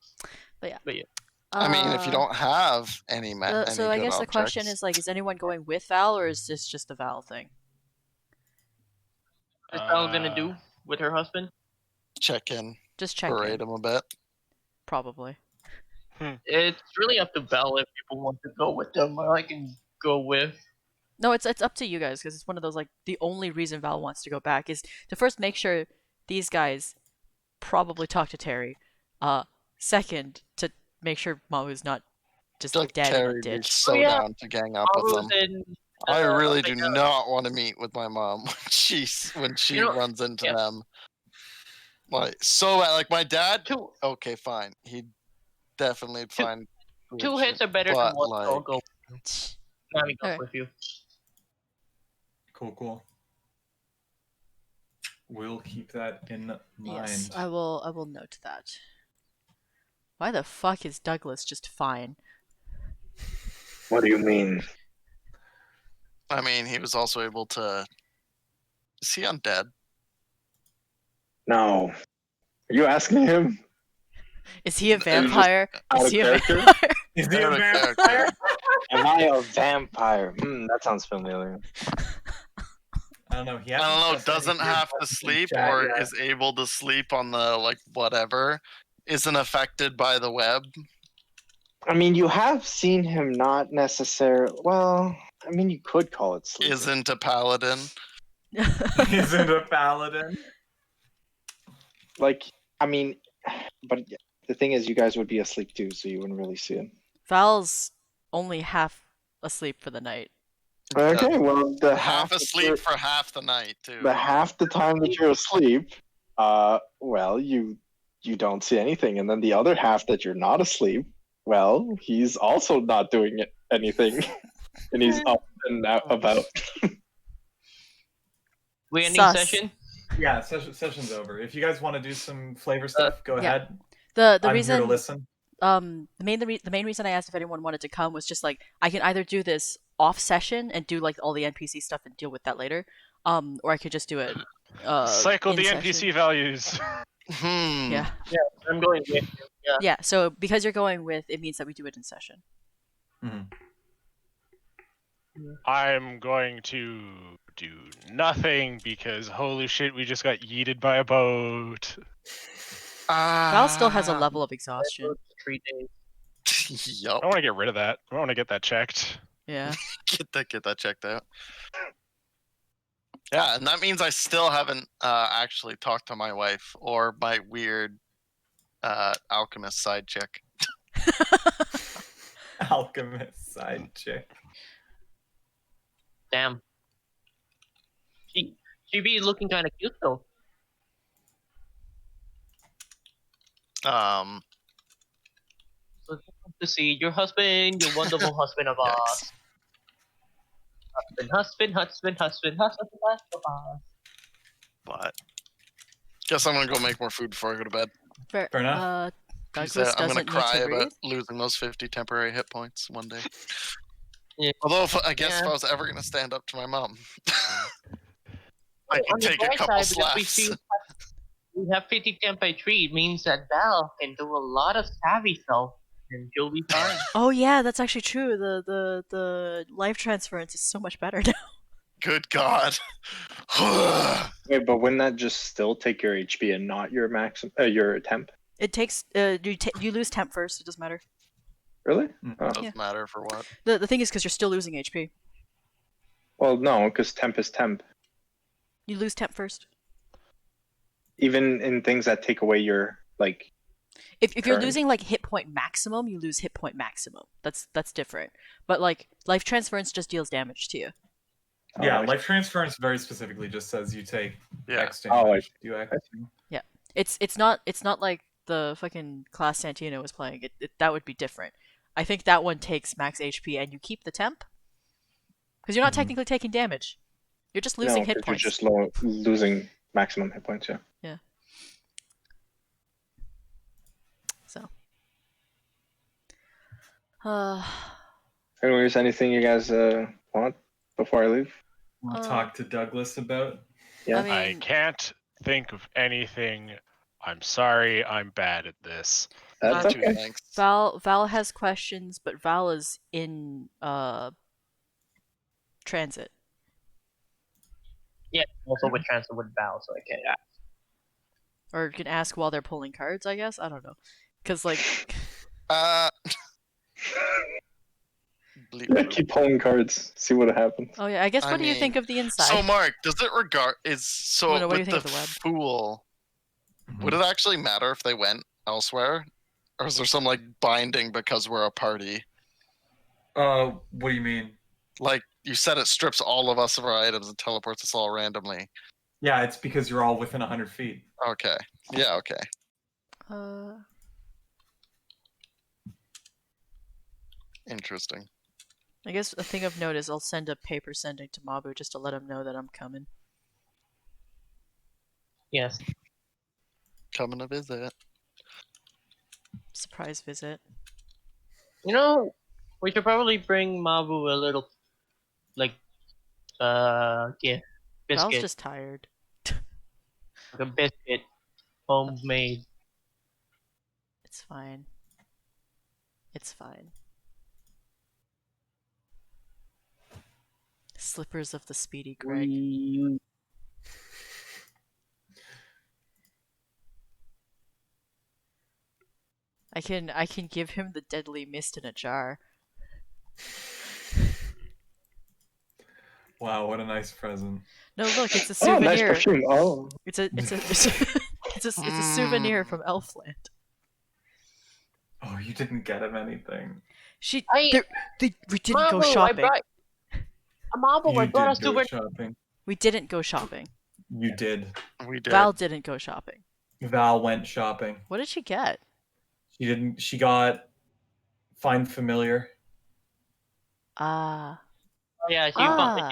But yeah. I mean, if you don't have any any so I good guess the question objects. is like, is anyone going with Val or is this just a Val thing? What's Val gonna do with her husband? Check in, Just check berate in, him a bit. probably. It's really up to Val if people want to go with them, or I can go with. No, it's up to you guys because it's one of those like the only reason Val wants to go back is to first make sure these guys probably talk to Terry. Second to make sure Mamu's not just Like dead in Terry a would be ditch. so down to gang up with them. Then, I really do not want to meet with my mom when she runs into them. Like like my dad. Okay, fine. He'd definitely find. Two hits are better than one. So I'll go. Let me go with you. Cool. We'll keep that in mind. Yes, I will note that. Why the fuck is Douglas just fine? What do you mean? I mean, he was also able to. Is he undead? No. Are you asking him? Is he a vampire? Out Is of he a character? vampire? Is he a Out of vampire? character. Am I a vampire? That sounds familiar. I don't know. I don't know. Doesn't have to sleep or is able to sleep on the like whatever. Isn't affected by the web. I mean, you have seen him not necessarily. Well, I mean, you could call it sleeping. Isn't a paladin. Isn't a paladin. Like, I mean, but the thing is, you guys would be asleep too, so you wouldn't really see him. Val's only half asleep for the night. Okay, well, the half asleep for half the night too. The half the time that you're asleep, well, you don't see anything, and then the other half that you're not asleep, well, he's also not doing anything, and he's up and out about. We ending Sus. session? Yeah, session's over. If you guys want to do some flavor stuff, go yeah. ahead. The I'm reason here to listen. the main reason I asked if anyone wanted to come was just like I can either do this off session and do like all the NPC stuff and deal with that later, or I could just do it. Cycle in the session. NPC values. Yeah. Yeah, I'm going with you. Yeah. Yeah. So because you're going with, it means that we do it in session. I'm going to do nothing because holy shit, we just got yeeted by a boat. Val still has a level of exhaustion. 3 days. Yup. I want to get rid of that. I want to get that checked. Yeah. Get that checked out. Yeah, and that means I still haven't actually talked to my wife or my weird alchemist side chick. Alchemist side chick. Damn. She be looking kind of cute though. Um, So to see your husband, your wonderful husband of ours. Husband of ours. but guess I'm gonna go make more food before I go to bed. Fair enough. Douglas I'm gonna doesn't need cry to about breathe. losing those 50 temporary hit points one day. Yeah. Although, if I Yeah. was ever gonna stand up to my mom, I On could the take a bright couple side, because slaps. we have 50 temp by 3, means that Val can do a lot of savvy stuff, and she'll be fine. Oh yeah, that's actually true. The life transference is so much better now. Good God. Wait, but wouldn't that just still take your HP and not your your temp? It takes you lose temp first. It doesn't matter. Really? Oh. Doesn't Yeah. matter for what. The thing is, because you're still losing HP, Well, no, because temp is temp. you lose temp first. Even in things that take away your like. If you're Turn. losing like hit point maximum, you lose hit point maximum. That's different. But like life transference just deals damage to you. Yeah, Oh, I life transference very specifically just says you take Yeah. X Oh, I damage. Do X. It's not like the fucking class Santino was playing. That would be different. I think that one takes max HP and you keep the temp because you're not Mhm. technically taking damage. You're just losing no, hit 'cause you're points. just losing maximum hit points. Yeah. So. Anyways, anything you guys want before I leave? Want to talk to Douglas about? Yeah. I I mean, can't think of anything. I'm sorry, I'm bad at this. That's Not too okay. thanks. Val has questions, but Val is in transit. Yeah, also with transfer with Val, so I can't ask. Or you can ask while they're pulling cards, I guess. I don't know. Because, like, Uh, bleep, Yeah, bloop. keep pulling cards. See what happens. oh yeah, I guess I what do you mean, think of the inside? So, Mark, does it regard is so Oh, no, what do you with think the of the web? fool? Would it actually matter if they went elsewhere, or is there some like binding because we're a party? What do you mean? Like you said, it strips all of us of our items and teleports us all randomly. Yeah, it's because you're all within 100 feet. Okay. Yeah. Okay. Interesting. I guess a thing of note is I'll send a paper sending to Mabu just to let him know that I'm coming. Yes. Coming to visit. Surprise visit. You know, we should probably bring Mabu a little, like, gift. Val's Biscuit. just tired. Like a biscuit. Homemade. It's fine. It's fine. Slippers of the Speedy Greg. I can give him the deadly mist in a jar. Wow, what a nice present. No, look, it's a Oh, nice souvenir. perfume. Oh, It's a it's a souvenir from Elfland. Oh, you didn't get him anything. We didn't go Mabu, shopping. Mabu, You I brought us did go souvenir. shopping. We didn't go shopping. You did. We did. Val didn't go shopping. Val went shopping. What did she get? She didn't. She got Find Familiar. Ah. Oh yeah, she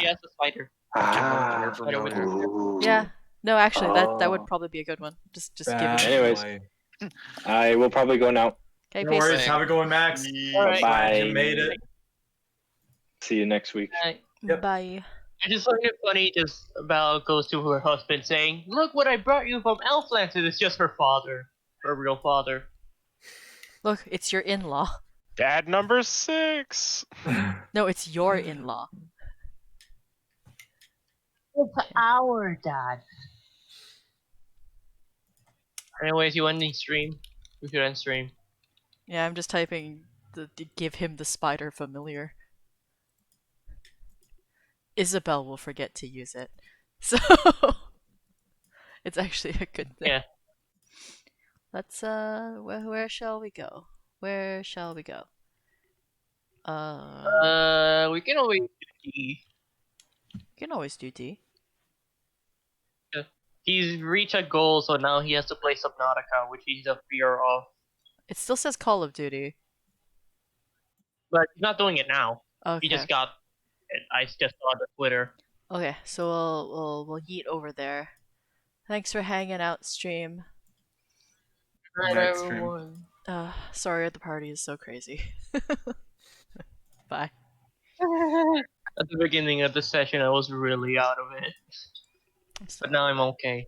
has a spider. ah. From earlier. Ooh. Yeah. No, actually, that would Oh. probably be a good one. Just give Bad it. Anyways. boy. I will probably go now. Okay, No peace. worries. Have a good one, Max. Alright. Glad Bye. you made it. See you next week. Yep. Bye. I just find it funny. Just Val goes to her husband saying, "Look what I brought you from Elfland." And it's just her father, her real father. Look, it's your in-law. Dad number 6. No, it's your in-law. It's our dad. Anyways, you end the stream. We should end stream. Yeah, I'm just typing the give him the spider familiar. Isabel will forget to use it. So it's actually a good thing. Yeah. Let's where shall we go? Where shall we go? We can always do You can always do D. Yeah. He's reached a goal, so now he has to play Subnautica, which he's a fear of. It still says Call of Duty. But he's not doing it now. He Okay. just got it. I just saw the Twitter. Okay, so we'll yeet over there. Thanks for hanging out, stream. Night, Night stream. everyone. Sorry the party is so crazy. Bye. At the beginning of the session, I was really out of it, So- but now I'm okay.